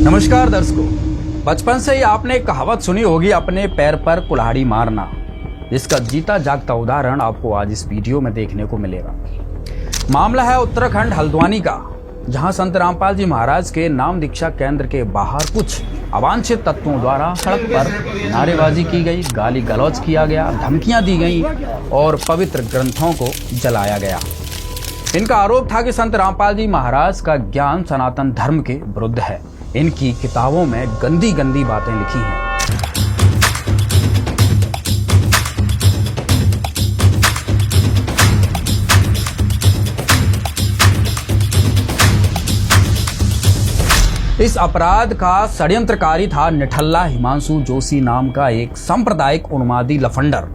नमस्कार दर्शकों, बचपन से ही आपने एक कहावत सुनी होगी, अपने पैर पर कुल्हाड़ी मारना। इसका जीता जागता उदाहरण आपको आज इस वीडियो में देखने को मिलेगा। मामला है उत्तराखंड हल्द्वानी का, जहां संत रामपाल जी महाराज के नाम दीक्षा केंद्र के बाहर कुछ अवांछित तत्वों द्वारा सड़क पर नारेबाजी की गई, गाली गलौज किया गया, धमकियां दी गई और पवित्र ग्रंथों को जलाया गया। इनका आरोप था कि संत रामपाल जी महाराज का ज्ञान सनातन धर्म के विरुद्ध है। इनकी किताबों में गंदी गंदी बातें लिखी हैं। इस अपराध का षड्यंत्रकारी था निठल्ला हिमांशु जोशी नाम का एक सांप्रदायिक उन्मादी लफंडर।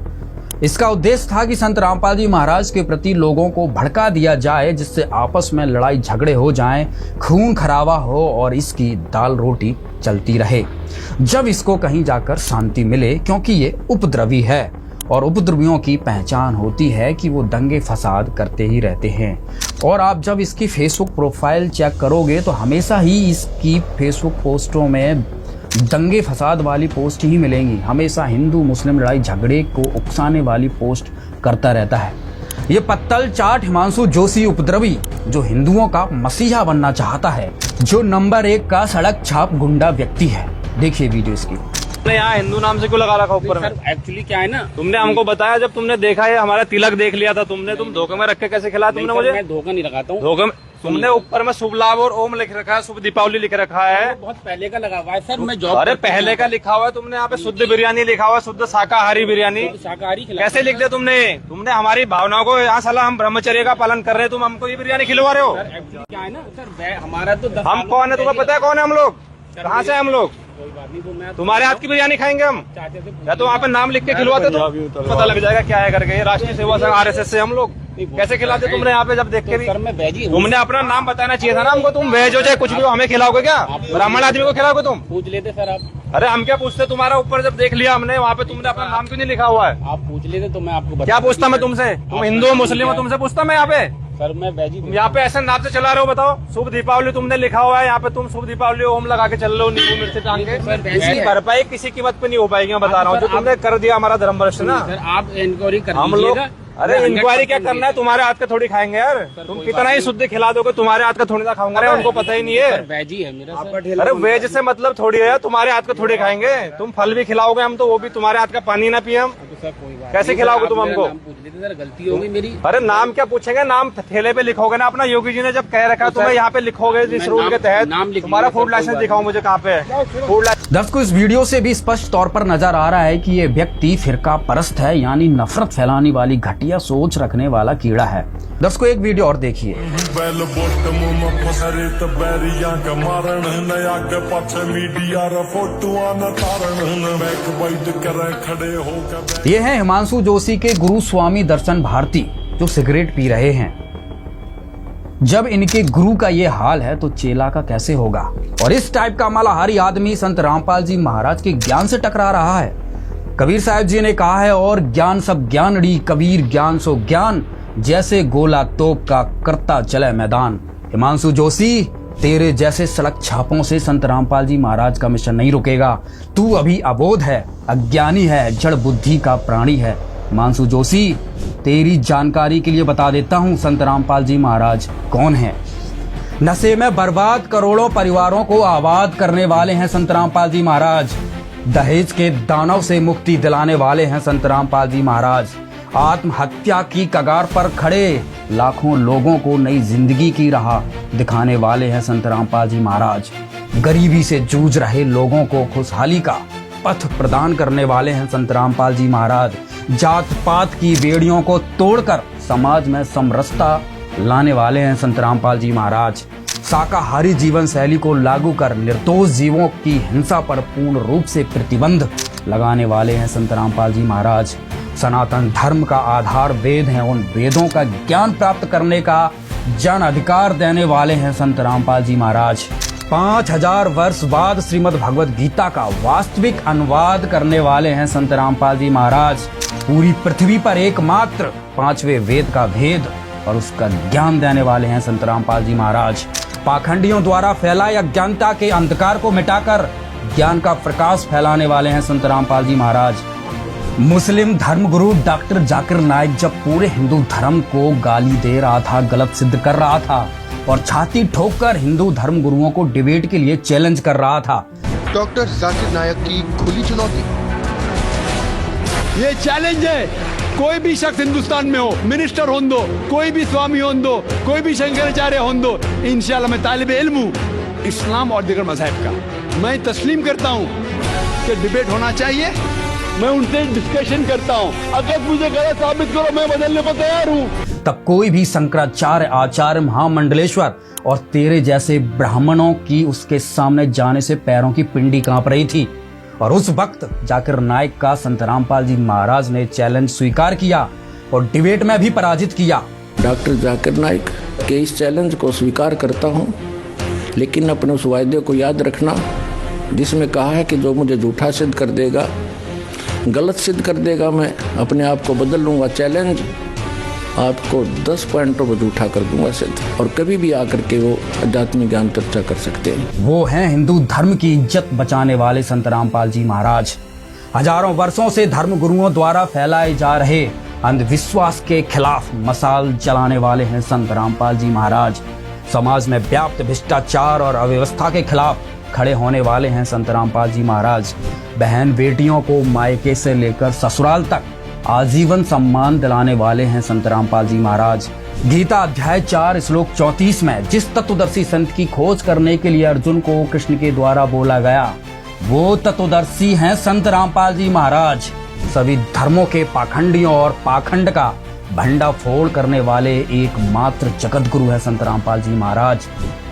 इसका उद्देश्य था कि संत रामपाल जी महाराज के प्रति लोगों को भड़का दिया जाए, जिससे आपस में लड़ाई झगड़े हो जाएं, खून खराबा हो और इसकी दाल रोटी चलती रहे जब इसको कहीं जाकर शांति मिले, क्योंकि ये उपद्रवी है और उपद्रवियों की पहचान होती है कि वो दंगे फसाद करते ही रहते हैं। और आप जब इसकी फेसबुक प्रोफाइल चेक करोगे तो हमेशा ही इसकी फेसबुक पोस्टों में दंगे फसाद वाली पोस्ट ही मिलेंगी। हमेशा हिंदू मुस्लिम लड़ाई झगड़े को उकसाने वाली पोस्ट करता रहता है। ये पत्तल चाट हिमांशु जोशी उपद्रवी, जो हिंदुओं का मसीहा बनना चाहता है, जो नंबर 1 का सड़क छाप गुंडा व्यक्ति है। देखिए वीडियो इसकी। तुमने यहाँ हिंदू नाम से क्यों लगा रखा ऊपर में? एक्चुअली क्या है ना, तुमने हमको बताया, जब तुमने देखा है हमारा तिलक देख लिया था तुमने, तुम धोखे में रख के कैसे खिलाया तुमने मुझे? मैं धोखा नहीं लगाता हूँ। धोखे में तुमने ऊपर में शुभ लाभ और ओम लिख रखा है, शुभ दीपावली लिख रखा है। बहुत पहले का लगा हुआ है सर, मैं जॉब। अरे पहले का लिखा हुआ है तुमने, यहाँ पे शुद्ध बिरयानी लिखा हुआ है, शुद्ध शाकाहारी बिरयानी। शाकाहारी कैसे लिख दिया तुमने? तुमने हमारी भावनाओं को यहाँ साला हम ब्रह्मचर्य का पालन कर रहे हैं, तुम हमको ये बिरयानी खिलवा रहे हो। एक्चुअली क्या है ना सर, हमारा तो हम कौन है तुम्हें पता है? कौन है हम लोग? कहाँ से हम लोग? कोई बात नहीं, तो मैं तुम्हारे हाथ की बिरयानी खाएंगे हम? चाहते थे या तो वहाँ पे नाम लिख के खिलवाते तो पता लग जाएगा क्या है करके। राष्ट्रीय सेवा संघ RSS से हम लोग कैसे खिलाते तुमने यहाँ पे? जब देख के भी सर मैं वेज ही हूँ। तुमने अपना नाम बताना चाहिए था ना हमको। तुम वेज हो चाहे कुछ भी हो, हमें खिलाओगे क्या? ब्राह्मण आदमी को खिलाओगे तुम? पूछ लेते सर आप। अरे हम क्या पूछते? तुम्हारा ऊपर जब देख लिया हमने, वहाँ पे तुमने अपना नाम क्यों नहीं लिखा हुआ है? आप पूछ लेते तो मैं आपको क्या पूछता मैं तुमसे? तुम हिंदू हो मुस्लिम हो, तुमसे पूछता मैं यहाँ पे? सर मैं वेज ही तुम यहाँ पे ऐसे नाम से चला रहे हो? बताओ, शुभ दीपावली तुमने लिखा हुआ है यहाँ पे, तुम शुभ दीपावली ओम लगा के चल रहे हो, नींबू मिर्ची टांग के। इसकी भरपाई किसी कीमत पे नहीं हो पाएगी, मैं बता रहा हूँ। जो तुमने कर दिया हमारा धर्म भ्रष्ट ना। सर आप इंक्वायरी कर हम लोग, लीजिएगा। अरे इंक्वायरी क्या करना है? तुम्हारे हाथ का थोड़ी खाएंगे यार। तुम कितना ही शुद्ध खिला दोगे, तुम्हारे हाथ का थोड़ी ना खाऊंगा। अरे उनको पता ही नहीं है। वेज ही है मेरा सर। अरे वेज से मतलब थोड़ी है, तुम्हारे हाथ का थोड़ी खाएंगे। तुम फल भी खिलाओगे हम तो, वो भी तुम्हारे हाथ का पानी ना पिए हम। सर कोई बात कैसे नहीं, खिलाओगे आप तुम मेरा हमको? नाम पूछ लेते सर, गलती हो गई मेरी। अरे नाम क्या पूछेंगे? नाम ठेले पे लिखोगे ना अपना। योगी जी ने जब कह रखा है तुम्हें यहाँ पे लिखोगे इस रूल के तहत। तुम्हारा फूड लाइसेंस दिखाओ मुझे, कहाँ पे है फूड लाइसेंस? दर्शकों, इस वीडियो से भी स्पष्ट तौर पर नजर आ रहा है कि ये व्यक्ति फिरका परस्त है, यानी नफरत फैलाने वाली घटिया सोच रखने वाला कीड़ा है। दर्शकों, एक वीडियो और देखिए। ये है हिमांशु जोशी के गुरु स्वामी दर्शन भारती, जो सिगरेट पी रहे हैं। जब इनके गुरु का ये हाल है तो चेला का कैसे होगा? और इस टाइप का मालाहारी आदमी संत रामपाल जी महाराज के ज्ञान से टकरा रहा है। कबीर साहब जी ने कहा है, और ज्ञान सब ज्ञानड़ी, कबीर ज्ञान सो ज्ञान, जैसे गोला तोप का करता चले मैदान। हिमांशु जोशी, तेरे जैसे सड़क छापों से संत रामपाल जी महाराज का मिशन नहीं रुकेगा। तू अभी अबोध है, अज्ञानी है, जड़ बुद्धि का प्राणी है। हिमांशु जोशी, तेरी जानकारी के लिए बता देता हूँ संत रामपाल जी महाराज कौन है। नशे में बर्बाद करोड़ों परिवारों को आबाद करने वाले हैं संत रामपाल जी महाराज। दहेज के दानव से मुक्ति दिलाने वाले हैं संत रामपाल जी महाराज। आत्महत्या की कगार पर खड़े लाखों लोगों को नई जिंदगी की राह दिखाने वाले हैं संत रामपाल जी महाराज। गरीबी से जूझ रहे लोगों को खुशहाली का पथ प्रदान करने वाले हैं संत रामपाल जी महाराज। जात पात की बेड़ियों को तोड़कर समाज में समरसता लाने वाले हैं संत रामपाल जी महाराज। शाकाहारी जीवन शैली को लागू कर निर्दोष जीवों की हिंसा पर पूर्ण रूप से प्रतिबंध लगाने वाले हैं संत रामपाल जी महाराज। सनातन धर्म का आधार वेद है, उन वेदों का ज्ञान प्राप्त करने का जन अधिकार देने वाले हैं संत रामपाल जी महाराज। 5000 वर्ष बाद श्रीमद् भगवत गीता का वास्तविक अनुवाद करने वाले हैं संत रामपाल जी महाराज। पूरी पृथ्वी पर एकमात्र 5वें वेद का भेद और उसका ज्ञान देने वाले हैं संत रामपाल जी महाराज। पाखंडियों द्वारा फैलाई अज्ञानता के अंधकार को मिटाकर ज्ञान का प्रकाश फैलाने वाले हैं संत रामपाल जी महाराज। मुस्लिम धर्मगुरु डॉक्टर जाकिर नाइक जब पूरे हिंदू धर्म को गाली दे रहा था, गलत सिद्ध कर रहा था और छाती ठोककर हिंदू धर्म गुरुओं को डिबेट के लिए चैलेंज कर रहा था। डॉक्टर जाकिर नायक की खुली चुनौती। ये चैलेंज है, कोई भी शख्स हिंदुस्तान में हो, मिनिस्टर हों दो, कोई भी स्वामी हों दो, कोई भी शंकराचार्य हों दो, इंशाल्लाह मैं तालिब इल्म हूँ इस्लाम और दीगर मज़हब का। मैं तस्लीम करता हूँ कि डिबेट होना चाहिए, मैं उनसे डिस्कशन करता हूँ, अगर मुझे गलत साबित करो मैं बदलने को तैयार हूँ। तब कोई भी शंकराचार्य, आचार्य, महामंडलेश्वर और तेरे जैसे ब्राह्मणों की उसके सामने जाने से पैरों की पिंडी कांप रही थी। और उस वक्त जाकिर नाइक का संत रामपाल जी महाराज ने चैलेंज स्वीकार किया और डिबेट में भी पराजित किया। डॉक्टर जाकिर नाइक के इस चैलेंज को स्वीकार करता हूं, लेकिन अपने उस वायदे को याद रखना जिसमें कहा है कि जो मुझे झूठा सिद्ध कर देगा, गलत सिद्ध कर देगा, मैं अपने आप को बदल लूँगा। चैलेंज आपको 10 पॉइंटों पर झूठा कर दूंगा सिद्ध, और कभी भी आकर के वो अध्यात्मिक ज्ञान चर्चा कर सकते हैं। वो हैं हिंदू धर्म की इज्जत बचाने वाले संत रामपाल जी महाराज। हजारों वर्षों से धर्म गुरुओं द्वारा फैलाए जा रहे अंधविश्वास के खिलाफ मशाल जलाने वाले हैं संत रामपाल जी महाराज। समाज में व्याप्त भ्रष्टाचार और अव्यवस्था के खिलाफ खड़े होने वाले हैं संत रामपाल जी महाराज। बहन बेटियों को मायके से लेकर ससुराल तक आजीवन सम्मान दिलाने वाले हैं संत रामपाल जी महाराज। गीता अध्याय 4 श्लोक 34 में जिस तत्वदर्शी संत की खोज करने के लिए अर्जुन को कृष्ण के द्वारा बोला गया, वो तत्वदर्शी हैं संत रामपाल जी महाराज। सभी धर्मों के पाखंडियों और पाखंड का भंडाफोड़ करने वाले एकमात्र जगत गुरु है संत रामपाल जी महाराज।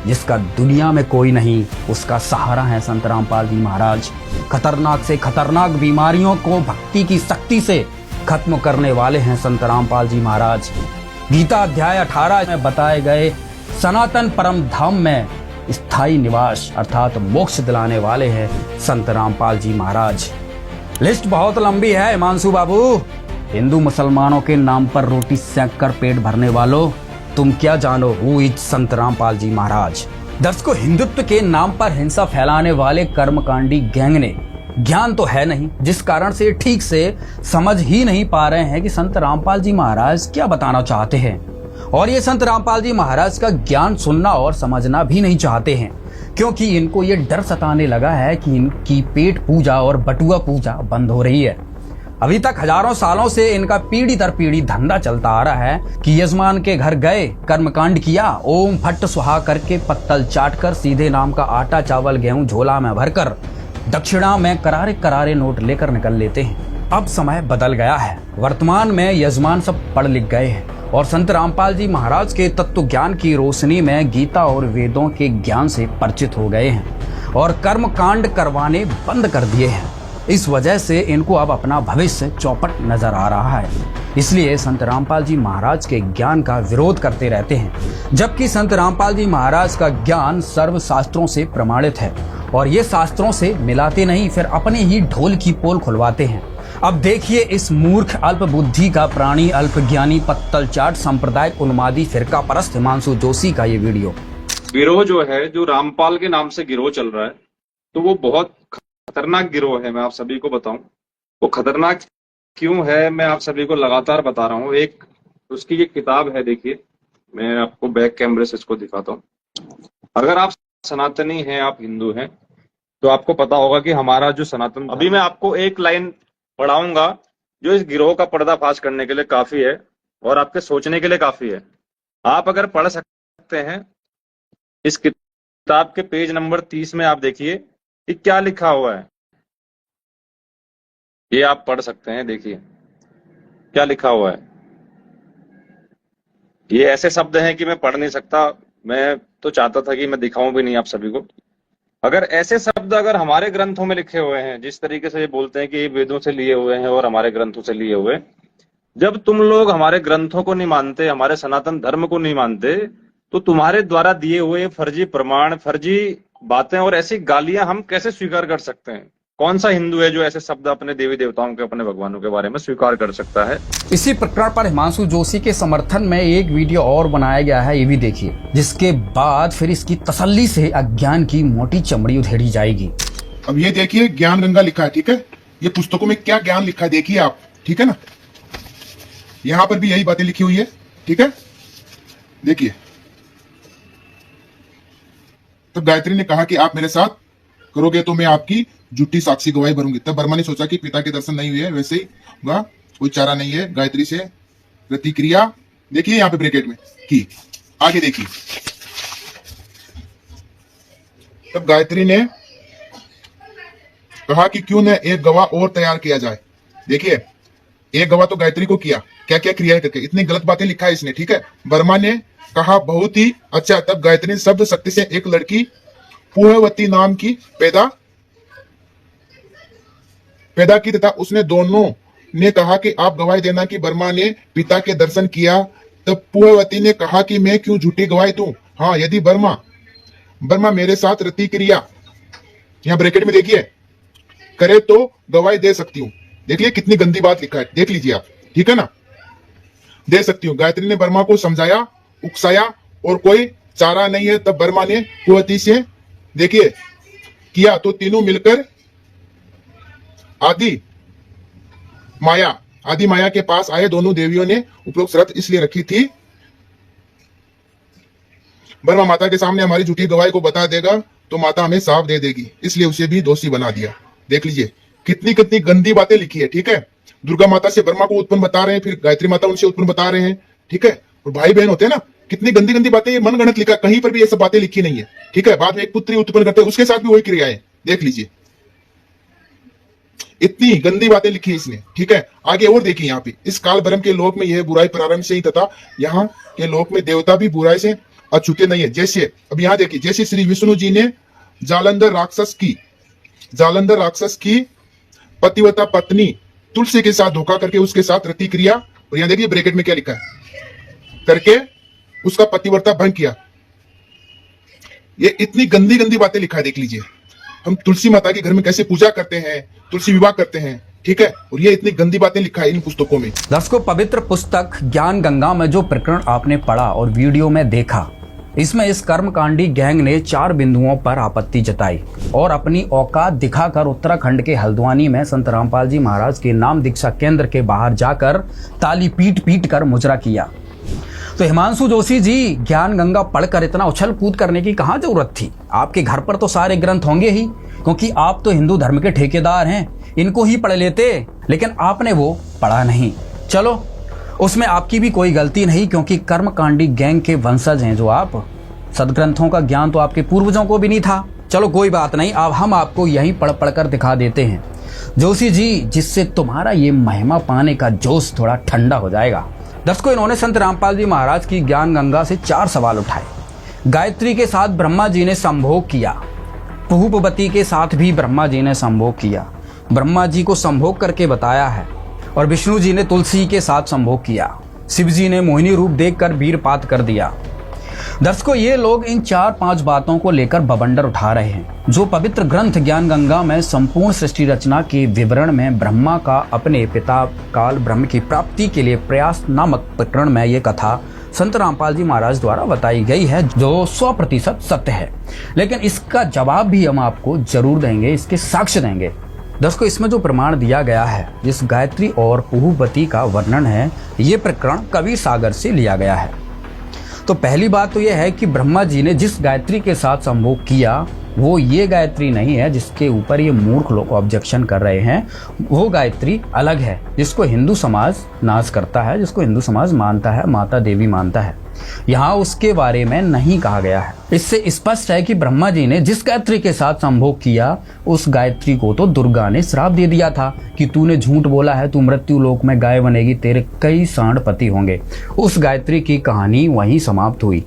जिसका दुनिया में कोई नहीं, उसका सहारा है संत रामपाल जी महाराज। खतरनाक से खतरनाक बीमारियों को भक्ति की शक्ति से खत्म करने वाले हैं संत रामपाल जी महाराज। गीता अध्याय 18 में बताए गए सनातन परम धाम में स्थायी निवास अर्थात मोक्ष दिलाने वाले हैं संत रामपाल जी महाराज। लिस्ट बहुत लंबी है हिमांशु बाबू। हिंदू मुसलमानों के नाम पर रोटी सेंक कर पेट भरने वालों, तुम क्या जानो हु इज संत रामपाल जी महाराज। दर्शकों, हिंदुत्व के नाम पर हिंसा फैलाने वाले कर्मकांडी गैंग ने ज्ञान तो है नहीं, जिस कारण से ठीक से समझ ही नहीं पा रहे हैं कि संत रामपाल जी महाराज क्या बताना चाहते हैं। और ये संत रामपाल जी महाराज का ज्ञान सुनना और समझना भी नहीं चाहते हैं, क्योंकि इनको ये डर सताने लगा है कि इनकी पेट पूजा और बटुआ पूजा बंद हो रही है। अभी तक हजारों सालों से इनका पीढ़ी दर पीढ़ी धंधा चलता आ रहा है कि यजमान के घर गए, कर्मकांड किया, ओम फट सुहा करके पत्तल चाट कर सीधे नाम का आटा चावल गेहूं झोला में भरकर दक्षिणा में करारे करारे नोट लेकर निकल लेते हैं। अब समय बदल गया है। वर्तमान में यजमान सब पढ़ लिख गए हैं और संत रामपाल जी महाराज के तत्व ज्ञान की रोशनी में गीता और वेदों के ज्ञान से परिचित हो गए हैं और कर्म कांड करवाने बंद कर दिए हैं। इस वजह से इनको अब अपना भविष्य चौपट नजर आ रहा है। इसलिए संत रामपाल जी महाराज के ज्ञान का विरोध करते रहते हैं, जबकि संत रामपाल जी महाराज का ज्ञान सर्व शास्त्रों से प्रमाणित है और ये शास्त्रों से मिलाते नहीं, फिर अपने ही ढोल की पोल खुलवाते हैं। अब देखिए इस मूर्ख अल्प बुद्धि का प्राणी अल्प ज्ञानी पत्तल चाट सांप्रदायिक उन्मादी फिरका परस्त हिमांशु जोशी का ये वीडियो। गिरोह जो है, जो रामपाल के नाम से गिरोह चल रहा है, तो वो बहुत खतरनाक गिरोह है। मैं आप सभी को बताऊं वो खतरनाक क्यों है, मैं आप सभी को लगातार बता रहा हूं। एक उसकी ये किताब है, देखिए मैं आपको बैक कैमरे से इसको दिखाता हूं। अगर आप सनातनी हैं, आप हिंदू हैं, तो आपको पता होगा कि हमारा जो सनातन, अभी मैं आपको एक लाइन पढ़ाऊंगा जो इस गिरोह का पर्दाफाश करने के लिए काफी है और आपके सोचने के लिए काफी है। आप अगर पढ़ सकते हैं, इस किताब के पेज नंबर 30 में आप देखिए कि क्या लिखा हुआ है। ये आप पढ़ सकते हैं, देखिए क्या लिखा हुआ है। ये ऐसे शब्द हैं कि मैं पढ़ नहीं सकता, मैं तो चाहता था कि मैं दिखाऊं भी नहीं आप सभी को। अगर ऐसे शब्द अगर हमारे ग्रंथों में लिखे हुए हैं, जिस तरीके से ये बोलते हैं कि ये वेदों से लिए हुए हैं और हमारे ग्रंथों से लिए हुए, जब तुम लोग हमारे ग्रंथों को नहीं मानते, हमारे सनातन धर्म को नहीं मानते, तो तुम्हारे द्वारा दिए हुए फर्जी प्रमाण, फर्जी बातें और ऐसी गालियां हम कैसे स्वीकार कर सकते हैं। कौन सा हिंदू है जो ऐसे शब्द अपने देवी देवताओं के, अपने भगवानों के बारे में स्वीकार कर सकता है? इसी प्रकरण पर हिमांशु जोशी के समर्थन में एक वीडियो और बनाया गया है, ये भी देखिए, जिसके बाद फिर इसकी तसल्ली से अज्ञान की मोटी चमड़ी उधेड़ी जाएगी। अब ये देखिए ज्ञान गंगा लिखा है, ठीक है। ये पुस्तकों में क्या ज्ञान लिखा है देखिए आप, ठीक है ना। यहां पर भी यही बातें लिखी हुई है, ठीक है। देखिए, तब गायत्री ने कहा कि आप मेरे साथ करोगे तो मैं आपकी झूठी साक्षी गवाही भरूंगी। तब वर्मा ने सोचा कि पिता के दर्शन नहीं हुए, वैसे ही होगा, कोई चारा नहीं है। गायत्री से प्रतिक्रिया देखिए यहाँ पे ब्रैकेट में की, आगे देखिए। तब गायत्री ने कहा कि क्यों न एक गवाह और तैयार किया जाए। देखिए, एक गवाह तो गायत्री को किया, क्या क्या क्रियाएं करके, इतनी गलत बातें लिखा है इसने, ठीक है। वर्मा ने कहा बहुत ही अच्छा। तब गायत्री ने शब्द शक्ति से एक लड़की पूर्ववती नाम की पैदा की तथा उसने दोनों ने कहा कि आप गवाही देना कि वर्मा ने पिता के दर्शन किया। तब पूर्ववती ने कहा कि मैं क्यों झूठी गवाही दूं। हाँ, यदि वर्मा मेरे साथ रति क्रिया, यहां ब्रैकेट में देखिए, करे तो गवाही दे सकती हूं। देख लीजिए कितनी गंदी बात लिखा है, देख लीजिए आप, ठीक है ना। दे सकती हूं। गायत्री ने वर्मा को समझाया, उकसाया और कोई चारा नहीं है। तब वर्मा ने पूर्ववती से देखिए किया तो तीनों मिलकर आदि माया के पास आए। दोनों देवियों ने उपरोक्त शर्त इसलिए रखी थी, वर्मा माता के सामने हमारी झूठी गवाही को बता देगा तो माता हमें साफ दे देगी, इसलिए उसे भी दोषी बना दिया। देख लीजिए कितनी कितनी गंदी बातें लिखी है, ठीक है। दुर्गा माता से वर्मा को उत्पन्न बता रहे हैं, फिर गायत्री माता उनसे उत्पन्न बता रहे हैं, ठीक है। और भाई बहन होते हैं ना, कितनी गंदी गंदी बातें, ये मनगढ़ंत लिखा, कहीं पर भी ये सब बातें लिखी नहीं है, ठीक है। बाद में एक पुत्री उत्पन्न करते हैं, उसके साथ भी वही क्रियाएं, देख लीजिए इतनी गंदी बातें लिखी है इसने, ठीक है। आगे और देखिए यहाँ पे, इस काल भ्रम के लोक में यह बुराई प्रारंभ से ही तथा यहाँ के लोक में देवता भी बुराई से अछूते नहीं है। जैसे अब यहाँ देखिए, जैसे श्री विष्णु जी ने जालंधर राक्षस की पतिव्रता पत्नी तुलसी के साथ धोखा करके उसके साथ रति क्रिया, और यहाँ देखिए ब्रैकेट में क्या लिखा है, करके उसका पतिव्रता भंग किया। ये इतनी गंदी गंदी बातें लिखा है, देख लीजिए। हम तुलसी माता के घर में कैसे पूजा करते हैं, तुलसी विवाह करते हैं, ठीक है। और ये इतनी गंदी बातें लिखा है इन पुस्तकों में। दर्शकों, पवित्र पुस्तक ज्ञान गंगा में जो प्रकरण आपने पढ़ा और वीडियो में देखा, इसमें इस कर्मकांडी गैंग ने 4 बिंदुओं पर आपत्ति जताई और अपनी औकात दिखाकर उत्तराखंड के हल्द्वानी में संत रामपाल जी महाराज के नाम दीक्षा केंद्र के बाहर जाकर ताली पीट कर मुजरा किया। तो हिमांशु जोशी जी, ज्ञान गंगा पढ़कर इतना उछल कूद करने की कहाँ जरूरत थी? आपके घर पर तो सारे ग्रंथ होंगे ही, क्योंकि आप तो हिंदू धर्म के ठेकेदार हैं, इनको ही पढ़ लेते, लेकिन आपने वो पढ़ा नहीं। चलो, उसमें आपकी भी कोई गलती नहीं, क्योंकि कर्मकांडी गैंग के वंशज हैं जो आप। सदग्रंथों का ज्ञान तो आपके पूर्वजों को भी नहीं था। चलो कोई बात नहीं, अब हम आपको यहीं पढ़ कर दिखा देते हैं जोशी जी, जिससे तुम्हारा ये महिमा पाने का जोश थोड़ा ठंडा हो जाएगा। दर्शकों, इन्होंने संत रामपाल जी महाराज की ज्ञान गंगा से 4 सवाल उठाए। गायत्री के साथ ब्रह्मा जी ने संभोग किया, पुहुपवती के साथ भी ब्रह्मा जी ने संभोग किया, ब्रह्मा जी को संभोग करके बताया है, और विष्णु जी ने तुलसी के साथ संभोग किया, शिव जी ने मोहिनी रूप देखकर वीरपात कर दिया। दर्शकों, ये लोग इन 4-5 बातों को लेकर बवंडर उठा रहे हैं। जो पवित्र ग्रंथ ज्ञान गंगा में संपूर्ण सृष्टि रचना के विवरण में ब्रह्मा का अपने पिता काल ब्रह्म की प्राप्ति के लिए प्रयास नामक प्रकरण में ये कथा संत रामपाल जी महाराज द्वारा बताई गई है, जो 100% सत्य है। लेकिन इसका जवाब भी हम आपको जरूर देंगे, इसके साक्ष्य देंगे। दर्शकों, इसमें जो प्रमाण दिया गया है, जिस गायत्री और पुहुपति का वर्णन है, ये प्रकरण कबीर सागर से लिया गया है। तो पहली बात तो यह है कि ब्रह्मा जी ने जिस गायत्री के साथ संभोग किया, वो ये गायत्री नहीं है जिसके ऊपर ये मूर्ख लोग ऑब्जेक्शन कर रहे हैं। वो गायत्री अलग है, जिसको हिंदू समाज नाश करता है, जिसको हिंदू समाज मानता है, माता देवी मानता है। यहाँ उसके बारे में नहीं कहा गया है। इससे स्पष्ट है कि ब्रह्मा जी ने जिस गायत्री के साथ संभोग किया, उस गायत्री को तो दुर्गा ने श्राप दे दिया था कि तूने झूठ बोला है, तू मृत्यु लोक में गाय बनेगी, तेरे कई सांड पति होंगे। उस गायत्री की कहानी वहीं समाप्त हुई।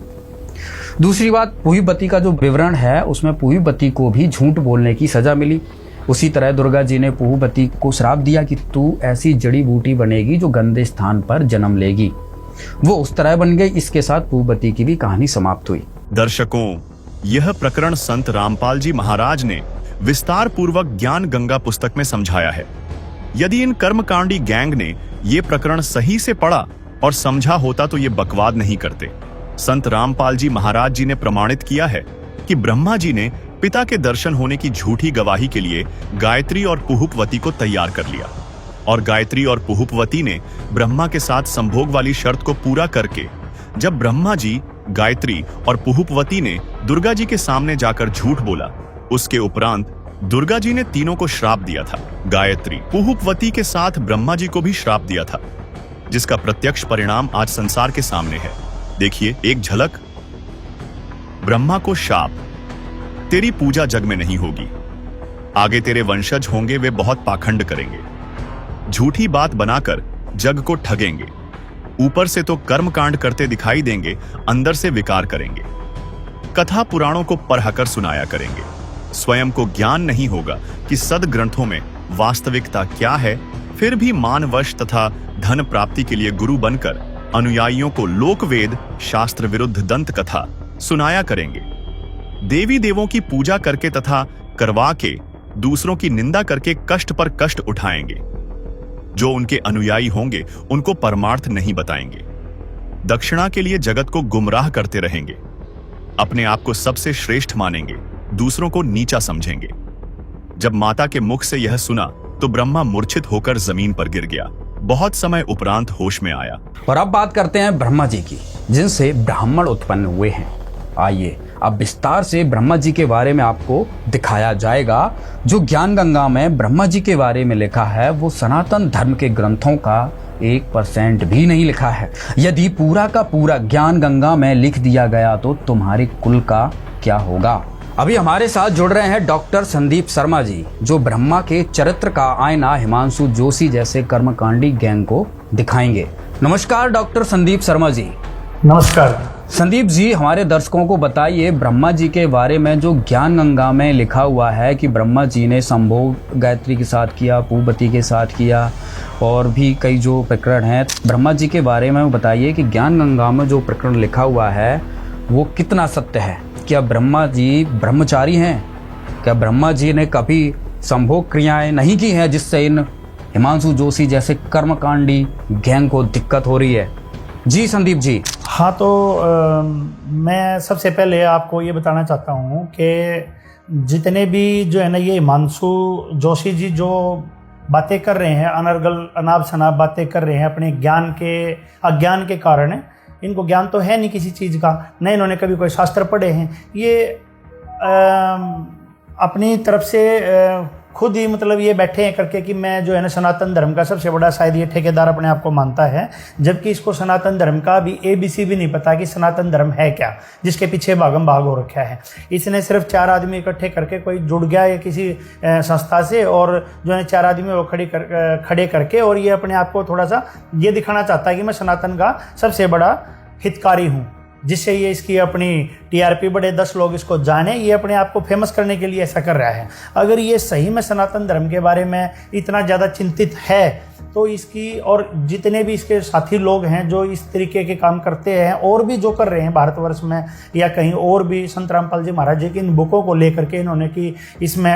दूसरी बात, पुहुपति का जो विवरण है, उसमें पुहुपति को भी झूठ बोलने की सजा मिली। उसी तरह दुर्गा जी ने पुहुपति को श्राप दिया कि तू ऐसी जड़ी बूटी बनेगी जो गंदे स्थान पर जन्म लेगी। वो उस तरह बन गई। इसके साथ पुहुपति की भी कहानी समाप्त हुई। दर्शकों, यह प्रकरण संत रामपाल जी महाराज ने विस्तार पूर्वक ज्ञान गंगा पुस्तक में समझाया है। यदि इन कर्मकांडी गैंग ने ये प्रकरण सही से पढ़ा और समझा होता तो ये बकवाद नहीं करते। संत रामपाल जी महाराज जी ने प्रमाणित किया है कि ब्रह्मा जी ने पिता के दर्शन होने की झूठी गवाही के लिए गायत्री और पुहुपवती को तैयार कर लिया, और गायत्री और पुहुपवती ने ब्रह्मा के साथ संभोग वाली शर्त को पूरा करके जब ब्रह्मा जी, गायत्री और पुहुपवती ने दुर्गा जी के सामने जाकर झूठ बोला, उसके उपरांत दुर्गा जी ने तीनों को श्राप दिया था। गायत्री, पुहुपवती के साथ ब्रह्मा जी को भी श्राप दिया था, जिसका प्रत्यक्ष परिणाम आज संसार के सामने है। देखिए एक झलक। ब्रह्मा को शाप, तेरी पूजा जग में नहीं होगी, आगे तेरे वंशज होंगे, वे बहुत पाखंड करेंगे, झूठी बात बनाकर जग को ठगेंगे, ऊपर से तो कर्मकांड करते दिखाई देंगे, अंदर से विकार करेंगे, कथा पुराणों को पढ़कर सुनाया करेंगे, स्वयं को ज्ञान नहीं होगा कि सदग्रंथों में वास्तविकता क्या है, फिर भी मानवश तथा धन प्राप्ति के लिए गुरु बनकर अनुयायियों को लोकवेद शास्त्र विरुद्ध दंत कथा सुनाया करेंगे, देवी देवों की पूजा करके तथा करवा के दूसरों की निंदा करके कष्ट पर कष्ट उठाएंगे। जो उनके अनुयायी होंगे उनको परमार्थ नहीं बताएंगे, दक्षिणा के लिए जगत को गुमराह करते रहेंगे, अपने आप को सबसे श्रेष्ठ मानेंगे, दूसरों को नीचा समझेंगे। जब माता के मुख से यह सुना तो ब्रह्मा मूर्छित होकर जमीन पर गिर गया। बहुत समय उपरांत होश में आया। और अब बात करते हैं ब्रह्मा जी की, जिनसे ब्राह्मण उत्पन्न हुए हैं। आइए अब विस्तार से ब्रह्मा जी के बारे में आपको दिखाया जाएगा। जो ज्ञान गंगा में ब्रह्मा जी के बारे में लिखा है वो सनातन धर्म के ग्रंथों का 1% भी नहीं लिखा है। यदि पूरा का पूरा ज्ञान गंगा में लिख दिया गया तो तुम्हारे कुल का क्या होगा। अभी हमारे साथ जुड़ रहे हैं डॉक्टर संदीप शर्मा जी, जो ब्रह्मा के चरित्र का आईना हिमांशु जोशी जैसे कर्मकांडी गैंग को दिखाएंगे। नमस्कार डॉक्टर संदीप शर्मा जी। नमस्कार संदीप जी, हमारे दर्शकों को बताइए ब्रह्मा जी के बारे में जो ज्ञान गंगा में लिखा हुआ है कि ब्रह्मा जी ने संभोग गायत्री के साथ किया, पुहुपवती के साथ किया, और भी कई जो प्रकरण हैं ब्रह्मा जी के बारे में बताइए कि ज्ञान गंगा में जो प्रकरण लिखा हुआ है वो कितना सत्य है। क्या ब्रह्मा जी ब्रह्मचारी हैं? क्या ब्रह्मा जी ने कभी संभोग क्रियाएं नहीं की हैं जिससे इन हिमांशु जोशी जैसे कर्मकांडी गैंग को दिक्कत हो रही है? जी संदीप जी। हाँ, तो मैं सबसे पहले आपको ये बताना चाहता हूँ कि जितने भी जो है ना ये हिमांशु जोशी जी जो बातें कर रहे हैं, अनर्गल अनाप शनाप बातें कर रहे हैं अपने ज्ञान के अज्ञान के कारण, इनको ज्ञान तो है नहीं किसी चीज़ का, न इन्होंने कभी कोई शास्त्र पढ़े हैं, ये अपनी तरफ से खुद ही मतलब ये बैठे हैं करके कि मैं जो है ना सनातन धर्म का सबसे बड़ा शायद ये ठेकेदार अपने आप को मानता है, जबकि इसको सनातन धर्म का भी ABC भी नहीं पता कि सनातन धर्म है क्या, जिसके पीछे भागम भाग हो रखा है। इसने सिर्फ 4 आदमी इकट्ठे करके कोई जुड़ गया या किसी संस्था से, और जो है 4 आदमी वो खड़े करके, और ये अपने आप को थोड़ा सा ये दिखाना चाहता है कि मैं सनातन का सबसे बड़ा हितकारी हूँ, जिससे ये इसकी अपनी TRP बढ़े, 10 लोग इसको जाने, ये अपने आप को फेमस करने के लिए ऐसा कर रहा है। अगर ये सही में सनातन धर्म के बारे में इतना ज़्यादा चिंतित है तो इसकी और जितने भी इसके साथी लोग हैं जो इस तरीके के काम करते हैं और भी जो कर रहे हैं भारतवर्ष में या कहीं और भी, संत रामपाल जी महाराज जी की इन बुकों को लेकर के इन्होंने कि इसमें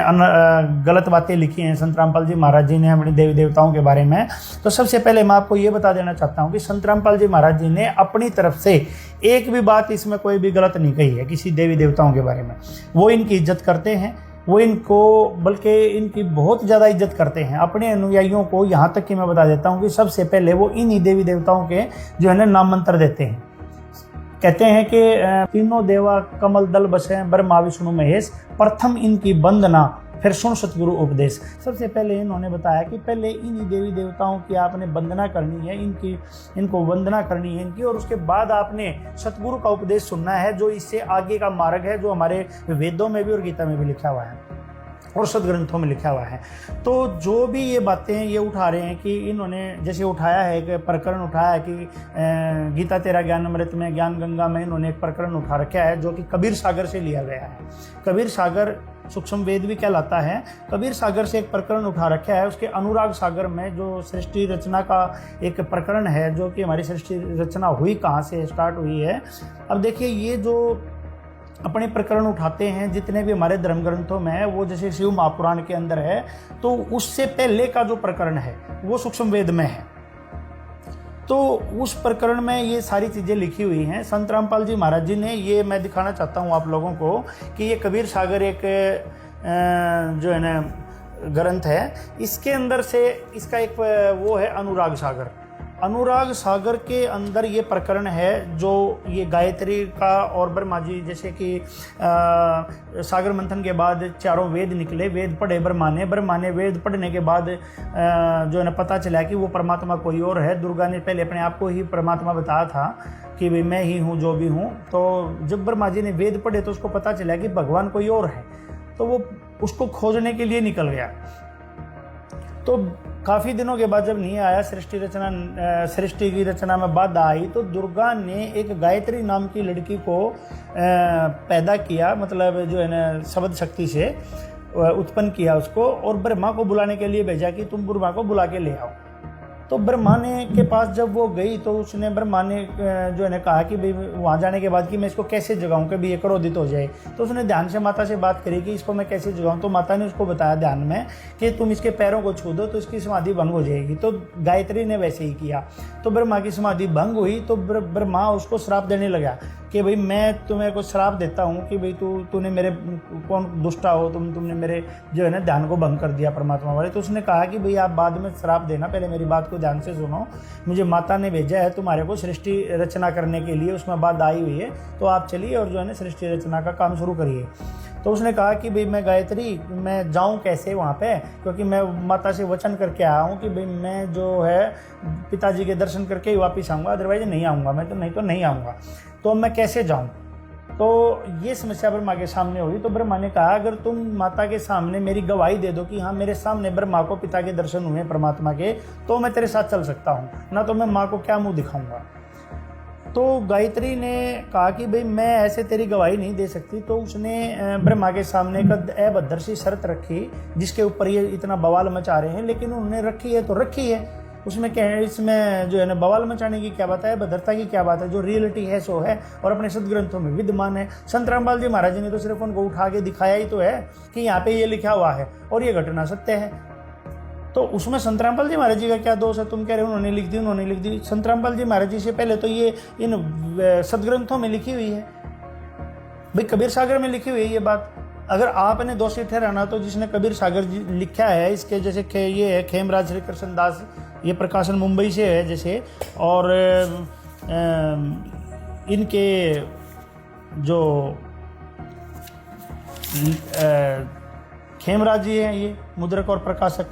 गलत बातें लिखी हैं संत रामपाल जी महाराज जी ने अपने देवी देवताओं के बारे में। तो सबसे पहले मैं आपको ये बता देना चाहता हूँ कि संत रामपाल जी महाराज जी ने अपनी तरफ से एक भी बात इसमें कोई भी गलत नहीं कही है किसी देवी देवताओं के बारे में। वो इनकी इज्जत करते हैं, वो इनको बल्कि इनकी बहुत ज़्यादा इज्जत करते हैं अपने अनुयायियों को। यहाँ तक कि मैं बता देता हूँ कि सबसे पहले वो इन्हीं देवी देवताओं के जो है ना नाम मंत्र देते हैं। कहते हैं कि तीनों देवा कमल दल बसे ब्रह्मा विष्णु महेश, प्रथम इनकी वंदना फिर सुन सतगुरु उपदेश। सबसे पहले इन्होंने बताया कि पहले इन्हीं देवी देवताओं की आपने वंदना करनी है, इनको वंदना करनी है इनकी, और उसके बाद आपने सतगुरु का उपदेश सुनना है जो इससे आगे का मार्ग है, जो हमारे वेदों में भी और गीता में भी लिखा हुआ है और सदग्रंथों में लिखा हुआ है। तो जो भी ये बातें ये उठा रहे हैं कि इन्होंने जैसे उठाया है कि प्रकरण उठाया है कि गीता तेरा ज्ञान अमृत में ज्ञान गंगा में इन्होंने एक प्रकरण उठा रखा है जो कि कबीर सागर से लिया गया है। कबीर सागर सूक्ष्म वेद भी कहलाता है। कबीर सागर से एक प्रकरण उठा रखा है। उसके अनुराग सागर में जो सृष्टि रचना का एक प्रकरण है, जो कि हमारी सृष्टि रचना हुई कहाँ से स्टार्ट हुई है। अब देखिए ये जो अपने प्रकरण उठाते हैं जितने भी हमारे धर्म ग्रंथों में है, वो जैसे शिव महापुराण के अंदर है, तो उससे पहले का जो प्रकरण है वो सूक्ष्म वेद में है। तो उस प्रकरण में ये सारी चीज़ें लिखी हुई हैं। संत रामपाल जी महाराज जी ने, ये मैं दिखाना चाहता हूँ आप लोगों को कि ये कबीर सागर एक जो है ना ग्रंथ है, इसके अंदर से इसका एक वो है अनुराग सागर। अनुराग सागर के अंदर ये प्रकरण है जो ये गायत्री का और ब्रह्मा जी, जैसे कि सागर मंथन के बाद चारों वेद निकले, वेद पढ़े ब्रह्मा ने वेद पढ़ने के बाद जो है ना पता चला कि वो परमात्मा कोई और है। दुर्गा ने पहले अपने आप को ही परमात्मा बताया था कि भाई मैं ही हूँ जो भी हूँ। तो जब ब्रह्मा जी ने वेद पढ़े तो उसको पता चला कि भगवान कोई और है, तो वो उसको खोजने के लिए निकल गया। तो काफ़ी दिनों के बाद जब नहीं आया, सृष्टि की रचना में बाधा आई, तो दुर्गा ने एक गायत्री नाम की लड़की को पैदा किया, मतलब जो है ना शब्द शक्ति से उत्पन्न किया उसको, और ब्रह्मा को बुलाने के लिए भेजा कि तुम ब्रह्मा को बुला के ले आओ। तो ब्रह्मा ने के पास जब वो गई तो उसने ब्रह्मा ने जो है ना कहा कि भाई वहाँ जाने के बाद कि मैं इसको कैसे जगाऊं कि भी ये क्रोधित हो जाए। तो उसने ध्यान से माता से बात करी कि इसको मैं कैसे जगाऊं। तो माता ने उसको बताया ध्यान में कि तुम इसके पैरों को छू दो तो इसकी समाधि भंग हो जाएगी। तो गायत्री ने वैसे ही किया, तो ब्रह्मा की समाधि भंग हुई। तो ब्रह्मा उसको श्राप देने लगा कि भाई मैं तुम्हें कुछ श्राप देता हूँ कि भाई तूने मेरे कौन दुष्टा हो, तुमने मेरे जो है ना ध्यान को भंग कर दिया परमात्मा वाले। तो उसने कहा कि भाई आप बाद में श्राप देना, पहले मेरी बात को ध्यान से सुनो। मुझे माता ने भेजा है तुम्हारे को सृष्टि रचना करने के लिए, उसमें बात आई हुई है, तो आप चलिए और जो है ना सृष्टि रचना का काम शुरू करिए। तो उसने कहा कि भाई मैं गायत्री, मैं जाऊं कैसे वहाँ पे, क्योंकि मैं माता से वचन करके आया हूँ कि भाई मैं जो है पिताजी के दर्शन करके ही वापस आऊँगा, अदरवाइज नहीं आऊँगा, मैं तो नहीं आऊँगा। तो मैं कैसे जाऊँ? तो ये समस्या ब्रह्मा के सामने हुई। तो ब्रह्मा ने कहा अगर तुम माता के सामने मेरी गवाही दे दो कि हाँ मेरे सामने ब्रह्मा को पिता के दर्शन हुए परमात्मा के, तो मैं तेरे साथ चल सकता हूँ, ना तो मैं माँ को क्या मुँह दिखाऊंगा। तो गायत्री ने कहा कि भाई मैं ऐसे तेरी गवाही नहीं दे सकती। तो उसने ब्रह्मा के सामने एक अभद्र सी शर्त रखी, जिसके ऊपर ये इतना बवाल मचा रहे हैं, लेकिन उन्होंने रखी है तो रखी है। उसमें क्या है, इसमें जो है ना बवाल मचाने की क्या बात है, भद्रता की क्या बात है? जो रियलिटी है सो है और अपने सदग्रंथों में विद्यमान है। संत रामपाल जी महाराज जी ने तो सिर्फ उनको उठा के दिखाया ही तो है कि यहाँ पे ये लिखा हुआ है और ये घटना सत्य है। तो उसमें संत रामपाल जी महाराज जी का क्या दोष है? तुम कह रहे हो उन्होंने लिख दी। संत रामपाल जी महाराज जी से पहले तो ये इन सदग्रंथों में लिखी हुई है, भाई कबीर सागर में लिखी हुई है ये बात। अगर आपने दोषी ठहराना तो जिसने कबीर सागर लिखा है, इसके जैसे ये है खेमराज श्री कृष्ण दास, ये प्रकाशन मुंबई से है जैसे, और इनके जो खेमराज जी हैं ये मुद्रक और प्रकाशक,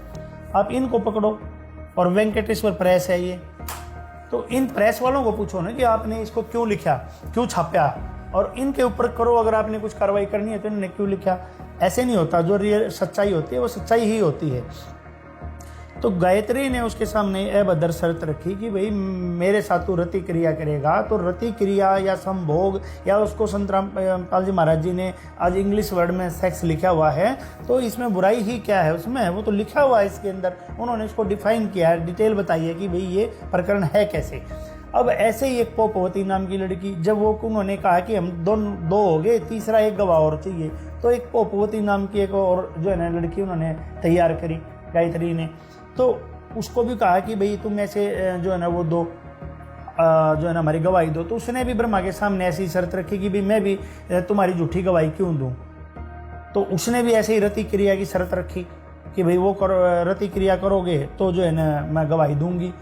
आप इनको पकड़ो, और वेंकटेश्वर प्रेस है ये। तो इन प्रेस वालों को पूछो ना कि आपने इसको क्यों लिखा, क्यों छापा, और इनके ऊपर करो अगर आपने कुछ कार्रवाई करनी है तो इन्होंने क्यों लिखा। ऐसे नहीं होता, जो रियल सच्चाई होती है वो सच्चाई ही होती है। तो गायत्री ने उसके सामने अभद्र शर्त रखी कि भाई मेरे साथ तू रति क्रिया करेगा, तो रति क्रिया या संभोग, या उसको संत रामपाल जी महाराज जी ने आज इंग्लिश वर्ड में सेक्स लिखा हुआ है, तो इसमें बुराई ही क्या है उसमें? वो तो लिखा हुआ है इसके अंदर, उन्होंने इसको डिफाइन किया है, डिटेल बताई है कि भाई ये प्रकरण है कैसे। अब ऐसे ही एक पोपवती नाम की लड़की, जब वो उन्होंने कहा कि हम दो हो गए, तीसरा एक गवाह और चाहिए, तो एक पोपवती नाम की एक और जो है ना लड़की उन्होंने तैयार करी गायत्री ने। तो उसको भी कहा कि भाई तुम ऐसे जो है ना वो दो जो है ना हमारी गवाही दो। तो उसने भी ब्रह्मा के सामने ऐसी शर्त रखी कि भाई मैं भी तुम्हारी झूठी गवाही क्यों दूं। तो उसने भी ऐसे ही रति क्रिया की शर्त रखी कि भाई वो रति क्रिया करोगे तो जो है ना मैं गवाही दूंगी।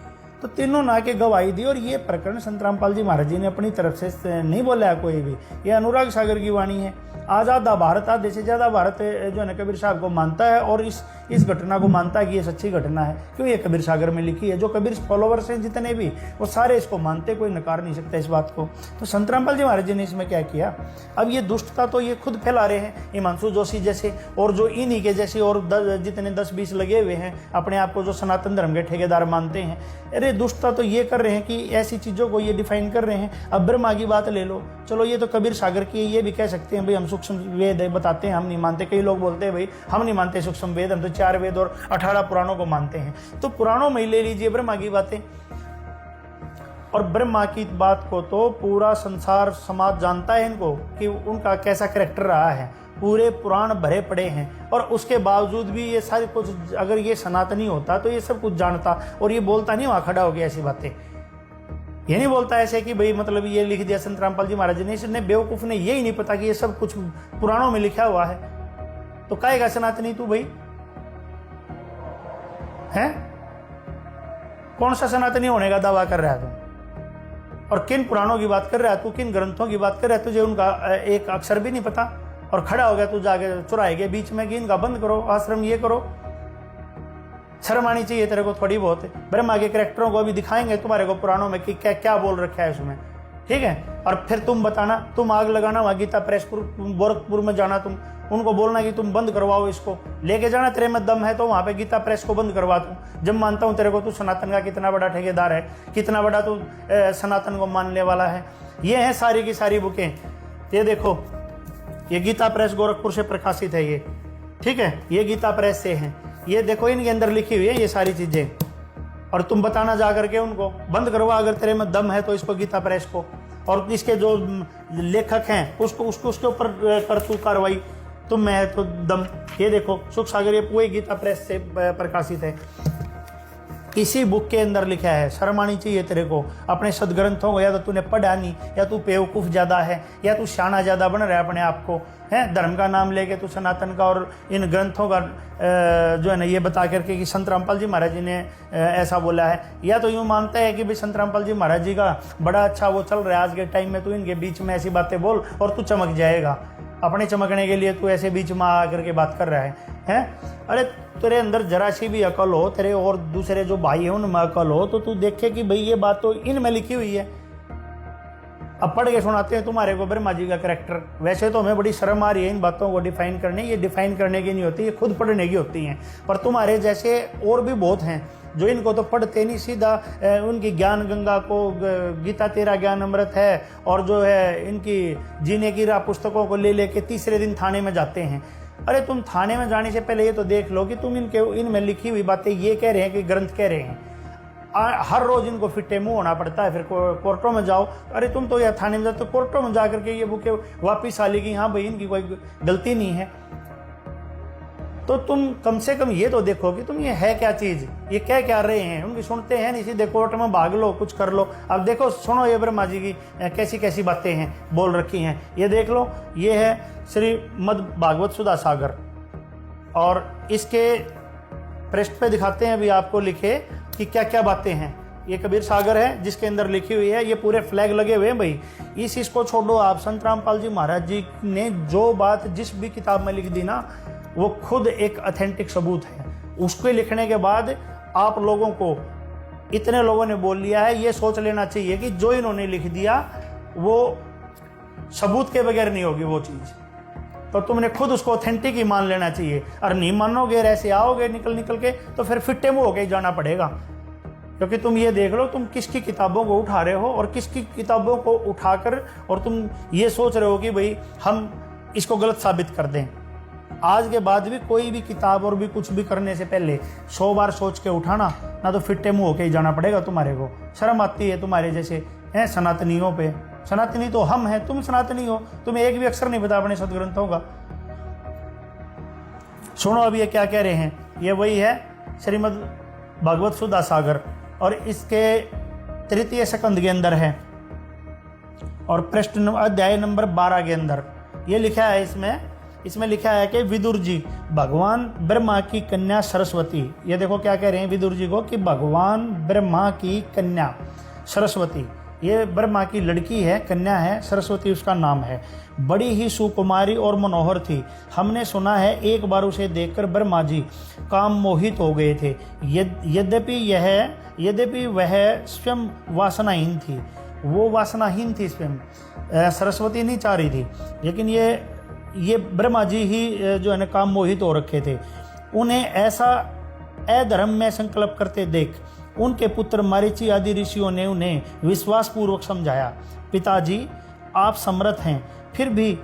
तो तीनों ना के गवाही दी। और ये प्रकरण संत रामपाल जी महाराज जी ने अपनी तरफ से नहीं बोला है कोई भी, ये अनुराग सागर की वाणी है। आज़ादा भारत, आधे से ज़्यादा भारत जो है ना कबीर साहब को मानता है और इस घटना को मानता है कि ये सच्ची घटना है, क्यों ये कबीर सागर में लिखी है। जो कबीर फॉलोवर्स हैं जितने भी, वो सारे इसको मानते, कोई नकार नहीं सकता इस बात को। तो संत रामपाल जी महाराज जी ने इसमें क्या किया, अब ये दुष्टता तो ये खुद फैला रहे हैं, हिमांशु जोशी जैसे और जो इन्हीं के जैसे और जितने 10-20 लगे हुए हैं अपने आप को जो सनातन धर्म के ठेकेदार मानते हैं। अरे दुष्टता तो ये कर रहे हैं कि ऐसी चीज़ों को ये डिफाइन कर रहे हैं। अब ब्रह्मा की बात ले लो, चलो ये तो कबीर सागर की है, ये भी कह सकते हैं भाई हम सूक्ष्म वेद है बताते हैं, हम नहीं मानते। कई लोग बोलते हैं भाई हम नहीं मानते सूक्ष्म वेद, हम तो 4 वेद और 18 पुराणों को मानते हैं। तो पुराणों में ले लीजिए ब्रह्मा की बातें, और ब्रह्मा की बात को तो पूरा संसार समाज जानता है इनको कि उनका कैसा कैरेक्टर रहा है, पूरे पुराण भरे पड़े हैं। और उसके बावजूद भी ये सारी कुछ, अगर ये सनातनी होता तो ये सब कुछ जानता और ये बोलता नहीं वहां खड़ा हो गया ऐसी बातें। ये नहीं बोलता ऐसे कि भाई मतलब ये लिख दिया संत रामपाल जी महाराज ने, इसने बेवकूफ ने यही नहीं पता कि ये सब कुछ पुराणों में लिखा हुआ है। तो कहेगा सनातनी तू भाई है? कौन सा सनातनी होने का दावा कर रहा है तू? और किन पुराणों की बात कर रहा है तू, किन ग्रंथों की बात कर रहा है? तुझे उनका एक अक्षर भी नहीं पता और खड़ा हो गया तू जाके चुराए के बीच में कि इनका बंद करो, आश्रम ये करो। शर्म आनी चाहिए तेरे को थोड़ी बहुत। ब्रह्मा के कैरेक्टरों को अभी दिखाएंगे तुम्हारे को पुराणों में कि क्या क्या बोल रखा है उसमें, ठीक है? और फिर तुम बताना, तुम आग लगाना वहां गीता प्रेस गोरखपुर में जाना, तुम उनको बोलना कि तुम बंद करवाओ इसको, लेके जाना, तेरे में दम है तो वहां पे गीता प्रेस को बंद करवा दूं। जब मानता हूं तेरे को तू सनातन का कितना बड़ा ठेकेदार है, कितना बड़ा तू सनातन को मानने वाला है। ये है सारी की सारी बुकें। ये देखो, ये गीता प्रेस गोरखपुर से प्रकाशित है ये, ठीक है? ये गीता प्रेस से है। ये देखो इनके अंदर लिखी हुई है ये सारी चीजें। और तुम बताना जा करके उनको बंद करवा, अगर तेरे में दम है तो इसको गीता प्रेस को, और इसके जो लेखक हैं उसको उसके ऊपर कर तू कार्रवाई, तुम में है तो दम। ये देखो सुख सागर, ये पूरी गीता प्रेस से प्रकाशित है। इसी बुक के अंदर लिखा है। शर्म आनी चाहिए तेरे को अपने सदग्रंथों को, या तो तूने पढ़ा नहीं, या तू बेवकूफ ज्यादा है, या तू शाना ज्यादा बन रहा है अपने आप को, है? धर्म का नाम लेके तू सनातन का और इन ग्रंथों का जो है ना ये बता करके कि संत रामपाल जी महाराज जी ने ऐसा बोला है, या तो यूं मानता है कि भाई संत रामपाल जी महाराज जी का बड़ा अच्छा वो चल रहा है आज के टाइम में, तू इनके बीच में ऐसी बातें बोल और तू चमक जाएगा। अपने चमकने के लिए तू ऐसे बीच में आकर के बात कर रहा है? अरे तेरे अंदर जरा सी भी अकल हो, तेरे और दूसरे जो भाई हैं उनमें अकल हो, तो तू देखे कि भाई ये बात तो इनमें लिखी हुई है। अब पढ़ के सुनाते हैं तुम्हारे को ब्रह्मा जी का कैरेक्टर। वैसे तो हमें बड़ी शर्म आ रही है इन बातों को डिफाइन करने, ये डिफाइन करने की नहीं होती, ये खुद पढ़ने की होती हैं। पर तुम्हारे जैसे और भी बहुत हैं जो इनको तो पढ़ते नहीं, सीधा उनकी ज्ञान गंगा को, गीता तेरा ज्ञान अमृत है, और जो है इनकी जीने की राह पुस्तकों को ले लेके तीसरे दिन थाने में जाते हैं। अरे तुम थाने में जाने से पहले ये तो देख लो कि तुम इनमें लिखी हुई बातें ये कह रहे हैं कि ग्रंथ कह रहे हैं। हर रोज इनको फिट्टे मुंह होना पड़ता है, फिर कोर्टों में जाओ। अरे तुम तो या थाने में जाओ तो कोर्टों में जाकर के ये बुकें वापिस आ लेगी, हाँ भाई इनकी कोई गलती नहीं है। तो तुम कम से कम ये तो देखो कि तुम ये है क्या चीज, ये क्या रहे हैं। उनकी सुनते हैं नहीं, सीधे कोर्ट में भाग लो, कुछ कर लो। अब देखो सुनो ये ब्रह्मा जी की कैसी कैसी बातें हैं बोल रखी हैं, ये देख लो। ये है श्रीमद् भागवत सुधा सागर, और इसके पृष्ठ पे दिखाते हैं अभी आपको लिखे कि क्या क्या बातें हैं। ये कबीर सागर है जिसके अंदर लिखी हुई है, ये पूरे फ्लैग लगे हुए हैं भाई। इसको छोड़ो आप, संत रामपाल जी महाराज जी ने जो बात जिस भी किताब में लिख दी ना, वो खुद एक ऑथेंटिक सबूत है। उसके लिखने के बाद आप लोगों को, इतने लोगों ने बोल लिया है, ये सोच लेना चाहिए कि जो इन्होंने लिख दिया वो सबूत के बगैर नहीं होगी वो चीज, तो तुमने खुद उसको ऑथेंटिक ही मान लेना चाहिए। और नहीं मानोगे, ऐसे आओगे निकल के, तो फिर फिट्टे मुंह होके ही जाना पड़ेगा। क्योंकि तुम ये देख लो तुम किसकी किताबों को उठा रहे हो और किसकी किताबों को उठाकर और तुम ये सोच रहे हो कि भाई हम इसको गलत साबित कर दें। आज के बाद भी कोई भी किताब और भी कुछ भी करने से पहले 100 बार सोच के उठाना, ना तो फिट्टे मुंह होके ही जाना पड़ेगा तुम्हारे को। शर्म आती है तुम्हारे जैसे हैं सनातनियों पे। सनातनी तो हम हैं, तुम सनातनी हो, तुम्हें एक भी अक्षर नहीं पता अपने सदग्रंथों का। सुनो अब ये क्या कह रहे हैं। ये वही है श्रीमद् भागवत सुधा सागर, और इसके 3 स्कंद के अंदर है, और पृष्ठ अध्याय नंबर 12 के अंदर ये लिखा है। इसमें लिखा है कि विदुर जी भगवान ब्रह्मा की कन्या सरस्वती, ये देखो क्या कह रहे हैं विदुर जी को कि भगवान ब्रह्मा की कन्या सरस्वती, ये ब्रह्मा की लड़की है, कन्या है, सरस्वती उसका नाम है, बड़ी ही सुकुमारी और मनोहर थी। हमने सुना है एक बार उसे देखकर ब्रह्मा जी काम मोहित हो गए थे। यद्यपि वह स्वयं वासनाहीन थी, वो वासनाहीन थी स्वयं, सरस्वती नहीं चाह रही थी, लेकिन ये ब्रह्मा जी ही जो है ना काम मोहित हो रखे थे। उन्हें ऐसा अधर्म में संकल्प करते देख उनके पुत्र मरीचि आदि ऋषियों ने उन्हें विश्वास पूर्वक समझाया, पिताजी आप समर्थ हैं, फिर भी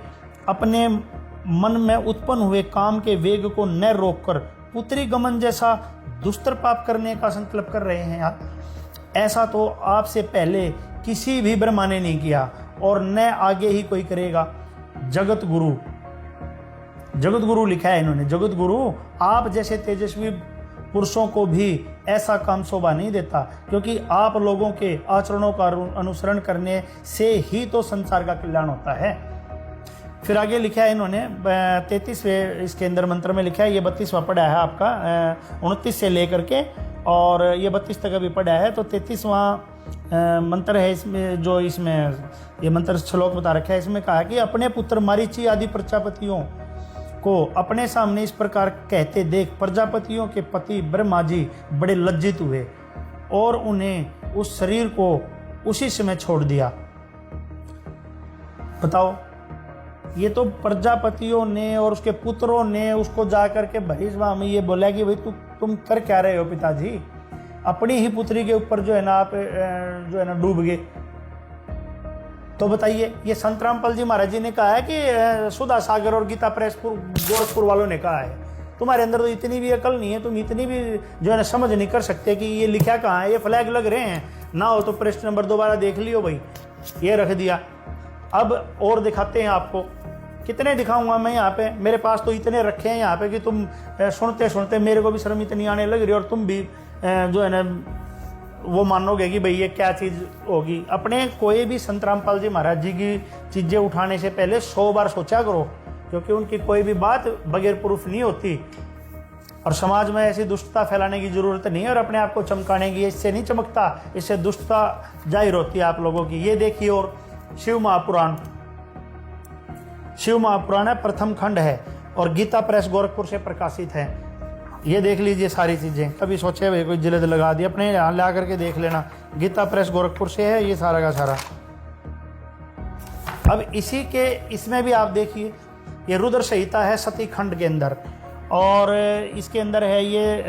अपने मन में उत्पन्न हुए काम के वेग को न रोककर पुत्री गमन जैसा दुष्तर पाप करने का संकल्प कर रहे हैं। ऐसा तो आपसे पहले किसी भी ब्रह्मा ने नहीं किया और न आगे ही कोई करेगा। जगत गुरु लिखा है इन्होंने। जगत गुरु आप जैसे तेजस्वी पुरुषों को भी ऐसा काम शोभा नहीं देता, क्योंकि आप लोगों के आचरणों का अनुसरण करने से ही तो संसार का कल्याण होता है। फिर आगे लिखा है इन्होंने 33वें इसके अंदर मंत्र में लिखा है, ये 32वां पढ़ा है आपका 29 से लेकर के, और ये 32 तक अभी पढ़ा है। तो 33वां मंत्र है इसमें, जो इसमें ये मंत्र श्लोक बता रखा है। इसमें कहा कि अपने पुत्र मरीचि आदि प्रजापतियों को अपने सामने इस प्रकार कहते देख प्रजापतियों के पति ब्रह्मा जी बड़े लज्जित हुए और उन्हें उस शरीर को उसी समय छोड़ दिया। बताओ, ये तो प्रजापतियों ने और उसके पुत्रों ने उसको जाकर के भरीसभा में ये बोला कि भाई तुम कर क्या रहे हो पिताजी, अपनी ही पुत्री के ऊपर जो है ना आप जो है ना डूब गए। तो बताइए, ये संत रामपाल जी महाराज जी ने कहा है कि सुधा सागर और गीता प्रेस गोरखपुर वालों ने कहा है। तुम्हारे अंदर तो इतनी भी अकल नहीं है, तुम इतनी भी जो है ना समझ नहीं कर सकते कि ये लिखा कहाँ है, ये फ्लैग लग रहे हैं ना। हो तो पृष्ठ नंबर दोबारा देख लियो भाई, ये रख दिया। अब और दिखाते हैं आपको, कितने दिखाऊंगा मैं यहाँ पे, मेरे पास तो इतने रखे हैं यहाँ पे कि तुम सुनते सुनते मेरे को भी शर्म इतनी आने लग रही है और तुम भी जो है ना वो मानोगे कि भाई ये क्या चीज़ होगी। अपने कोई भी संत रामपाल जी महाराज जी की चीज़ें उठाने से पहले 100 बार सोचा करो, क्योंकि उनकी कोई भी बात बगैर प्रूफ नहीं होती। और समाज में ऐसी दुष्टता फैलाने की जरूरत नहीं है और अपने आप को चमकाने की, इससे नहीं चमकता, इससे दुष्टता जाहिर होती है आप लोगों की। ये देखिए, और शिव महापुराण है, प्रथम खंड है और गीता प्रेस गोरखपुर से प्रकाशित है। ये देख लीजिए सारी चीज़ें, कभी सोचे भाई कोई जिल्द लगा दी, अपने यहाँ ला करके देख लेना। गीता प्रेस गोरखपुर से है ये सारा का सारा। अब इसी के इसमें भी आप देखिए, ये रुद्र संहिता है सती खंड के अंदर, और इसके अंदर है ये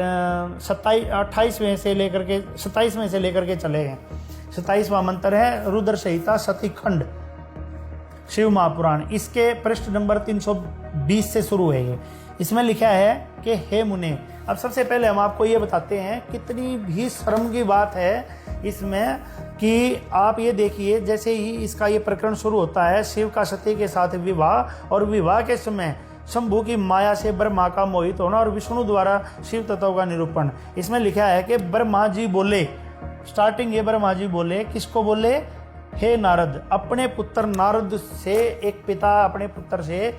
28वें से लेकर के 27वें से लेकर के चले हैं। 27वां मंत्र है रुद्र संहिता सती खंड शिव महापुराण। इसके पृष्ठ नंबर 320 से शुरू है ये। इसमें लिखा है कि हे मुने, अब सबसे पहले हम आपको ये बताते हैं, कितनी भी शर्म की बात है इसमें कि आप ये देखिए, जैसे ही इसका ये प्रकरण शुरू होता है, शिव का सती के साथ विवाह, और विवाह के समय शंभु की माया से ब्रह्मा का मोहित होना और विष्णु द्वारा शिव तत्व का निरूपण। इसमें लिखा है कि ब्रह्मा जी बोले, स्टार्टिंग ये ब्रह्मा जी बोले, किसको बोले? हे नारद, अपने पुत्र नारद से, एक पिता अपने पुत्र से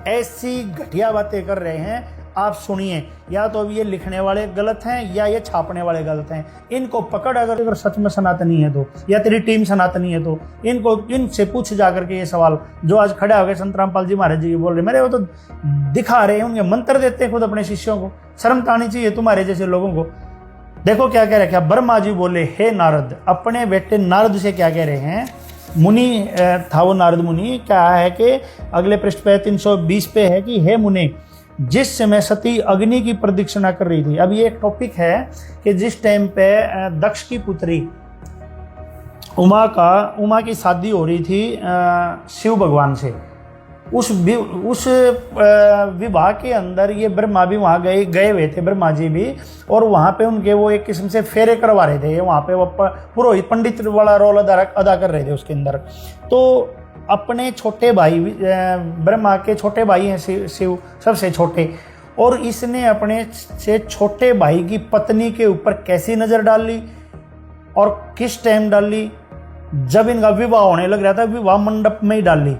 ऐसी घटिया बातें कर रहे हैं, आप सुनिए। या तो अब ये लिखने वाले गलत हैं या ये छापने वाले गलत हैं। इनको पकड़, अगर सच में सनातनी है तो, या तेरी टीम सनातनी है तो इनसे पूछ जाकर के ये सवाल जो आज खड़ा हो गए संत रामपाल जी महाराज जी बोल रहे, मेरे वो तो दिखा रहे हैं, उनके मंत्र देते हैं खुद अपने शिष्यों को। शर्म तो आनी चाहिए तुम्हारे जैसे लोगों को। देखो क्या कह रहे हैं, ब्रह्मा जी बोले हे नारद, अपने बेटे नारद से क्या कह रहे हैं? मुनि था वो नारद मुनि। क्या है कि अगले पृष्ठ पे 320 पे है कि हे मुने, जिस समय सती अग्नि की प्रदक्षिणा कर रही थी। अब ये एक टॉपिक है कि जिस टाइम पे दक्ष की पुत्री उमा की शादी हो रही थी शिव भगवान से, उस विवाह के अंदर ये ब्रह्मा भी वहाँ गए हुए थे, ब्रह्मा जी भी, और वहाँ पे उनके वो एक किस्म से फेरे करवा रहे थे। वहाँ पे वो पुरोहित पंडित वाला रोल अदा कर रहे थे उसके अंदर। तो अपने छोटे भाई, ब्रह्मा के छोटे भाई हैं शिव सबसे छोटे, और इसने अपने से छोटे भाई की पत्नी के ऊपर कैसी नज़र डाल ली और किस टाइम डाल ली? जब इनका विवाह होने लग रहा था, विवाह मंडप में ही डाल ली।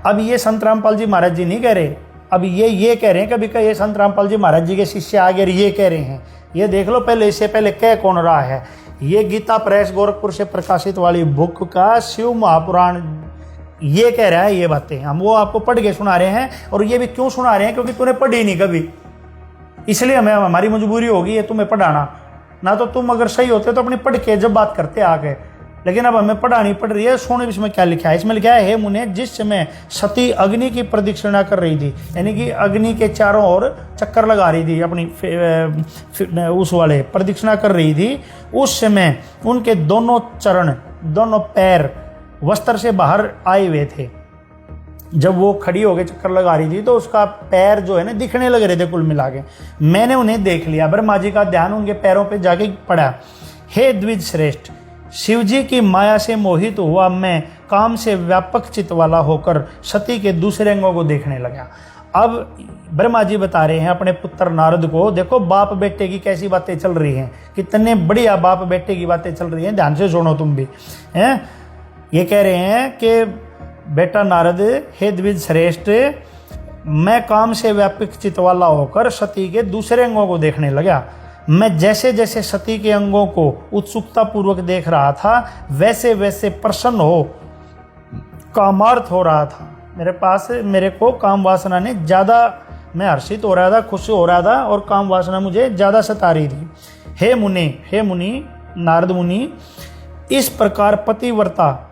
अब ये संत रामपाल जी महाराज जी नहीं कह रहे, अब ये कह रहे हैं, कभी ये संत रामपाल जी महाराज जी के शिष्य आगे ये कह रहे हैं। ये देख लो पहले, इससे पहले कह कौन रहा है। ये गीता प्रेस गोरखपुर से प्रकाशित वाली बुक का शिव महापुराण ये कह रहा है ये बातें। हम वो आपको पढ़ के सुना रहे हैं, और ये भी क्यों सुना रहे हैं? क्योंकि तूने पढ़ी नहीं कभी, इसलिए हमारी मजबूरी होगी ये तुम्हें पढ़ाना। ना तो तुम अगर सही होते तो अपनी पढ़ के जब बात करते आके, लेकिन अब हमें पढ़ानी पड़ रही है। सुनो इसमें क्या लिखा है। इसमें लिखा है हे मुने, जिस समय सती अग्नि की प्रदक्षिणा कर रही थी, यानी कि अग्नि के चारों ओर चक्कर लगा रही थी, अपनी उस वाले प्रदक्षिणा कर रही थी, उस समय उनके दोनों चरण, दोनों पैर वस्त्र से बाहर आए हुए थे। जब वो खड़ी होकर चक्कर लगा रही थी तो उसका पैर जो है ना दिखने लग रहे थे कुल मिला के। मैंने उन्हें देख लिया, ब्रह्मा जी का ध्यान उनके पैरों पे जाके पड़ा हे द्विज श्रेष्ठ, शिवजी की माया से मोहित हुआ मैं काम से व्यापक चित्त वाला होकर सती के दूसरे अंगों को देखने लगा। अब ब्रह्मा जी बता रहे हैं अपने पुत्र नारद को, देखो बाप बेटे की कैसी बातें चल रही हैं, कितने बढ़िया बाप बेटे की बातें चल रही हैं, ध्यान से सुनो तुम भी हैं। ये कह रहे हैं कि बेटा नारद, हे द्विज श्रेष्ठ, मैं काम से व्यापक चित्त वाला होकर सती के दूसरे अंगों को देखने लगा। मैं जैसे जैसे सती के अंगों को उत्सुकता पूर्वक देख रहा था, वैसे वैसे प्रसन्न हो कामार्थ हो रहा था। मेरे को काम वासना ने ज़्यादा, मैं हर्षित हो रहा था, खुश हो रहा था और काम वासना मुझे ज़्यादा सता रही थी। हे मुनि, नारद मुनि, इस प्रकार पतिव्रता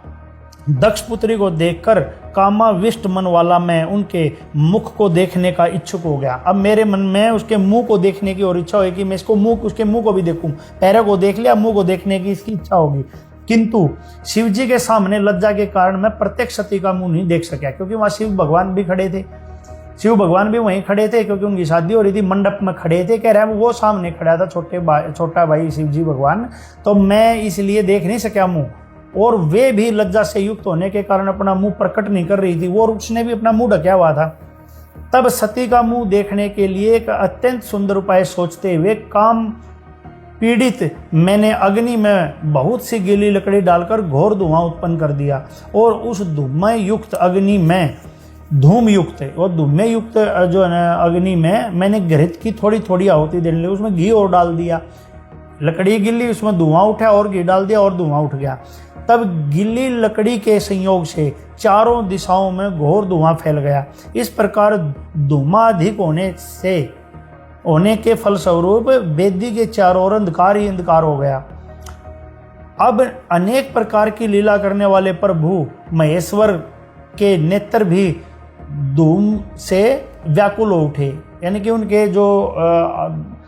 दक्ष पुत्री को देखकर कामाविष्ट मन वाला मैं उनके मुख को देखने का इच्छुक हो गया। अब मेरे मन में उसके मुंह को देखने की और इच्छा हुई कि मैं उसके मुंह को भी देखूं। पैरों को देख लिया, मुंह को देखने की इसकी इच्छा होगी, किंतु शिव जी के सामने लज्जा के कारण मैं प्रत्यक्ष सती का मुंह नहीं देख सका, क्योंकि वहां शिव भगवान भी खड़े थे। शिव भगवान भी वहीं खड़े थे, क्योंकि उनकी शादी हो रही थी, मंडप में खड़े थे। कह रहे हैं वो सामने खड़ा था छोटा भाई शिव जी भगवान, तो मैं इसलिए देख नहीं सका मुंह, और वे भी लज्जा से युक्त होने के कारण अपना मुंह प्रकट नहीं कर रही थी, वो उसने भी अपना मुंह ढका हुआ था। तब सती का मुंह देखने के लिए एक अत्यंत सुंदर उपाय सोचते हुए काम पीड़ित मैंने अग्नि में बहुत सी गीली लकड़ी डालकर घोर धुआं उत्पन्न कर दिया, और उस धूमय युक्त अग्नि में धूम युक्त और धूमय युक्त जो अग्नि में मैंने घृत की थोड़ी थोड़ी आहुति देने लगी, उसमें घी और डाल दिया। लकड़ी गिल्ली, उसमें धुआं उठा और घी डाल दिया और धुआं उठ गया। तब गिल्ली लकड़ी के संयोग से चारों दिशाओं में घोर धुआं फैल गया। इस प्रकार धूमाधिक होने के फलस्वरूप वेदी के चारों ओर अंधकार ही अंधकार हो गया। अब अनेक प्रकार की लीला करने वाले प्रभु महेश्वर के नेत्र भी धूम से व्याकुल हो उठे, यानी कि उनके जो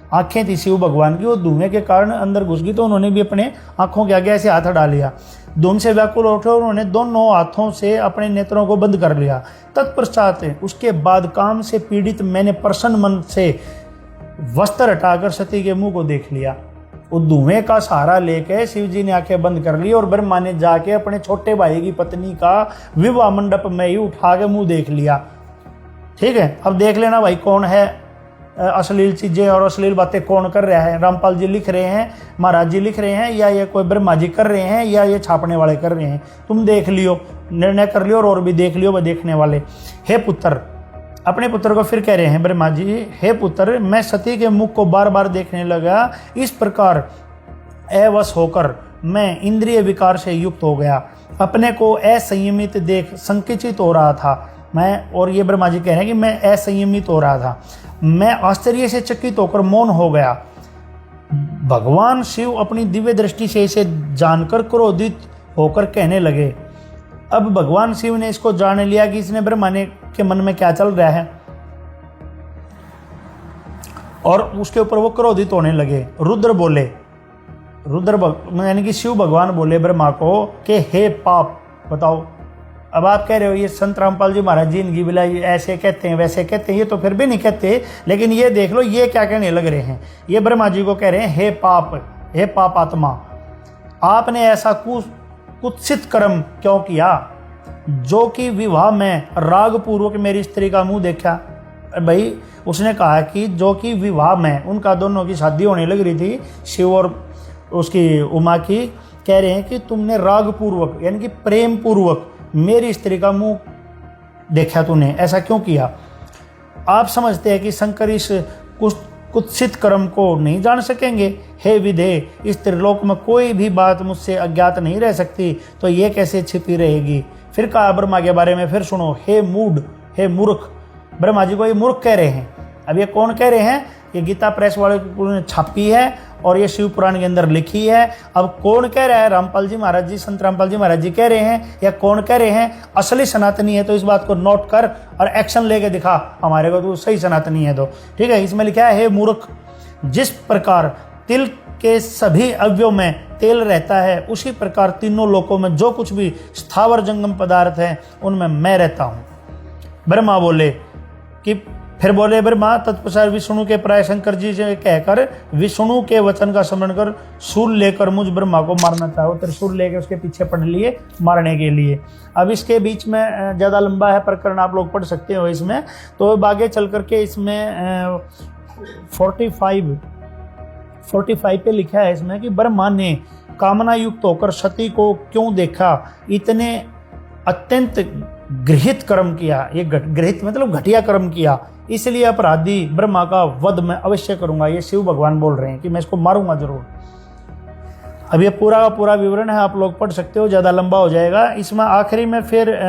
आंखें थी शिव भगवान की, वो धुएं के कारण अंदर घुस गई, तो उन्होंने भी अपने आंखों के आगे ऐसे हाथ डाल लिया, धूम से व्याकुल उठे और उन्होंने दोनों हाथों से अपने नेत्रों को बंद कर लिया। तत्पश्चात उसके बाद काम से पीड़ित मैंने प्रसन्न मन से वस्त्र हटाकर सती के मुंह को देख लिया। वो धुएं का सहारा लेकर शिव जी ने आंखें बंद कर ली और ब्रह्मा ने जाके अपने छोटे भाई की पत्नी का विवाह मंडप में ही उठा के मुंह देख लिया। ठीक है, अब देख लेना भाई कौन है अश्लील चीजें और अश्लील बातें कौन कर रहा है। रामपाल जी लिख रहे हैं, महाराज जी लिख रहे हैं, या ये कोई ब्रह्मा जी कर रहे हैं, या ये छापने वाले कर रहे हैं। तुम देख लियो, निर्णय कर लियो और भी देख लियो वह देखने वाले। हे पुत्र, अपने पुत्र को फिर कह रहे हैं ब्रह्मा जी, हे पुत्र, मैं सती के मुख को बार बार देखने लगा। इस प्रकार अवश होकर मैं इंद्रिय विकार से युक्त हो गया, अपने को असंयमित देख संकुचित हो रहा था मैं। और ये ब्रह्मा जी कह रहे हैं कि मैं असंयमित हो रहा था, मैं आश्चर्य से चकित होकर मौन हो गया। भगवान शिव अपनी दिव्य दृष्टि से इसे जानकर क्रोधित होकर कहने लगे। अब भगवान शिव ने इसको जान लिया कि इसने ब्रह्मा के मन में क्या चल रहा है, और उसके ऊपर वो क्रोधित होने लगे। यानी कि शिव भगवान बोले ब्रह्मा को कि हे पाप, बताओ। अब आप कह रहे हो ये संत रामपाल जी महाराज जी इनकी बिला ऐसे कहते हैं वैसे कहते हैं, ये तो फिर भी नहीं कहते, लेकिन ये देख लो ये क्या कहने लग रहे हैं। ये ब्रह्मा जी को कह रहे हैं, हे पाप आत्मा, आपने ऐसा कुत्सित कर्म क्यों किया जो कि विवाह में राग पूर्वक मेरी स्त्री का मुंह देखा। भाई उसने कहा कि जो कि विवाह में उनका दोनों की शादी होने लग रही थी, शिव और उसकी उमा की, कह रहे हैं कि तुमने राग पूर्वक यानी कि प्रेम पूर्वक मेरी स्त्री का मुंह देखा, तूने ऐसा क्यों किया। आप समझते हैं कि शंकर इस कुत्सित कर्म को नहीं जान सकेंगे। हे विधे, इस त्रिलोक में कोई भी बात मुझसे अज्ञात नहीं रह सकती, तो ये कैसे छिपी रहेगी। फिर कहा ब्रह्मा के बारे में, फिर सुनो, हे मूढ़, हे मूर्ख। ब्रह्मा जी को ये मूर्ख कह रहे हैं। अब ये कौन कह रहे हैं, ये गीता प्रेस वाले ने छापी है और ये शिव पुराण के अंदर लिखी है। अब कौन कह रहा है, रामपाल जी महाराज जी, संत रामपाल जी महाराज जी कह रहे हैं, या कौन कह रहे हैं। असली सनातनी है तो इस बात को नोट कर और एक्शन लेके दिखा हमारे को, तो सही सनातनी है तो ठीक है। इसमें लिखा है, हे मूर्ख, जिस प्रकार तिल के सभी अवयव में तेल रहता है, उसी प्रकार तीनों लोकों में जो कुछ भी स्थावर जंगम पदार्थ है उनमें मैं रहता हूं। ब्रह्मा बोले कि फिर बोले ब्रह्मा तत्पश्चात विष्णु के प्राय शंकर जी से कहकर विष्णु के वचन का स्मरण कर शूल लेकर मुझ ब्रह्मा को मारना चाहो। त्रिशूल लेकर उसके पीछे पड़ लिए मारने के लिए। अब इसके बीच में ज़्यादा लंबा है प्रकरण, आप लोग पढ़ सकते हो इसमें। तो अब आगे चल करके इसमें 45 पे लिखा है इसमें कि ब्रह्मा ने कामना युक्त होकर सती को क्यों देखा, इतने अत्यंत गृहित कर्म किया। ये गृहित मतलब घटिया कर्म किया, इसलिए अपराधी ब्रह्मा का वध मैं अवश्य करूंगा। ये शिव भगवान बोल रहे हैं कि मैं इसको मारूंगा जरूर। अब ये पूरा का पूरा विवरण है, आप लोग पढ़ सकते हो, ज़्यादा लंबा हो जाएगा। इसमें आखिरी में फिर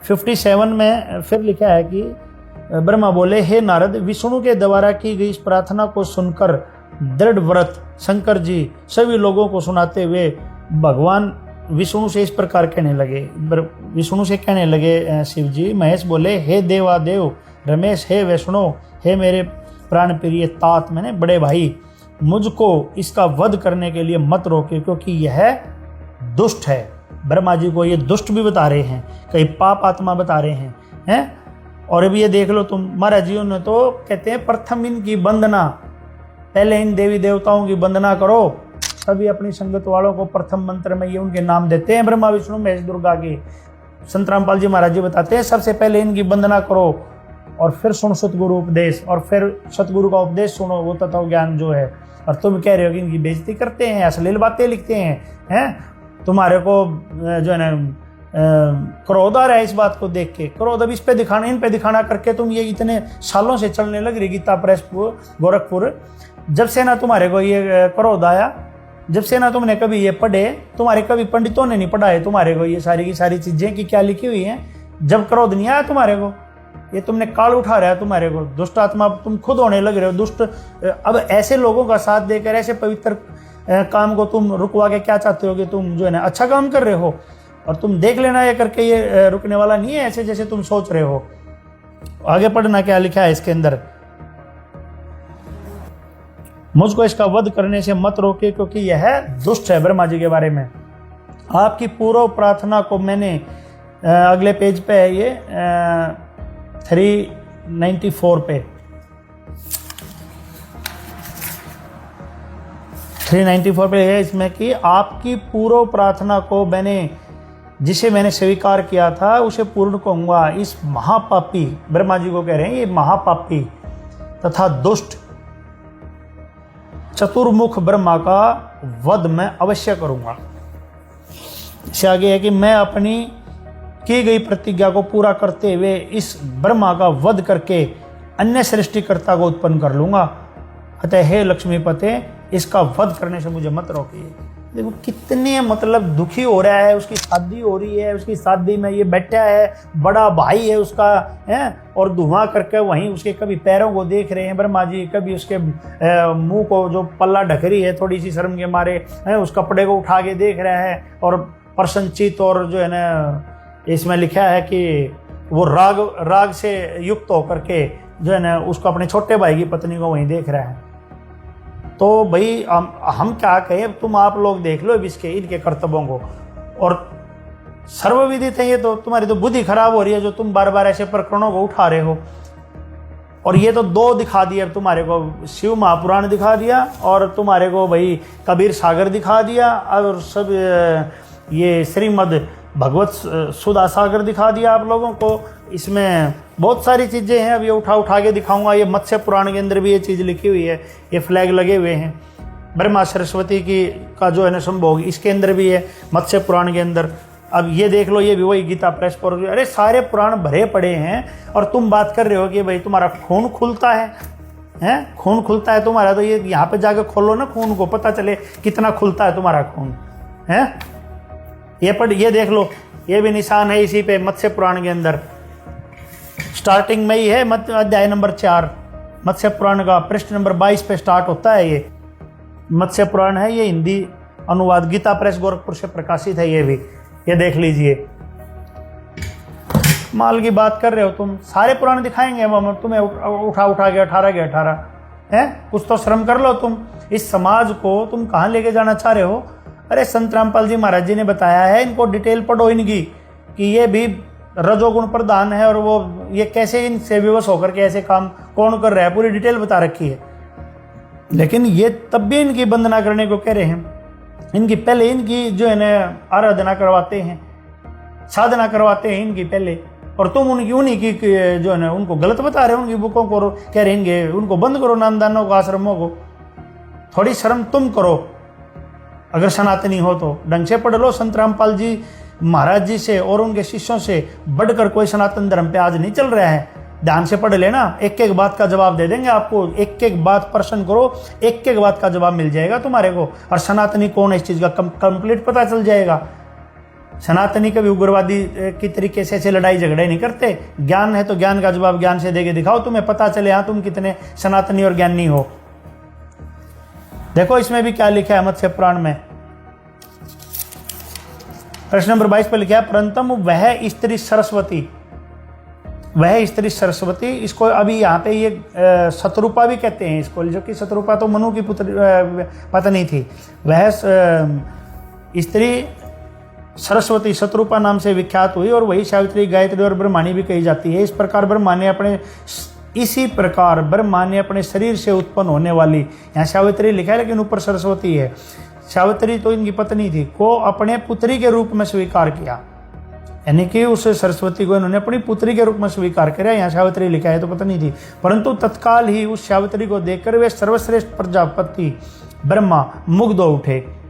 57 में फिर लिखा है कि ब्रह्मा बोले, हे नारद, विष्णु के द्वारा की गई इस प्रार्थना को सुनकर दृढ़ व्रत शंकर जी सभी लोगों को सुनाते हुए भगवान विष्णु से इस प्रकार कहने लगे। विष्णु से कहने लगे शिव जी। महेश बोले, हे देवादेव रमेश, हे वैष्णो, हे मेरे प्राण प्रिय तात, मैंने बड़े भाई, मुझको इसका वध करने के लिए मत रोके, क्योंकि यह दुष्ट है। ब्रह्मा जी को ये दुष्ट भी बता रहे हैं, कई पाप आत्मा बता रहे हैं। और अभी ये देख लो तुम, महाराज जी ने तो कहते हैं प्रथम इनकी वंदना, पहले इन देवी देवताओं की वंदना करो। सभी अपनी संगत वालों को प्रथम मंत्र में ये उनके नाम देते हैं, ब्रह्मा विष्णु महेश दुर्गा के। संत रामपाल जी महाराज जी बताते हैं सबसे पहले इनकी वंदना करो और फिर सुनो सतगुरु उपदेश, और फिर सतगुरु का उपदेश सुनो, वो तत्व ज्ञान जो है। और तुम कह रहे हो कि इनकी बेइज्जती करते हैं, अश्लील बातें लिखते हैं। तुम्हारे को जो है ना क्रोध आ रहा है इस बात को देख के। क्रोध अब इस पे दिखाना, इन पे दिखाना करके तुम ये इतने सालों से चलने लग रही गीता प्रेस गोरखपुर। जब से ना तुम्हारे को ये क्रोध आया, जब से ना तुमने कभी ये पढ़े, तुम्हारे कभी पंडितों ने नहीं पढ़ाए तुम्हारे को ये सारी की सारी चीजें कि क्या लिखी हुई हैं। जब क्रोध नहीं आया तुम्हारे को, ये तुमने काल उठा रहा है तुम्हारे को, दुष्ट आत्मा तुम खुद होने लग रहे हो दुष्ट। अब ऐसे लोगों का साथ देकर ऐसे पवित्र काम को तुम रुकवा के क्या चाहते हो कि तुम जो है ना अच्छा काम कर रहे हो। और तुम देख लेना ये करके ये रुकने वाला नहीं है ऐसे जैसे तुम सोच रहे हो। आगे पढ़ना क्या लिखा है इसके अंदर, मुझको इसका वध करने से मत रोके, क्योंकि यह दुष्ट है। ब्रह्मा जी के बारे में आपकी पूर्व प्रार्थना को मैंने अगले पेज पे है ये 394 पे 394 पे है इसमें कि आपकी पूर्व प्रार्थना को जिसे मैंने स्वीकार किया था उसे पूर्ण कहूंगा। इस महापापी, ब्रह्मा जी को कह रहे हैं, ये महापापी तथा दुष्ट चतुर्मुख ब्रह्मा का वध मैं अवश्य करूंगा। इससे आगे है कि मैं अपनी की गई प्रतिज्ञा को पूरा करते हुए इस ब्रह्मा का वध करके अन्य सृष्टिकर्ता को उत्पन्न कर लूंगा। अतः हे लक्ष्मीपते, इसका वध करने से मुझे मत रोकिए। देखो कितने मतलब दुखी हो रहा है, उसकी शादी हो रही है, उसकी शादी में ये बैठा है, बड़ा भाई है उसका है, और धुआं करके वहीं उसके कभी पैरों को देख रहे हैं ब्रह्मा जी, कभी उसके मुंह को जो पल्ला ढक रही है थोड़ी सी शर्म के मारे है, उस कपड़े को उठा के देख रहा है और प्रसन्नचित, और जो है ना इसमें लिखा है कि वो राग से युक्त होकर के जो है ना उसको अपने छोटे भाई की पत्नी को वहीं देख रहा है। तो भाई हम क्या कहें, तुम आप लोग देख लो इनके कर्तव्यों को। और सर्वविदित है ये, तो तुम्हारी तो बुद्धि खराब हो रही है जो तुम बार बार ऐसे प्रकरणों को उठा रहे हो। और ये तो दो दिखा दिया तुम्हारे को, शिव महापुराण दिखा दिया और तुम्हारे को भाई कबीर सागर दिखा दिया, और सब ये श्रीमद भगवत सुधा सागर दिखा दिया आप लोगों को। इसमें बहुत सारी चीज़ें हैं, अब ये उठा के दिखाऊंगा। ये मत्स्य पुराण के अंदर भी ये चीज़ लिखी हुई है, ये फ्लैग लगे हुए हैं। ब्रह्मा सरस्वती का जो है ना संभोग, इसके अंदर भी है मत्स्य पुराण के अंदर। अब ये देख लो, ये भी वही गीता प्रेस पर, अरे सारे पुराण भरे पड़े हैं। और तुम बात कर रहे हो कि भाई तुम्हारा खून खुलता है, खून खुलता है तुम्हारा, तो ये यहाँ पे जाकर खोलो ना खून को, पता चले कितना खुलता है तुम्हारा खून है। ये देख लो, ये भी निशान है इसी पे मत्स्य पुराण के अंदर, स्टार्टिंग में ही है अध्याय नंबर 4 मत्स्य पुराण का, पृष्ठ नंबर 22 पे स्टार्ट होता है। ये मत्स्य पुराण है, ये हिंदी अनुवाद गीता प्रेस गोरखपुर से प्रकाशित है। ये भी ये देख लीजिए। माल की बात कर रहे हो तुम, सारे पुराण दिखाएंगे हम तुम्हें उठा के 18 के 18 है। कुछ तो श्रम कर लो तुम। इस समाज को तुम कहाँ लेके जाना चाह रहे हो? अरे संत रामपाल जी महाराज जी ने बताया है, इनको डिटेल पढ़ो इनकी, कि ये भी रजोगुण प्रधान है और वो ये कैसे इनसे विवश होकर के ऐसे काम कौन कर रहा है, पूरी डिटेल बता रखी है। लेकिन ये तब भी इनकी वंदना करने को कह रहे हैं। इनकी पहले इनकी जो है ना आराधना करवाते हैं, साधना करवाते हैं इनकी पहले, और तुम उनकी उन्हीं की जो है ना उनको गलत बता रहे हो, उनकी बुकों को कह रहे हैं उनको बंद करो, नामदानों को, आश्रमों को। थोड़ी शर्म तुम करो, अगर सनातनी हो तो ढंग से पढ़ लो। संत रामपाल जी महाराज जी से और उनके शिष्यों से बढ़कर कोई सनातन धर्म पे आज नहीं चल रहा है। ध्यान से पढ़ लेना, एक एक बात का जवाब दे देंगे आपको। एक एक बात प्रश्न करो, एक एक बात का जवाब मिल जाएगा तुम्हारे को, और सनातनी कौन है इस चीज का कंप्लीट पता चल जाएगा। सनातनी कभी उग्रवादी की तरीके से ऐसे लड़ाई झगड़े नहीं करते। ज्ञान है तो ज्ञान का जवाब ज्ञान से देके दिखाओ, तुम्हें पता चले हाँ तुम कितने सनातनी और ज्ञानी हो। देखो इसमें भी क्या लिखा है मत्स्य पुराण में, प्रश्न नंबर 22 पर लिखा है, परंतु वह स्त्री सरस्वती, वह स्त्री सरस्वती, इसको अभी यहाँ पे ये शतरूपा भी कहते हैं इसको, जो कि शतरूपा तो मनु की पत्नी थी। वह स्त्री सरस्वती शतरूपा नाम से विख्यात हुई, और वही सावित्री, गायत्री और ब्रह्माणी भी कही जाती है। इसी प्रकार ब्रह्मा ने अपने शरीर से उत्पन्न होने वाली, यहाँ सावित्री लिखा है लेकिन ऊपर सरस्वती है, सावित्री तो इनकी पत्नी थी, को अपने पुत्री के रूप में स्वीकार किया। यानी कि उस सरस्वती को इन्होंने अपनी पुत्री के रूप में स्वीकार किया। यहाँ सावित्री लिखा है तो पत्नी थी, परंतु तत्काल ही उस सावित्री को देखकर वे सर्वश्रेष्ठ प्रजापति ब्रह्मा मुग्ध हो उठे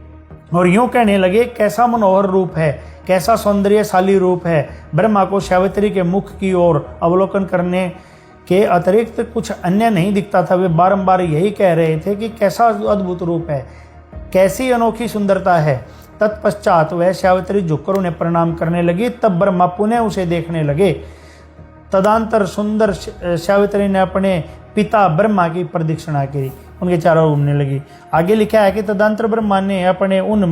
और यूं कहने लगे, कैसा मनोहर रूप है, कैसा सौंदर्यशाली रूप है। ब्रह्मा को सावित्री के मुख की ओर अवलोकन करने के अतिरिक्त कुछ अन्य नहीं दिखता था। वे बारंबार यही कह रहे थे कि कैसा अद्भुत रूप है, कैसी अनोखी सुंदरता है। तत्पश्चात वह सावित्री झुककर उन्हें प्रणाम करने लगी। तब ब्रह्मा पुनः उसे देखने लगे। तदंतर सुंदर सावित्री ने अपने पिता ब्रह्मा की प्रदक्षिणा की, उनके चारों घूमने लगी। आगे लिखा है कि तदंतर ब्रह्मा ने अपने उन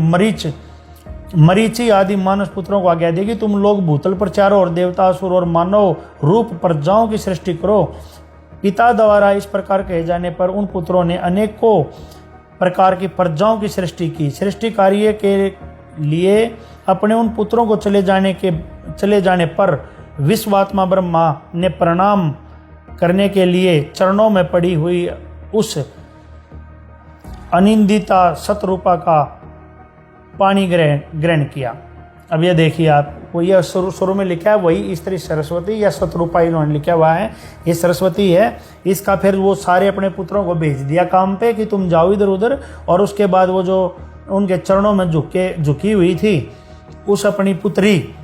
मरीचि आदि मानस पुत्रों को आज्ञा दी कि तुम लोग भूतल पर चारों और देवता, असुर और मानव रूप प्रजाओं की सृष्टि करो। पिता द्वारा इस प्रकार कहे जाने पर उन पुत्रों ने अनेकों प्रकार की प्रजाओं की सृष्टि की। सृष्टि कार्य के लिए अपने उन पुत्रों को चले जाने पर विश्वात्मा ब्रह्मा ने प्रणाम करने के लिए चरणों में पड़ी हुई उस अनिंदिता शतरूपा का पानी ग्रहण किया। अब ये देखिए आप, वो ये शुरू में लिखा है वही स्त्री सरस्वती या शतरूपा इन्होंने लिखा हुआ है, ये सरस्वती है। इसका फिर वो सारे अपने पुत्रों को भेज दिया काम पे कि तुम जाओ इधर उधर, और उसके बाद वो जो उनके चरणों में झुकी हुई थी उस अपनी पुत्री,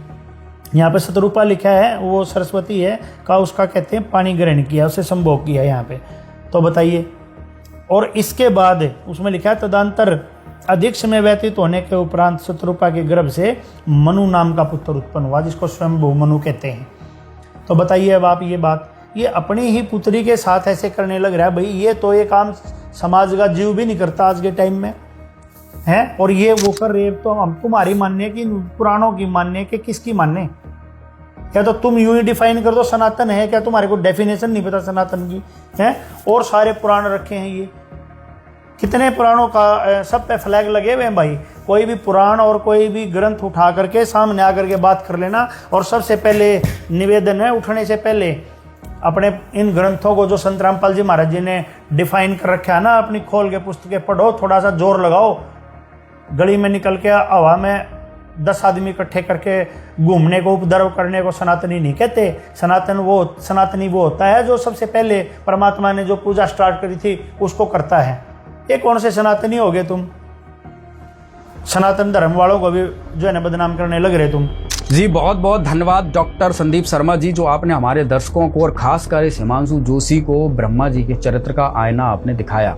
यहाँ पे शतरूपा लिखा है वो सरस्वती है का, उसका कहते हैं पानी ग्रहण किया, उसे संभोग किया यहाँ पे। तो बताइए, और इसके बाद उसमें लिखा है तदंतर अधिक समय व्यतीत होने के उपरांत शतरूपा के गर्भ से मनु नाम का पुत्र उत्पन्न हुआ, जिसको स्वयंभू मनु कहते हैं। तो बताइए अब आप ये बात, ये अपनी ही पुत्री के साथ ऐसे करने लग रहा है। भाई ये तो ये काम समाज का जीव भी नहीं करता आज के टाइम में है, और ये वो कर रहे, तो हम तुम्हारी मानने की, पुराणों की मानने के, किसकी मानने? क्या तो तुम यूं ही डिफाइन कर दो सनातन है क्या? तुम्हारे को डेफिनेशन नहीं पता सनातन की है? और सारे पुराण रखे हैं, ये कितने पुराणों का सब पे फ्लैग लगे हुए हैं भाई। कोई भी पुराण और कोई भी ग्रंथ उठा करके सामने आकर के बात कर लेना, और सबसे पहले निवेदन है उठने से पहले अपने इन ग्रंथों को जो संत रामपाल जी महाराज जी ने डिफाइन कर रखा है ना, अपनी खोल के पुस्तकें पढ़ो, थोड़ा सा जोर लगाओ, गली में निकल के हवा में 10 आदमी इकट्ठे करके घूमने को, उपद्रव करने को सनातनी नहीं कहते। सनातनी वो होता है जो सबसे पहले परमात्मा ने जो पूजा स्टार्ट करी थी उसको करता है। ये कौन से सनातनी हो गए तुम? सनातन धर्म वालों को भी जो है ना बदनाम करने लग रहे तुम। जी बहुत बहुत धन्यवाद डॉक्टर संदीप शर्मा जी, जो आपने हमारे दर्शकों को और खासकर इस हिमांशु जोशी को ब्रह्मा जी के चरित्र का आईना आपने दिखाया,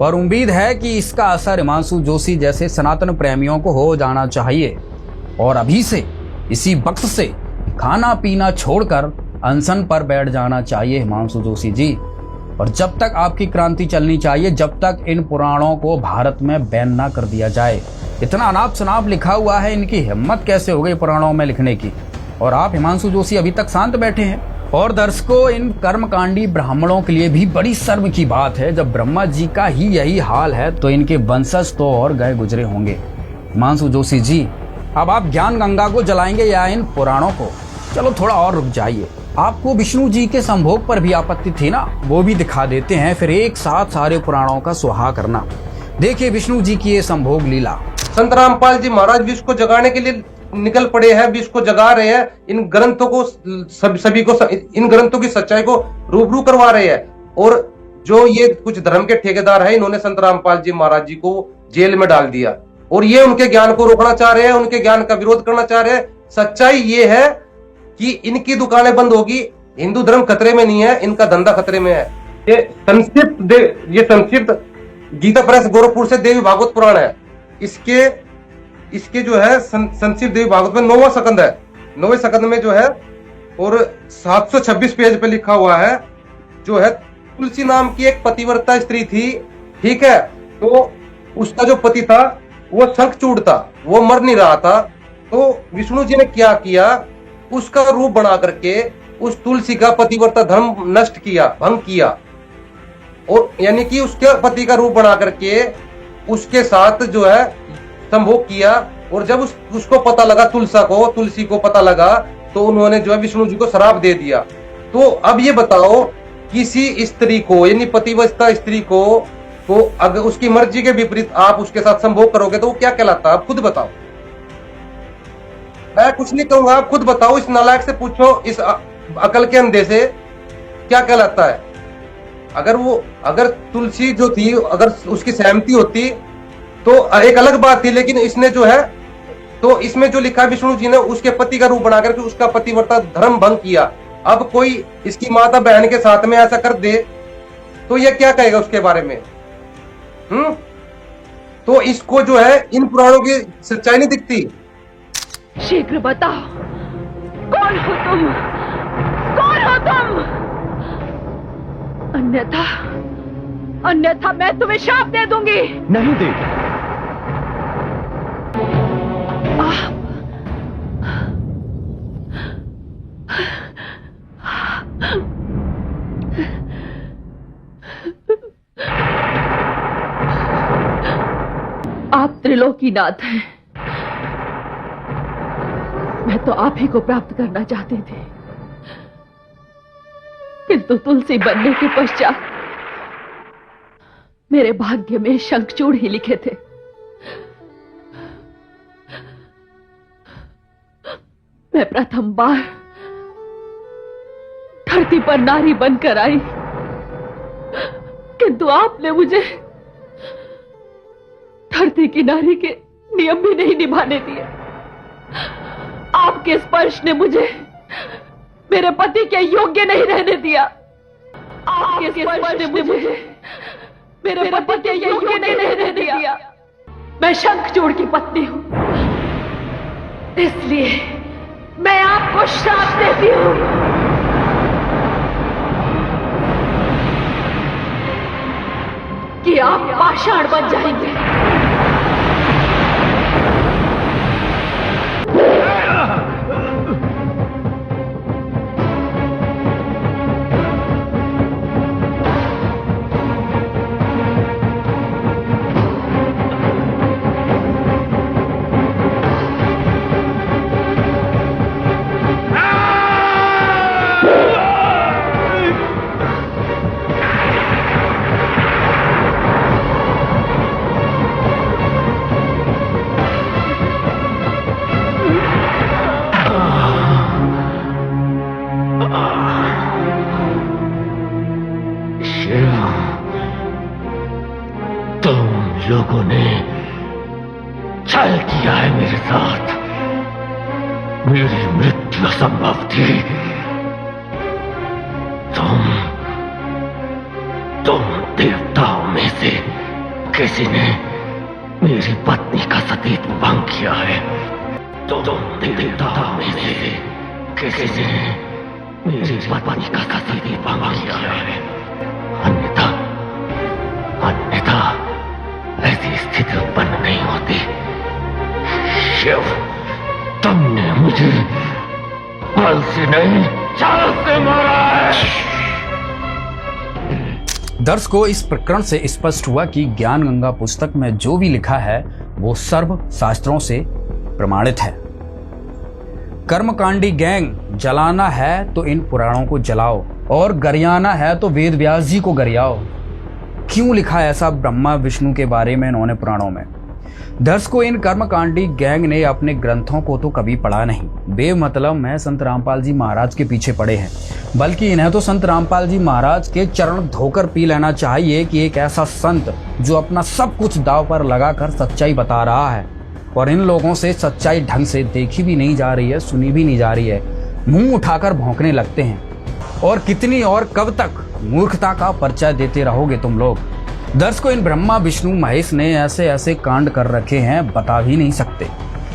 और उम्मीद है कि इसका असर हिमांशु जोशी जैसे सनातन प्रेमियों को हो जाना चाहिए, और अभी से इसी वक्त से खाना पीना छोड़कर अनशन पर बैठ जाना चाहिए हिमांशु जोशी जी। और जब तक आपकी क्रांति चलनी चाहिए, जब तक इन पुराणों को भारत में बैन ना कर दिया जाए। इतना अनाप शनाप लिखा हुआ है, इनकी हिम्मत कैसे हो गई पुराणों में लिखने की, और आप हिमांशु जोशी अभी तक शांत बैठे हैं। और दर्शकों, इन कर्मकांडी ब्राह्मणों के लिए भी बड़ी शर्म की बात है, जब ब्रह्मा जी का ही यही हाल है तो इनके वंशज तो और गए गुजरे होंगे। हिमांशु जोशी जी, अब आप ज्ञान गंगा को जलाएंगे या इन पुराणों को? चलो थोड़ा और रुक जाइए, आपको विष्णु जी के संभोग पर भी आपत्ति थी ना, वो भी दिखा देते हैं, फिर एक साथ सारे पुराणों का सुहा करना। देखिए विष्णु जी की ये संभोग लीला। संत रामपाल जी महाराज विश्व को जगाने के लिए निकल पड़े हैं, विश्व को जगा रहे हैं। इन ग्रंथों को सभी को, इन ग्रंथों की सच्चाई को रूबरू करवा रहे हैं। और जो ये कुछ धर्म के ठेकेदार हैं, इन्होंने संत रामपाल जी महाराज जी को जेल में डाल दिया और ये उनके ज्ञान को रोकना चाह रहे हैं, उनके ज्ञान का विरोध करना चाह रहे हैं। सच्चाई ये है कि इनकी दुकानें बंद होगी, हिंदू धर्म खतरे में नहीं है, इनका धंधा खतरे में है। ये संक्षिप्त गीता प्रेस गोरखपुर से देवी भागवत पुराण है। इसके जो है संक्षिप्त देवी भागवत में 9वां स्कंद है। 9वें स्कंद में जो है और 726 पेज पे लिखा हुआ है, जो है तुलसी नाम की एक पतिव्रता स्त्री थी, ठीक है। तो उसका जो पति था वो शंखचूड़ था, वो मर नहीं रहा था। तो विष्णु जी ने क्या किया, उसका रूप बना करके उस तुलसी का पतिव्रता धर्म नष्ट किया, भंग किया। और यानी कि उसके पति का रूप बना करके उसके साथ जो है संभोग किया। और जब उसको पता लगा, तुलसी को पता लगा, तो उन्होंने जो है विष्णु जी को श्राप दे दिया। तो अब ये बताओ, किसी स्त्री को यानी पतिव्रता स्त्री को अगर उसकी मर्जी के विपरीत आप उसके साथ संभोग करोगे तो वो क्या कहलाता है, आप खुद बताओ। मैं कुछ नहीं कहूंगा, आप खुद बताओ। इस नालायक से पूछो, इस अकल के अंधे से, क्या कहलाता है। अगर तुलसी जो थी, अगर उसकी सहमति होती तो एक अलग बात थी, लेकिन इसने जो है, तो इसमें जो लिखा विष्णु जी ने उसके पति का रूप बना करके उसका पतिव्रता धर्म भंग किया। अब कोई इसकी माता बहन के साथ में ऐसा कर दे तो ये क्या कहेगा उसके बारे में? तो इसको जो है इन पुराणों की सच्चाई नहीं दिखती। शीघ्र बताओ, कौन हो तुम? कौन हो तुम? अन्यथा मैं तुम्हें शाप दे दूंगी। नहीं दे। आप त्रिलोकीनाथ हैं, मैं तो आप ही को प्राप्त करना चाहती थी, किंतु तुलसी बनने के पश्चात मेरे भाग्य में शंखचूड़ ही लिखे थे। मैं प्रथम बार धरती पर नारी बनकर आई, किंतु आपने मुझे धरती की नारी के नियम भी नहीं निभाने दिए। आपके स्पर्श ने मुझे मेरे पति के योग्य नहीं रहने दिया। आपके स्पर्श ने मुझे मेरे पति के योग्य नहीं रहने दिया। मैं शंखचूड़ की पत्नी हूं, इसलिए मैं आपको श्राप देती हूं। कि आप पाषाण बन जाएंगे। तुम लोगों ने छल किया है मेरे साथ। मेरी मृत्यु असंभव थी। तुम देवताओं में से किसी ने मेरी पत्नी का सतीत्व भंग किया है। तुम देवताओं में से किसी ने मेरी पत्नी का सतीत्व भंग किया है। अन्यथा ऐसी स्थिति उत्पन्न नहीं होती। शिव, तुमने मुझे बल से नहीं चाल से मारा है। दर्शकों, इस प्रकरण से स्पष्ट हुआ कि ज्ञान गंगा पुस्तक में जो भी लिखा है वो सर्व शास्त्रों से प्रमाणित है। कर्मकांडी गैंग जलाना है तो इन पुराणों को जलाओ और गरियाना है तो वेद व्यास जी को गरियाओ। क्यों लिखा ऐसा ब्रह्मा विष्णु के बारे में इन्होंने पुराणों में? दर्शकों, इन कर्मकांडी गैंग ने अपने ग्रंथों को तो कभी पढ़ा नहीं, बेमतलब में संत रामपाल जी महाराज के पीछे पड़े हैं। बल्कि इन्हें तो संत रामपाल जी महाराज के चरण धोकर पी लेना चाहिए कि एक ऐसा संत जो अपना सब कुछ दांव पर लगाकर सच्चाई बता रहा है और इन लोगों से सच्चाई ढंग से देखी भी नहीं जा रही है, सुनी भी नहीं जा रही है, मुंह उठाकर भौंकने लगते हैं। और कितनी और कब तक मूर्खता का परिचय देते रहोगे तुम लोग? दर्शकों, इन ब्रह्मा विष्णु महेश ने ऐसे ऐसे कांड कर रखे हैं, बता भी नहीं सकते,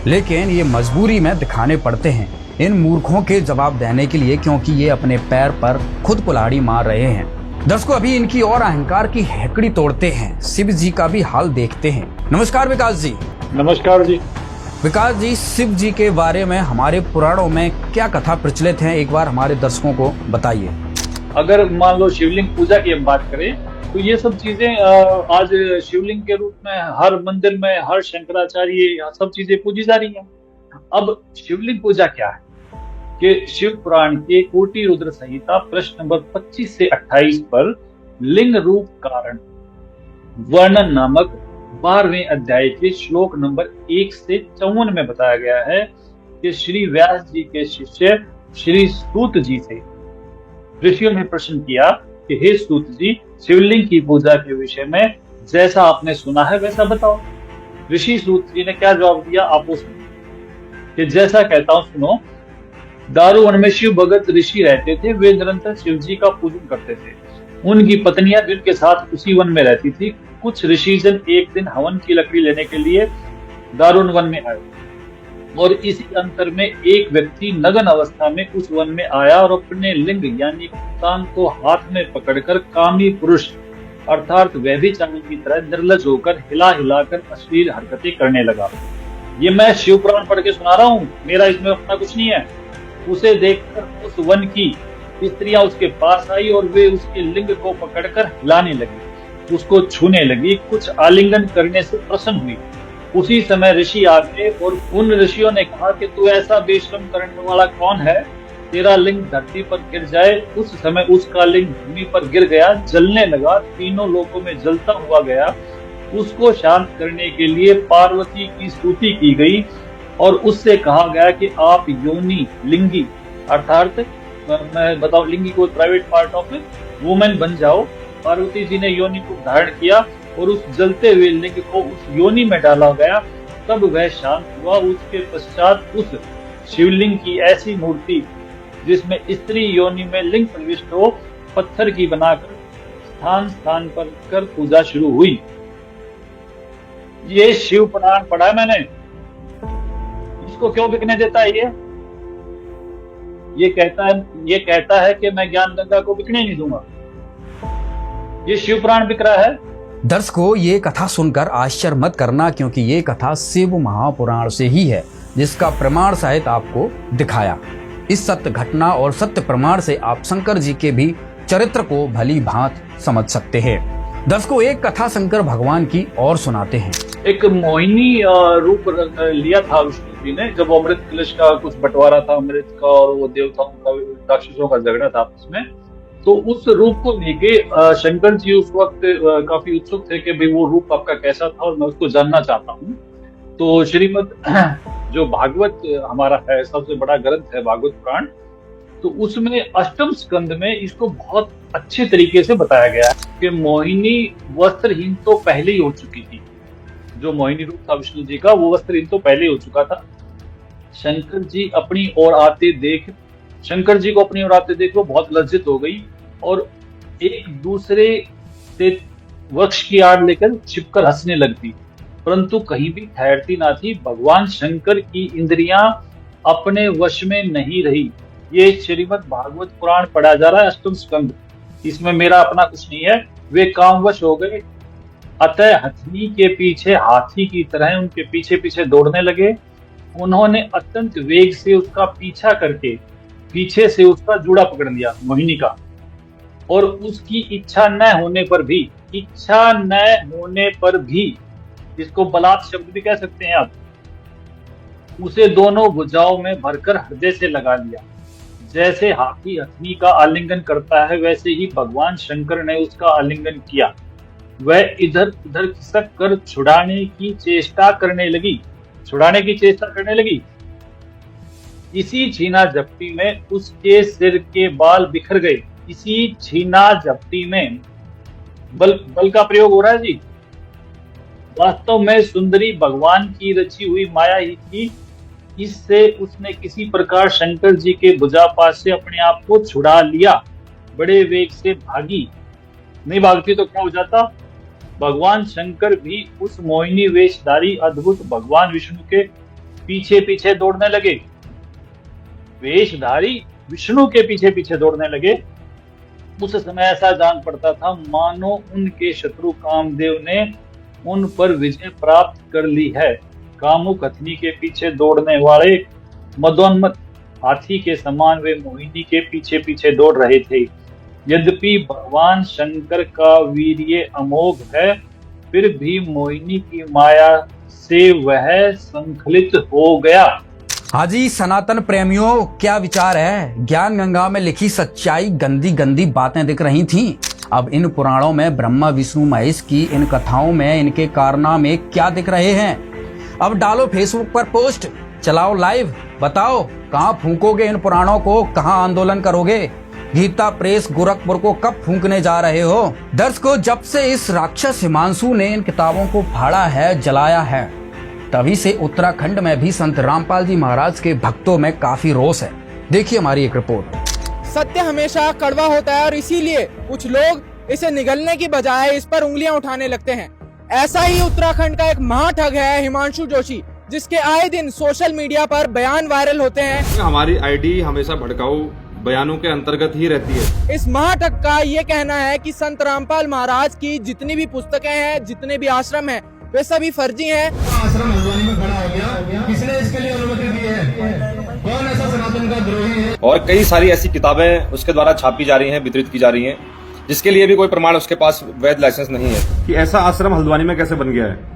लेकिन ये मजबूरी में दिखाने पड़ते हैं इन मूर्खों के जवाब देने के लिए, क्योंकि ये अपने पैर पर खुद कुल्हाड़ी मार रहे हैं। दर्शकों, अभी इनकी और अहंकार की हेकड़ी तोड़ते हैं, शिव जी का भी हाल देखते हैं। नमस्कार विकास जी। नमस्कार जी। विकास जी, शिव जी के बारे में हमारे पुराणों में क्या कथा प्रचलित है, एक बार हमारे दर्शकों को बताइए। अगर मान लो शिवलिंग पूजा की हम बात करें तो ये सब चीजें आज शिवलिंग के रूप में हर मंदिर में, हर शंकराचार्य सब चीजें पूजी जा रही हैं। अब शिवलिंग पूजा क्या है कि शिव पुराण के कोटि रुद्र संहिता प्रश्न नंबर 25 से 28 पर लिंग रूप कारण वर्णन नामक 12वें अध्याय के श्लोक नंबर 1 से 54 में बताया गया है कि श्री व्यास जी के शिष्य श्री सूत जी से ऋषियों ने प्रश्न किया कि हे सूत जी, शिवलिंग की पूजा के विषय में जैसा आपने सुना है वैसा बताओ। ऋषि सूत जी ने क्या जवाब दिया, आप वो सुनो कि जैसा कहता हूं सुनो। दारुवन में शिव भगत ऋषि रहते थे, वे निरंतर शिव जी का पूजन करते थे। उनकी पत्नियां भी उनके साथ उसी वन में रहती थी। कुछ ऋषिजन एक दिन हवन की लकड़ी लेने के लिए दारुण वन में आए और इसी अंतर में एक व्यक्ति नग्न अवस्था में उस वन में आया और अपने लिंग यानी कान को हाथ में पकड़कर कामी पुरुष अर्थात व्यभिचारी की तरह निर्लज होकर हिला हिलाकर अश्लील हरकतें करने लगा। ये मैं शिव पुराण पढ़ के सुना रहा हूँ, मेरा इसमें अपना कुछ नहीं है। उसे देखकर उस वन की स्त्रियां उसके पास आई और वे उसके लिंग को पकड़कर हिलाने लगी, उसको छूने लगी, कुछ आलिंगन करने से प्रसन्न हुई। उसी समय ऋषि आ गए और उन ऋषियों ने कहा कि तू ऐसा बेशर्म करने वाला कौन है, तेरा लिंग धरती पर गिर जाए। उस समय उसका लिंग भूमि पर गिर गया, जलने लगा, तीनों लोकों में जलता हुआ गया। उसको शांत करने के लिए पार्वती की स्तुति की गई और उससे कहा गया कि आप योनि लिंगी अर्थात मैं बताऊं लिंगी को प्राइवेट पार्ट ऑफ वुमेन बन जाओ। पार्वती जी ने योनि को धारण किया और उस जलते हुए लिंग को उस योनि में डाला गया, तब वह शांत हुआ। उसके पश्चात उस शिवलिंग की ऐसी मूर्ति जिसमें स्त्री योनि में लिंग प्रविष्ट हो, पत्थर की बनाकर स्थान स्थान पर कर पूजा शुरू हुई। ये शिव पुराण पढ़ा है मैंने। इसको क्यों बिकने देता है ये कहता है कि मैं ज्ञान गंगा को बिकने नहीं दूंगा। ये शिव पुराण बिक रहा है। दर्शकों, ये कथा सुनकर आश्चर्य मत करना, क्योंकि ये कथा शिव महापुराण से ही है, जिसका प्रमाण सहित आपको दिखाया। इस सत्य घटना और सत्य प्रमाण से आप शंकर जी के भी चरित्र को भली भांत समझ सकते हैं। दर्शकों, एक कथा शंकर भगवान की और सुनाते हैं। एक मोहिनी रूप लिया था विष्णु जी ने, जब अमृत कलश का कुछ बंटवारा था अमृत का और वो देवताओं का राक्षसों का झगड़ा था आपस में, तो उस रूप को लेके शंकर जी उस वक्त काफी उत्सुक थे कि भाई वो रूप आपका कैसा था और मैं उसको जानना चाहता हूँ। तो श्रीमद जो भागवत हमारा है, सबसे बड़ा ग्रंथ है भागवत पुराण, तो उसमें अष्टम स्कंद में इसको बहुत अच्छे तरीके से बताया गया है कि मोहिनी वस्त्रहीन तो पहले ही हो चुकी थी। जो मोहिनी रूप था विष्णु जी का, वो वस्त्रहीन तो पहले हो चुका था। शंकर जी को अपनी ओर आते देख वो बहुत लज्जित हो गई और एक दूसरे से वक्ष की आड़ लेकर छिपकर हंसने लगती, परंतु कहीं भी ठहरती ना थी। भगवान शंकर की इंद्रियां अपने वश में नहीं रही। ये श्रीमद भागवत पुराण पढ़ा जा रहा है, अष्टम स्कंद। इसमें मेरा अपना कुछ नहीं है। वे कामवश हो गए, अतः हथनी के पीछे हाथी की तरह उनके पीछे पीछे दौड़ने लगे। उन्होंने अत्यंत वेग से उसका पीछा करके पीछे से उसका जूड़ा पकड़ लिया मोहिनी का, और उसकी इच्छा न होने पर भी इसको बलात् शब्द भी कह सकते हैं आप, उसे दोनों भुजाओं में भरकर हृदय से लगा लिया। जैसे हाथी हथनी का आलिंगन करता है, वैसे ही भगवान शंकर ने उसका आलिंगन किया। वह इधर उधर खिसक कर छुड़ाने की चेष्टा करने लगी। इसी छीना झपटी में उसके सिर के बाल बिखर गए। इसी छीना झपटी में बल का प्रयोग हो रहा है जी। वास्तव में सुंदरी भगवान की रची हुई माया ही थी। इससे उसने किसी प्रकार शंकर जी के भुजापास से अपने आप को छुड़ा लिया। बड़े वेग से भागी, नहीं भागती तो क्या हो जाता। भगवान शंकर भी उस मोहिनी वेशधारी अद्भुत भगवान विष्णु के पीछे पीछे दौड़ने लगे। वेशधारी विष्णु के पीछे पीछे दौड़ने लगे। उस समय ऐसा जान पड़ता था मानो उनके शत्रु कामदेव ने उन पर विजय प्राप्त कर ली है। कामुक हथनी के पीछे दौड़ने वाले मदोन्मत हाथी के समान वे मोहिनी के पीछे पीछे दौड़ रहे थे। यद्यपि भगवान शंकर का वीर्य अमोघ है, फिर भी मोहिनी की माया से वह संखलित हो गया। हाजी सनातन प्रेमियों, क्या विचार है? ज्ञान गंगा में लिखी सच्चाई गंदी गंदी बातें दिख रही थीं। अब इन पुराणों में ब्रह्मा विष्णु महेश की इन कथाओं में इनके कारनामे क्या दिख रहे हैं? अब डालो फेसबुक पर पोस्ट, चलाओ लाइव, बताओ कहाँ फूंकोगे इन पुराणों को, कहाँ आंदोलन करोगे? गीता प्रेस गोरखपुर को कब फूंकने जा रहे हो? दर्शकों, जब से इस राक्षस हिमांशु ने इन किताबों को फाड़ा है, जलाया है, तभी से उत्तराखंड में भी संत रामपाल जी महाराज के भक्तों में काफी रोष है। देखिए हमारी एक रिपोर्ट। सत्य हमेशा कड़वा होता है और इसीलिए कुछ लोग इसे निगलने की बजाय इस पर उंगलियां उठाने लगते हैं। ऐसा ही उत्तराखंड का एक महाठग है हिमांशु जोशी, जिसके आए दिन सोशल मीडिया पर बयान वायरल होते हैं। हमारी आईडी हमेशा भड़काऊ बयानों के अंतर्गत ही रहती है। इस महाठग का ये कहना है कि संत रामपाल महाराज की जितनी भी पुस्तकें हैं, जितने भी आश्रम हैं, वे सभी फर्जी हैं। आश्रम हल्द्वानी में खड़ा हो गया, किसने इसके लिए अनुमति दी है? कौन ऐसा सनातन का द्रोही है? और कई सारी ऐसी किताबें उसके द्वारा छापी जा रही हैं, वितरित की जा रही हैं, जिसके लिए भी कोई प्रमाण उसके पास वैध लाइसेंस नहीं है। कि ऐसा आश्रम हल्द्वानी में कैसे बन गया है